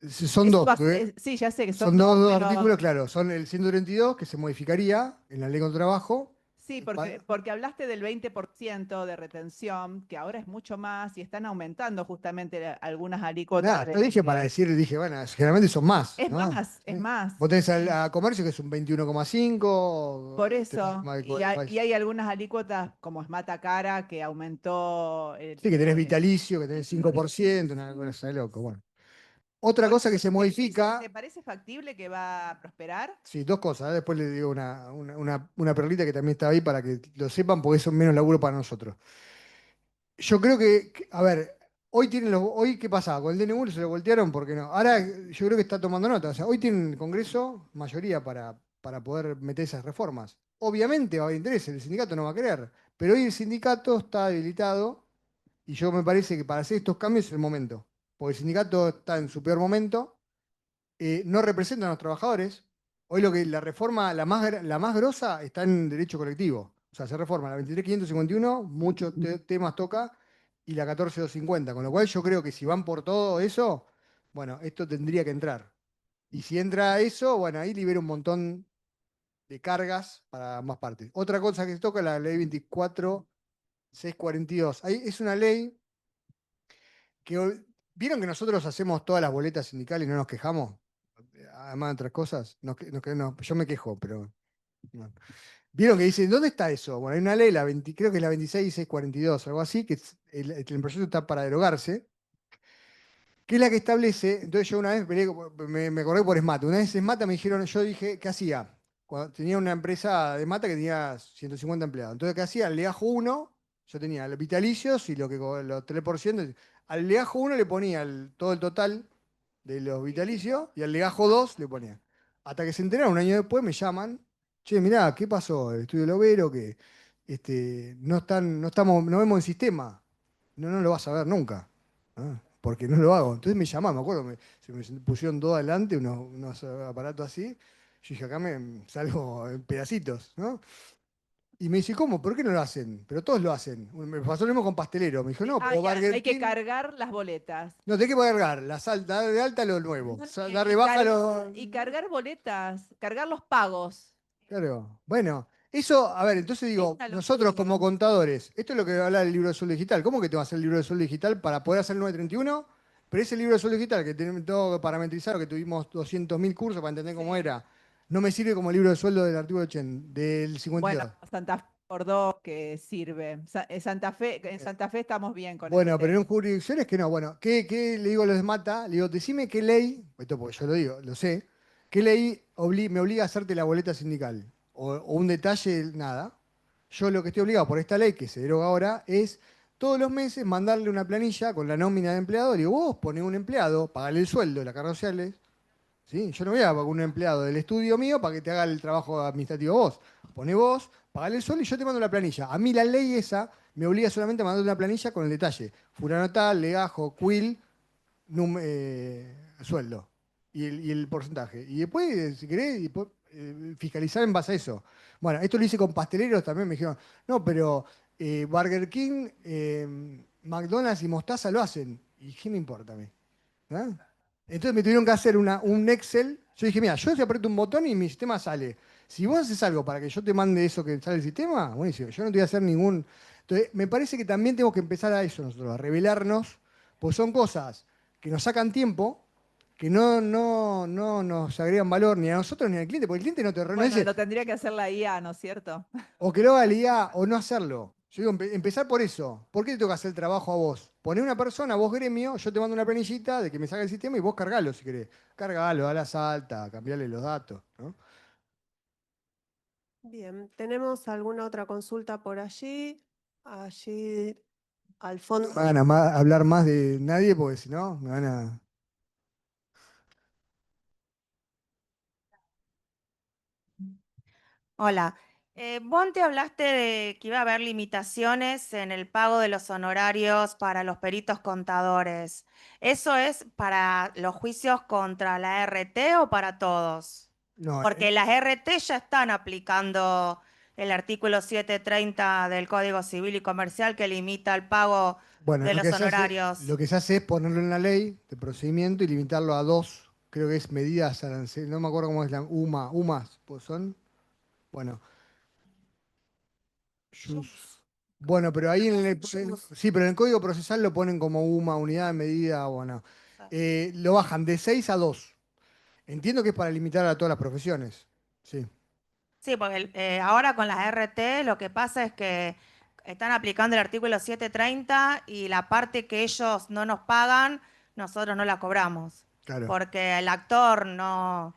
Son Eso dos, sí, ya sé que son son dos, dos, dos pero artículos, claro, son el 132 que se modificaría en la ley contra trabajo. sí, porque hablaste del 20% de retención, que ahora es mucho más y están aumentando justamente algunas alícuotas. Nada, yo dije para decir, dije, bueno, generalmente son más, Es ¿no? más, es Sí. más. Vos tenés a comercio que es un 21,5. Por tenés eso, más de y hay algunas alícuotas como Esmata Cara que aumentó. Sí, que tenés vitalicio, que tenés 5%, una cosa de loco. Bueno. Otra cosa que se modifica. ¿Te parece factible que va a prosperar? Sí, dos cosas. Después le digo una perlita que también está ahí para que lo sepan, porque eso es menos laburo para nosotros. Yo creo a ver, hoy ¿qué pasaba? Con el DNU se lo voltearon, ¿por qué no? Ahora yo creo que está tomando nota. O sea, hoy tienen el Congreso mayoría para poder meter esas reformas. Obviamente va a haber interés, el sindicato no va a querer, pero hoy el sindicato está debilitado y yo me parece que para hacer estos cambios es el momento. Porque el sindicato está en su peor momento, no representan a los trabajadores. Hoy la reforma, la más grosa, está en derecho colectivo. O sea, se reforma la 23.551, muchos temas toca, y la 14.250. Con lo cual yo creo que si van por todo eso, bueno, esto tendría que entrar. Y si entra eso, bueno, ahí libera un montón de cargas para ambas partes. Otra cosa que se toca es la ley 24.642. Ahí es una ley que, ¿vieron que nosotros hacemos todas las boletas sindicales y no nos quejamos? Además de otras cosas, no, yo me quejo, pero... no. ¿Vieron que dicen, ¿dónde está eso? Bueno, hay una ley, creo que es la 26.642, algo así, que el proyecto está para derogarse, que es la que establece, entonces yo una vez me acordé por Esmata, una vez Esmata me dijeron, yo dije, ¿qué hacía? Cuando tenía una empresa de Mata que tenía 150 empleados, entonces ¿qué hacía? Al legajo 1, yo tenía los vitalicios y los 3%, al legajo 1 le ponía todo el total de los vitalicios y al legajo 2 le ponía. Hasta que se enteraron, un año después me llaman, che, mirá, ¿qué pasó? El estudio Lovero, que no vemos el sistema. No lo vas a ver nunca. Ah, porque no lo hago. Entonces me llamaron, me acuerdo, se me pusieron todo adelante, unos aparatos así. Yo dije, acá me salgo en pedacitos, ¿no? Y me dice, ¿cómo? ¿Por qué no lo hacen? Pero todos lo hacen. Me pasó lo mismo con pastelero. Me dijo, no, pero Burger Hay que King... cargar las boletas. No, tenés que cargar, dar de alta lo nuevo, dar de Y baja lo... Y cargar boletas, cargar los pagos. Claro. Bueno, eso, a ver, entonces digo, una nosotros locura. como contadores, esto es lo que habla el libro de sueldo digital. ¿Cómo que te va a hacer el libro de sueldo digital para poder hacer el 931? Pero ese libro de sueldo digital que tenemos todo parametrizado, que tuvimos 200.000 cursos para entender cómo era, no me sirve como libro de sueldo del artículo 80, del 52. Bueno, Santa Fe por dos que sirve. En Santa Fe estamos bien con Bueno, ese pero en tema. jurisdicciones que no. Bueno, ¿qué le digo a los de Mata? Le digo, decime qué ley, esto porque yo lo digo, lo sé, qué ley me obliga a hacerte la boleta sindical. O un detalle, nada. Yo lo que estoy obligado por esta ley, que se deroga ahora, es todos los meses mandarle una planilla con la nómina de empleado. Le digo, vos ponés un empleado, pagale el sueldo, las cargas sociales. ¿Sí? Yo no voy a pagar un empleado del estudio mío para que te haga el trabajo administrativo vos. Poné vos, pagale el sueldo y yo te mando la planilla. A mí la ley esa me obliga solamente a mandar una planilla con el detalle. Fulano tal, legajo, quill, sueldo. Y el porcentaje. Y después, si querés, fiscalizar en base a eso. Bueno, esto lo hice con pasteleros también. Me dijeron, no, pero Burger King, McDonald's y Mostaza lo hacen. ¿Y qué me importa a mí? ¿Ah? Entonces me tuvieron que hacer un Excel. Yo dije, mira, yo te aprieto un botón y mi sistema sale. Si vos haces algo para que yo te mande eso que sale el sistema, buenísimo. Yo no te voy a hacer ningún... Entonces, me parece que también tenemos que empezar a eso nosotros, a revelarnos, pues son cosas que nos sacan tiempo, que no nos agregan valor ni a nosotros ni al cliente, porque el cliente no te no Bueno, dice, lo tendría que hacer la IA, ¿no es cierto? o que lo haga el IA o no hacerlo. Yo digo, empezar por eso. ¿Por qué te toca hacer el trabajo a vos? Poné una persona, vos gremio, yo te mando una planillita de que me salga el sistema y vos cargalo si querés. Cargalo, dale a salta, cambiarle los datos, ¿no? Bien, ¿tenemos alguna otra consulta por allí? Allí al fondo. No me van a hablar más de nadie porque si no, me van a... Hola. Vos te hablaste de que iba a haber limitaciones en el pago de los honorarios para los peritos contadores. ¿Eso es para los juicios contra la RT o para todos? No, Porque las RT ya están aplicando el artículo 730 del Código Civil y Comercial que limita el pago bueno, de lo los que se hace, honorarios. lo que se hace es ponerlo en la ley de procedimiento y limitarlo a 2, creo que es medidas arancelarias, no me acuerdo cómo es la UMAS, pues son, bueno, bueno, pero ahí sí, pero en el Código Procesal lo ponen como unidad de medida, bueno. Lo bajan de 6 a 2. Entiendo que es para limitar a todas las profesiones. Sí. Sí, porque ahora con las RT lo que pasa es que están aplicando el artículo 730 y la parte que ellos no nos pagan, nosotros no la cobramos. Claro. Porque el actor no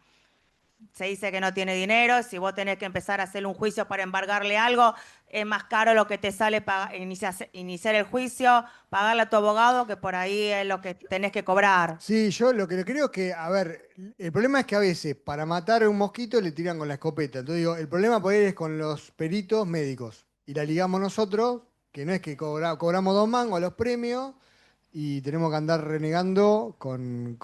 se dice que no tiene dinero, si vos tenés que empezar a hacer un juicio para embargarle algo, es más caro lo que te sale iniciar el juicio, pagarle a tu abogado, que por ahí es lo que tenés que cobrar. Sí, yo lo que creo es que, a ver, el problema es que a veces para matar a un mosquito le tiran con la escopeta. Entonces digo, el problema por ahí es con los peritos médicos. Y la ligamos nosotros, que no es que cobramos 2 mangos a los premios y tenemos que andar renegando con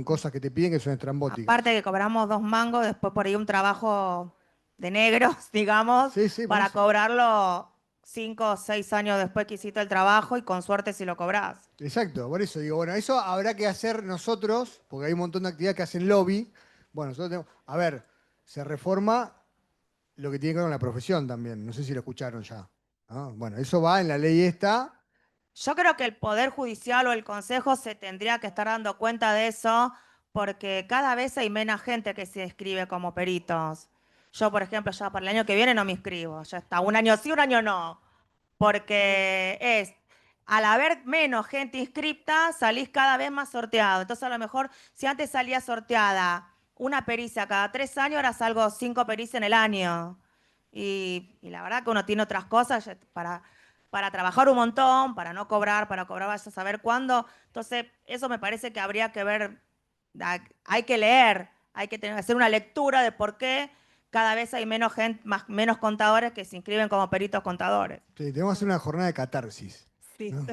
cosas que te piden que son estrambóticas. Aparte que cobramos 2 mangos, después por ahí un trabajo de negros, digamos, Sí, sí, por para eso. cobrarlo 5 o 6 años después que hiciste el trabajo y con suerte si lo cobrás. Exacto, por eso digo, bueno, eso habrá que hacer nosotros, porque hay un montón de actividades que hacen lobby. Bueno, nosotros tenemos, a ver, se reforma lo que tiene que ver con la profesión también, no sé si lo escucharon ya, ¿no? Bueno, eso va en la ley esta. Yo creo que el Poder Judicial o el Consejo se tendría que estar dando cuenta de eso porque cada vez hay menos gente que se inscribe como peritos. Yo, por ejemplo, ya para el año que viene no me inscribo, ya está, un año sí, un año no, porque al haber menos gente inscripta, salís cada vez más sorteado. Entonces, a lo mejor, si antes salía sorteada una pericia cada 3 años, ahora salgo 5 pericias en el año. Y la verdad que uno tiene otras cosas para trabajar un montón, para no cobrar, para cobrar vaya a saber cuándo. Entonces, eso me parece que habría que ver, hay que leer, hay que hacer una lectura de por qué cada vez hay menos gente, menos contadores que se inscriben como peritos contadores. Sí, tenemos que hacer una jornada de catarsis. Sí. ¿No?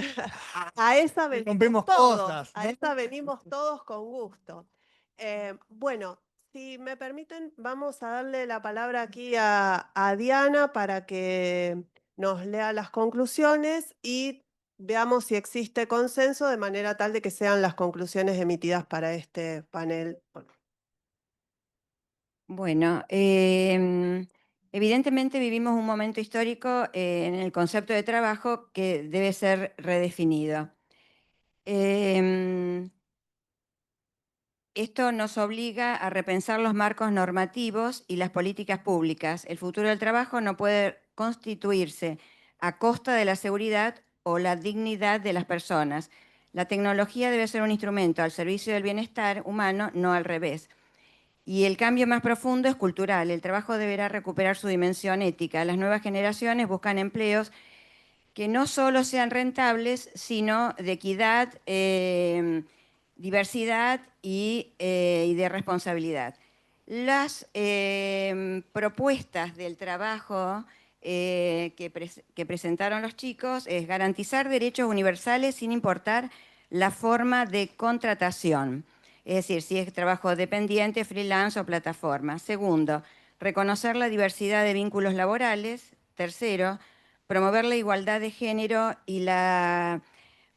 A esa venimos Rompemos todos, cosas, a ¿no? esa venimos todos con gusto. Bueno, si me permiten, vamos a darle la palabra aquí a Diana para que nos lea las conclusiones y veamos si existe consenso de manera tal de que sean las conclusiones emitidas para este panel. Bueno, evidentemente vivimos un momento histórico en el concepto de trabajo que debe ser redefinido. Esto nos obliga a repensar los marcos normativos y las políticas públicas. El futuro del trabajo no puede constituirse a costa de la seguridad o la dignidad de las personas. La tecnología debe ser un instrumento al servicio del bienestar humano, no al revés. Y el cambio más profundo es cultural. El trabajo deberá recuperar su dimensión ética. Las nuevas generaciones buscan empleos que no solo sean rentables, sino de equidad, diversidad y de responsabilidad. Las propuestas del trabajo que presentaron los chicos es garantizar derechos universales sin importar la forma de contratación. Es decir, si es trabajo dependiente, freelance o plataforma. Segundo, reconocer la diversidad de vínculos laborales. Tercero, promover la igualdad de género y la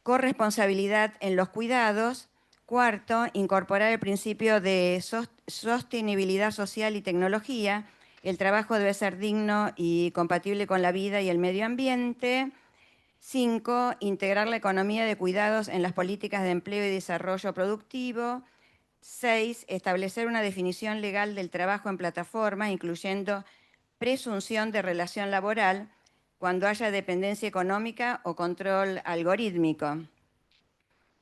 corresponsabilidad en los cuidados. Cuarto, incorporar el principio de sostenibilidad social y tecnología. El trabajo debe ser digno y compatible con la vida y el medio ambiente. 5, integrar la economía de cuidados en las políticas de empleo y desarrollo productivo. 6, establecer una definición legal del trabajo en plataforma, incluyendo presunción de relación laboral cuando haya dependencia económica o control algorítmico.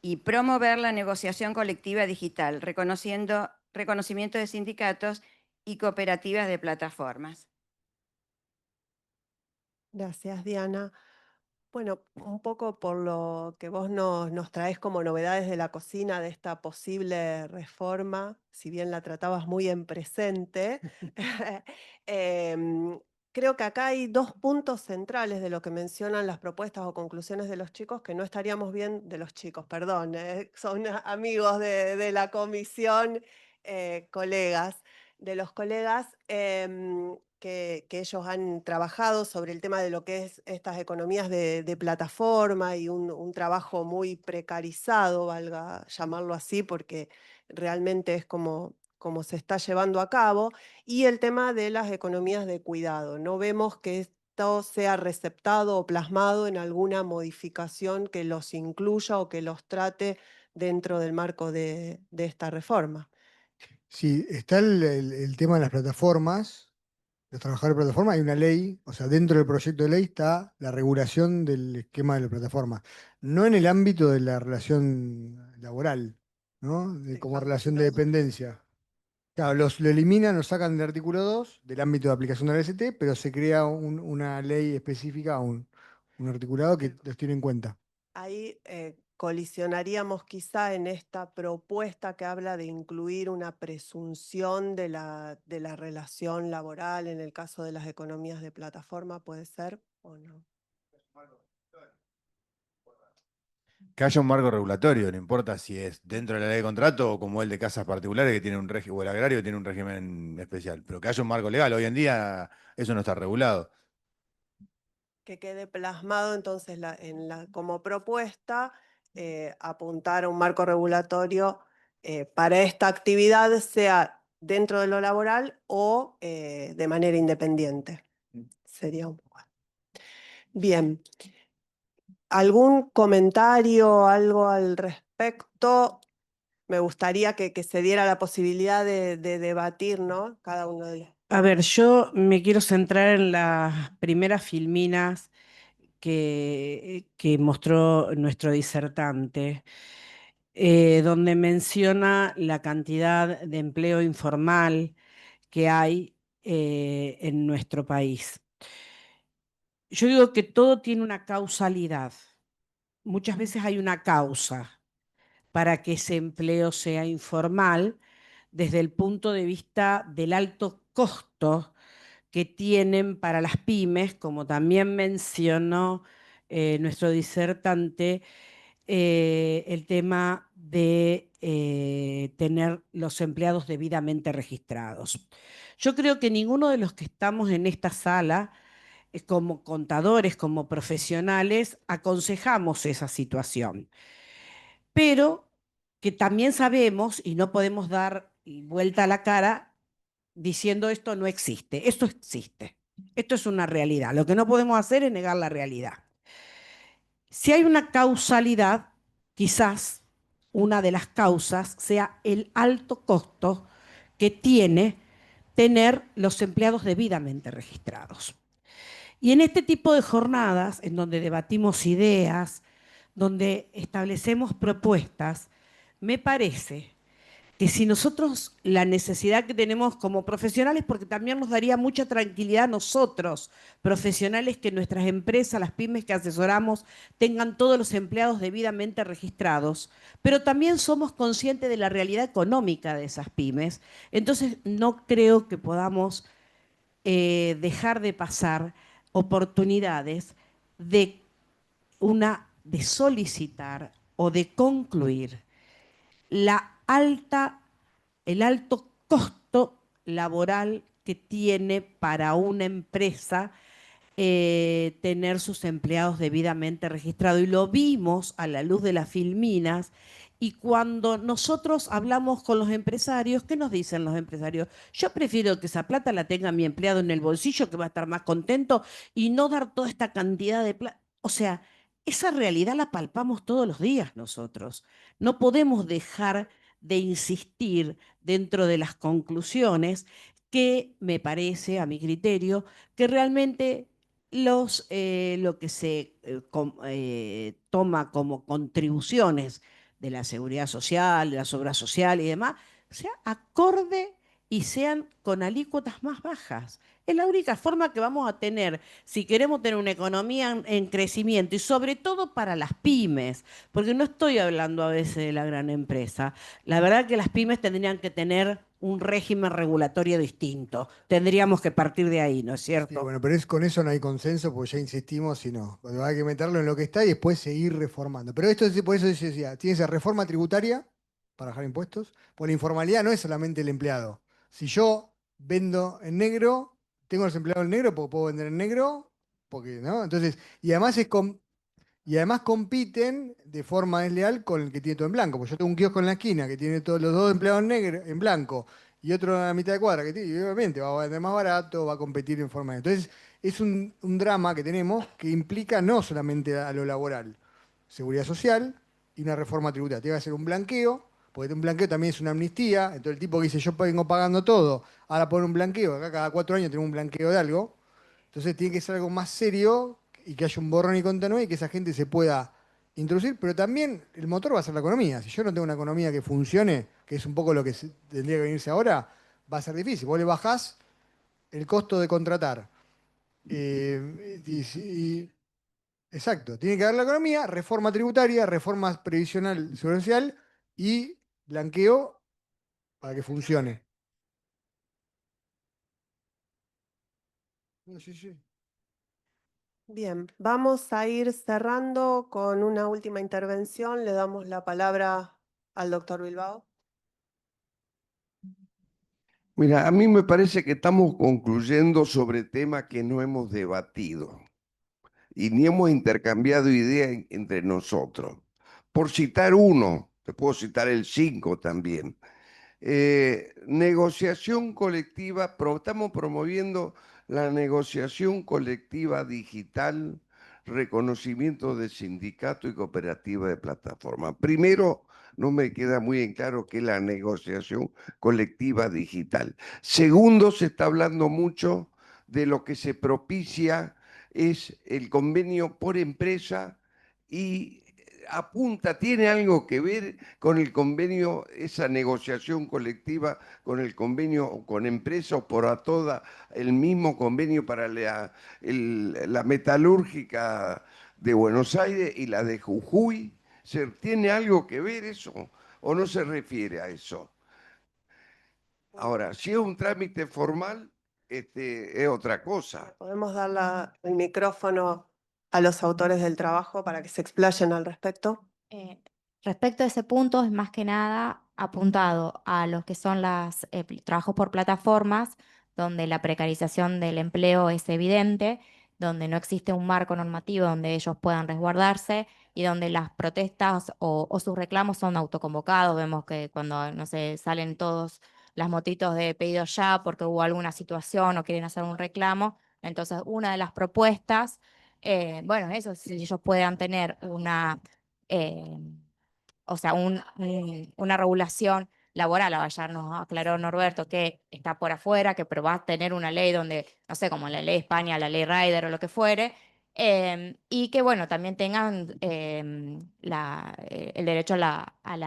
Y promover la negociación colectiva digital, reconocimiento de sindicatos y cooperativas de plataformas. Gracias, Diana. Bueno, un poco por lo que vos nos traes como novedades de la cocina de esta posible reforma, si bien la tratabas muy en presente, creo que acá hay 2 puntos centrales de lo que mencionan las propuestas o conclusiones de los chicos que no estaríamos bien, de los chicos, perdón, son amigos de la comisión, colegas, de los colegas. Que ellos han trabajado sobre el tema de lo que es estas economías de plataforma y un trabajo muy precarizado, valga llamarlo así, porque realmente es como se está llevando a cabo, y el tema de las economías de cuidado. No vemos que esto sea receptado o plasmado en alguna modificación que los incluya o que los trate dentro del marco de esta reforma. Sí, está el tema de las plataformas, los trabajadores de plataforma, hay una ley, o sea, dentro del proyecto de ley está la regulación del esquema de la plataforma, no en el ámbito de la relación laboral, ¿no? Como relación de dependencia. Claro, lo eliminan, lo sacan del artículo 2 del ámbito de aplicación de la LST, pero se crea una ley específica, un articulado que los tiene en cuenta. Ahí colisionaríamos quizá en esta propuesta que habla de incluir una presunción de la relación laboral en el caso de las economías de plataforma, ¿puede ser o no? Que haya un marco regulatorio, no importa si es dentro de la ley de contrato o como el de casas particulares que tiene un régimen, o el agrario que tiene un régimen especial, pero que haya un marco legal. Hoy en día eso no está regulado. que quede plasmado entonces como propuesta, apuntar a un marco regulatorio para esta actividad, sea dentro de lo laboral o de manera independiente. Sería un poco. Bien. ¿Algún comentario, algo al respecto? Me gustaría que se diera la posibilidad de debatir, ¿no? Cada uno de los. A ver, yo me quiero centrar en las primeras filminas que mostró nuestro disertante, donde menciona la cantidad de empleo informal que hay en nuestro país. Yo digo que todo tiene una causalidad. Muchas veces hay una causa para que ese empleo sea informal desde el punto de vista del alto costo que tienen para las pymes, como también mencionó nuestro disertante, el tema de tener los empleados debidamente registrados. Yo creo que ninguno de los que estamos en esta sala, como contadores, como profesionales, aconsejamos esa situación, pero que también sabemos y no podemos dar vuelta a la cara diciendo esto no existe. Esto existe. Esto es una realidad. Lo que no podemos hacer es negar la realidad. Si hay una causalidad, quizás una de las causas sea el alto costo que tiene tener los empleados debidamente registrados. Y en este tipo de jornadas, en donde debatimos ideas, donde establecemos propuestas, me parece que si nosotros la necesidad que tenemos como profesionales, porque también nos daría mucha tranquilidad a nosotros, profesionales, que nuestras empresas, las pymes que asesoramos, tengan todos los empleados debidamente registrados, pero también somos conscientes de la realidad económica de esas pymes. Entonces no creo que podamos dejar de pasar oportunidades de solicitar o de concluir el alto costo laboral que tiene para una empresa tener sus empleados debidamente registrados. Y lo vimos a la luz de las filminas. Y cuando nosotros hablamos con los empresarios, ¿qué nos dicen los empresarios? Yo prefiero que esa plata la tenga mi empleado en el bolsillo, que va a estar más contento, y no dar toda esta cantidad de plata. O sea, esa realidad la palpamos todos los días nosotros. No podemos dejar de insistir dentro de las conclusiones que me parece, a mi criterio, que realmente lo que se toma como contribuciones de la seguridad social, de las obras sociales y demás, sea acorde y sean con alícuotas más bajas. Es la única forma que vamos a tener si queremos tener una economía en crecimiento, y sobre todo para las pymes, porque no estoy hablando a veces de la gran empresa. La verdad que las pymes tendrían que tener un régimen regulatorio distinto. Tendríamos que partir de ahí, ¿no es cierto? Sí, bueno, pero con eso no hay consenso, porque ya insistimos y no. Porque hay que meterlo en lo que está y después seguir reformando. Pero esto, por eso decía, tiene esa reforma tributaria para bajar impuestos, porque la informalidad no es solamente el empleado. Si yo vendo en negro, tengo los empleados en negro porque puedo vender en negro, porque, ¿no? Entonces, y además compiten de forma desleal con el que tiene todo en blanco. Porque yo tengo un kiosco en la esquina que tiene todos los dos empleados en negro, en blanco, y otro en la mitad de cuadra que tiene, y obviamente va a vender más barato, va a competir en forma. Entonces, es un drama que tenemos que implica no solamente a lo laboral, seguridad social y una reforma tributaria. Tiene que hacer un blanqueo, porque un blanqueo también es una amnistía. Entonces, el tipo que dice, yo vengo pagando todo, ahora pone un blanqueo, acá cada 4 años tenemos un blanqueo de algo. Entonces, tiene que ser algo más serio y que haya un borrón y cuenta nueva y que esa gente se pueda introducir, pero también el motor va a ser la economía. Si yo no tengo una economía que funcione, que es un poco lo que tendría que venirse ahora, va a ser difícil. Vos le bajás el costo de contratar. Exacto, tiene que haber la economía, reforma tributaria, reforma previsional social y blanqueo para que funcione. Sí, sí. Bien, vamos a ir cerrando con una última intervención. Le damos la palabra al doctor Bilbao. Mira, a mí me parece que estamos concluyendo sobre temas que no hemos debatido. y ni hemos intercambiado ideas entre nosotros. Por citar uno, te puedo citar el 5 también. Negociación colectiva, estamos promoviendo la negociación colectiva digital, reconocimiento de sindicato y cooperativa de plataforma. Primero, no me queda muy en claro qué es la negociación colectiva digital. Segundo, se está hablando mucho de lo que se propicia es el convenio por empresa y apunta, tiene algo que ver con el convenio, esa negociación colectiva con el convenio con empresas o por a toda, el mismo convenio para la metalúrgica de Buenos Aires y la de Jujuy. ¿Tiene algo que ver eso o no se refiere a eso? Ahora, si es un trámite formal, es otra cosa. ¿Podemos dar el micrófono a los autores del trabajo para que se explayen al respecto? Respecto a ese punto, es más que nada apuntado a lo que son los trabajos por plataformas, donde la precarización del empleo es evidente, donde no existe un marco normativo donde ellos puedan resguardarse y donde las protestas o sus reclamos son autoconvocados. Vemos que cuando, no sé, salen todos las motitos de pedido ya porque hubo alguna situación o quieren hacer un reclamo, entonces una de las propuestas, bueno, eso, si ellos puedan tener una... o sea, una regulación laboral. Ya nos aclaró Norberto que está por afuera, pero va a tener una ley donde, no sé, como la ley de España, la ley Rider o lo que fuere, y que, bueno, también tengan el derecho a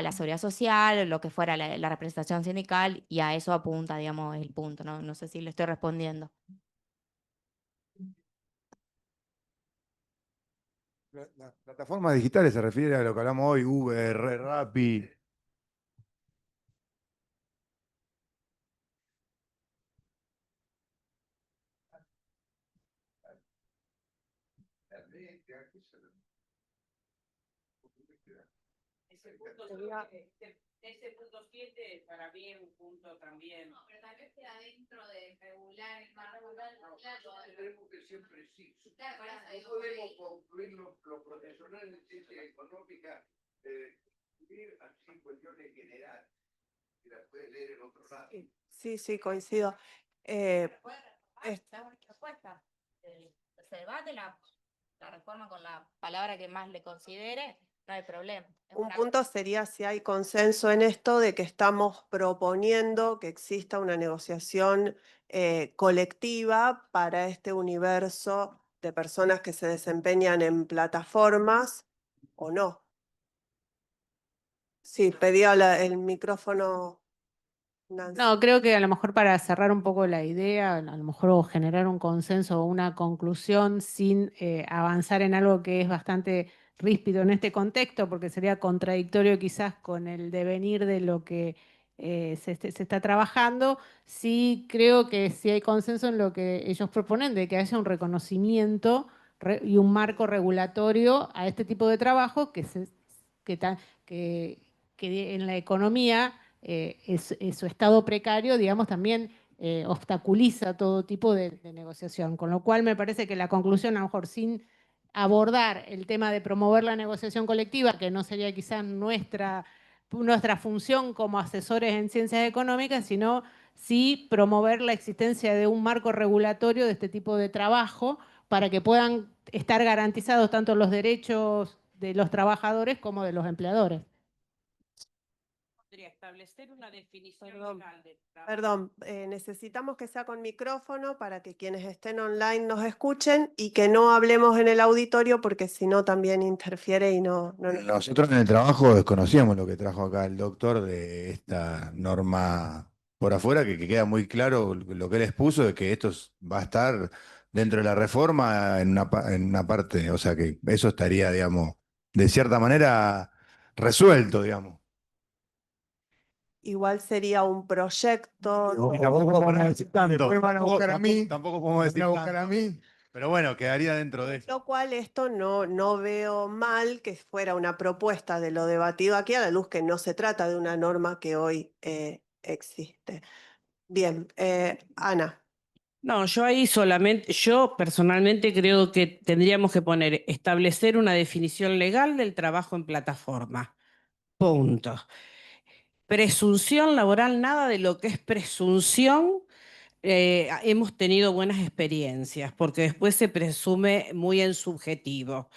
la seguridad social, lo que fuera la representación sindical, y a eso apunta, digamos, el punto, ¿no? No sé si le estoy respondiendo. Las plataformas digitales se refiere a lo que hablamos hoy, Uber, Rappi. Ese punto 7 para mí es un punto también. No, pero tal vez queda dentro de regular el marco regular. Tenemos que siempre sí. Claro, no podemos concluir los profesionales de ciencia económica escribir así cuestiones generales. Y las puedes leer en otro lado. Sí, coincido. Respuesta. Se debate la reforma con la palabra que más le considere, no hay problema. Un punto sería si hay consenso en esto de que estamos proponiendo que exista una negociación colectiva para este universo de personas que se desempeñan en plataformas o no. Sí, pedía el micrófono. Nancy. No, creo que a lo mejor para cerrar un poco la idea, a lo mejor o generar un consenso o una conclusión sin avanzar en algo que es bastante ríspido en este contexto, porque sería contradictorio quizás con el devenir de lo que se está trabajando. Sí creo que sí hay consenso en lo que ellos proponen, de que haya un reconocimiento y un marco regulatorio a este tipo de trabajo que en la economía su estado precario, digamos, también obstaculiza todo tipo de negociación. Con lo cual me parece que la conclusión, a lo mejor sin abordar el tema de promover la negociación colectiva, que no sería quizás nuestra función como asesores en ciencias económicas, sino sí promover la existencia de un marco regulatorio de este tipo de trabajo para que puedan estar garantizados tanto los derechos de los trabajadores como de los empleadores. Establecer una definición legal de trabajo. Perdón, necesitamos que sea con micrófono para que quienes estén online nos escuchen y que no hablemos en el auditorio porque si no también interfiere y no. Nosotros en el trabajo desconocíamos lo que trajo acá el doctor de esta norma por afuera, que queda muy claro lo que él expuso, de que esto va a estar dentro de la reforma en una parte, o sea que eso estaría, digamos, de cierta manera resuelto, digamos. Igual sería un proyecto. Tampoco podemos decir tanto. Después van a buscar a mí. Tampoco podemos decir Van a buscar tanto. a mí. Pero bueno, quedaría dentro de eso. Lo cual esto no veo mal que fuera una propuesta de lo debatido aquí, a la luz que no se trata de una norma que hoy existe. Bien, Ana. No, yo ahí solamente, yo personalmente creo que tendríamos que establecer una definición legal del trabajo en plataforma. Punto. Presunción laboral, nada de lo que es presunción. Hemos tenido buenas experiencias, porque después se presume muy en subjetivo.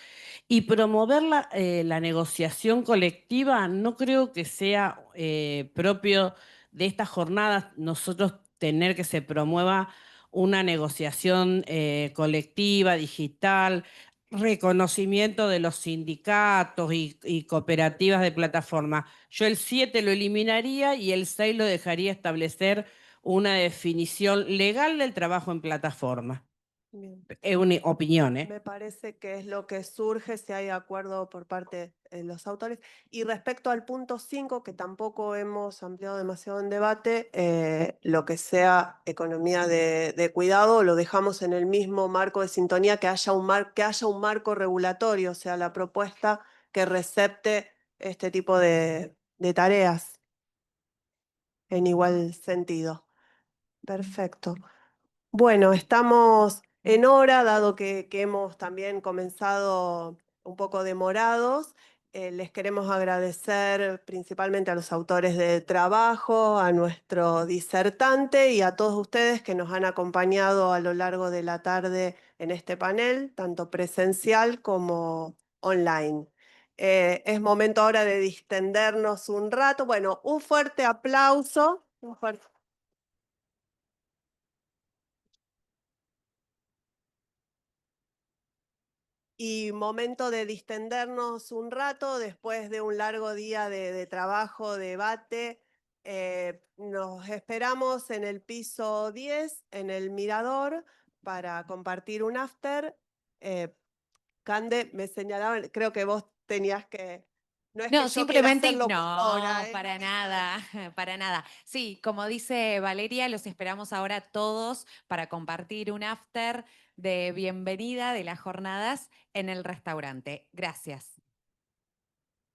Y promover la negociación colectiva no creo que sea propio de estas jornadas, nosotros tener que se promueva una negociación colectiva, digital, reconocimiento de los sindicatos y cooperativas de plataforma. Yo el 7 lo eliminaría y el 6 lo dejaría establecer una definición legal del trabajo en plataforma. Bien. Es una opinión, ¿eh? Me parece que es lo que surge si hay acuerdo por parte de los autores. Y respecto al punto 5, que tampoco hemos ampliado demasiado en debate, lo que sea economía de cuidado, lo dejamos en el mismo marco de sintonía, que haya un marco regulatorio, o sea, la propuesta que recepte este tipo de tareas en igual sentido. Perfecto. Bueno, estamos en hora, dado que hemos también comenzado un poco demorados. Les queremos agradecer principalmente a los autores del trabajo, a nuestro disertante y a todos ustedes que nos han acompañado a lo largo de la tarde en este panel, tanto presencial como online. Es momento ahora de distendernos un rato. Bueno, un fuerte aplauso. Un fuerte Y momento de distendernos un rato después de un largo día de trabajo, debate. Nos esperamos en el piso 10, en el Mirador, para compartir un after. Cande, me señalaban, creo que vos tenías que... No es que No, yo quiera simplemente ser no, locutora, para nada, para nada. Sí, como dice Valeria, los esperamos ahora todos para compartir un after de bienvenida de las jornadas en el restaurante. Gracias.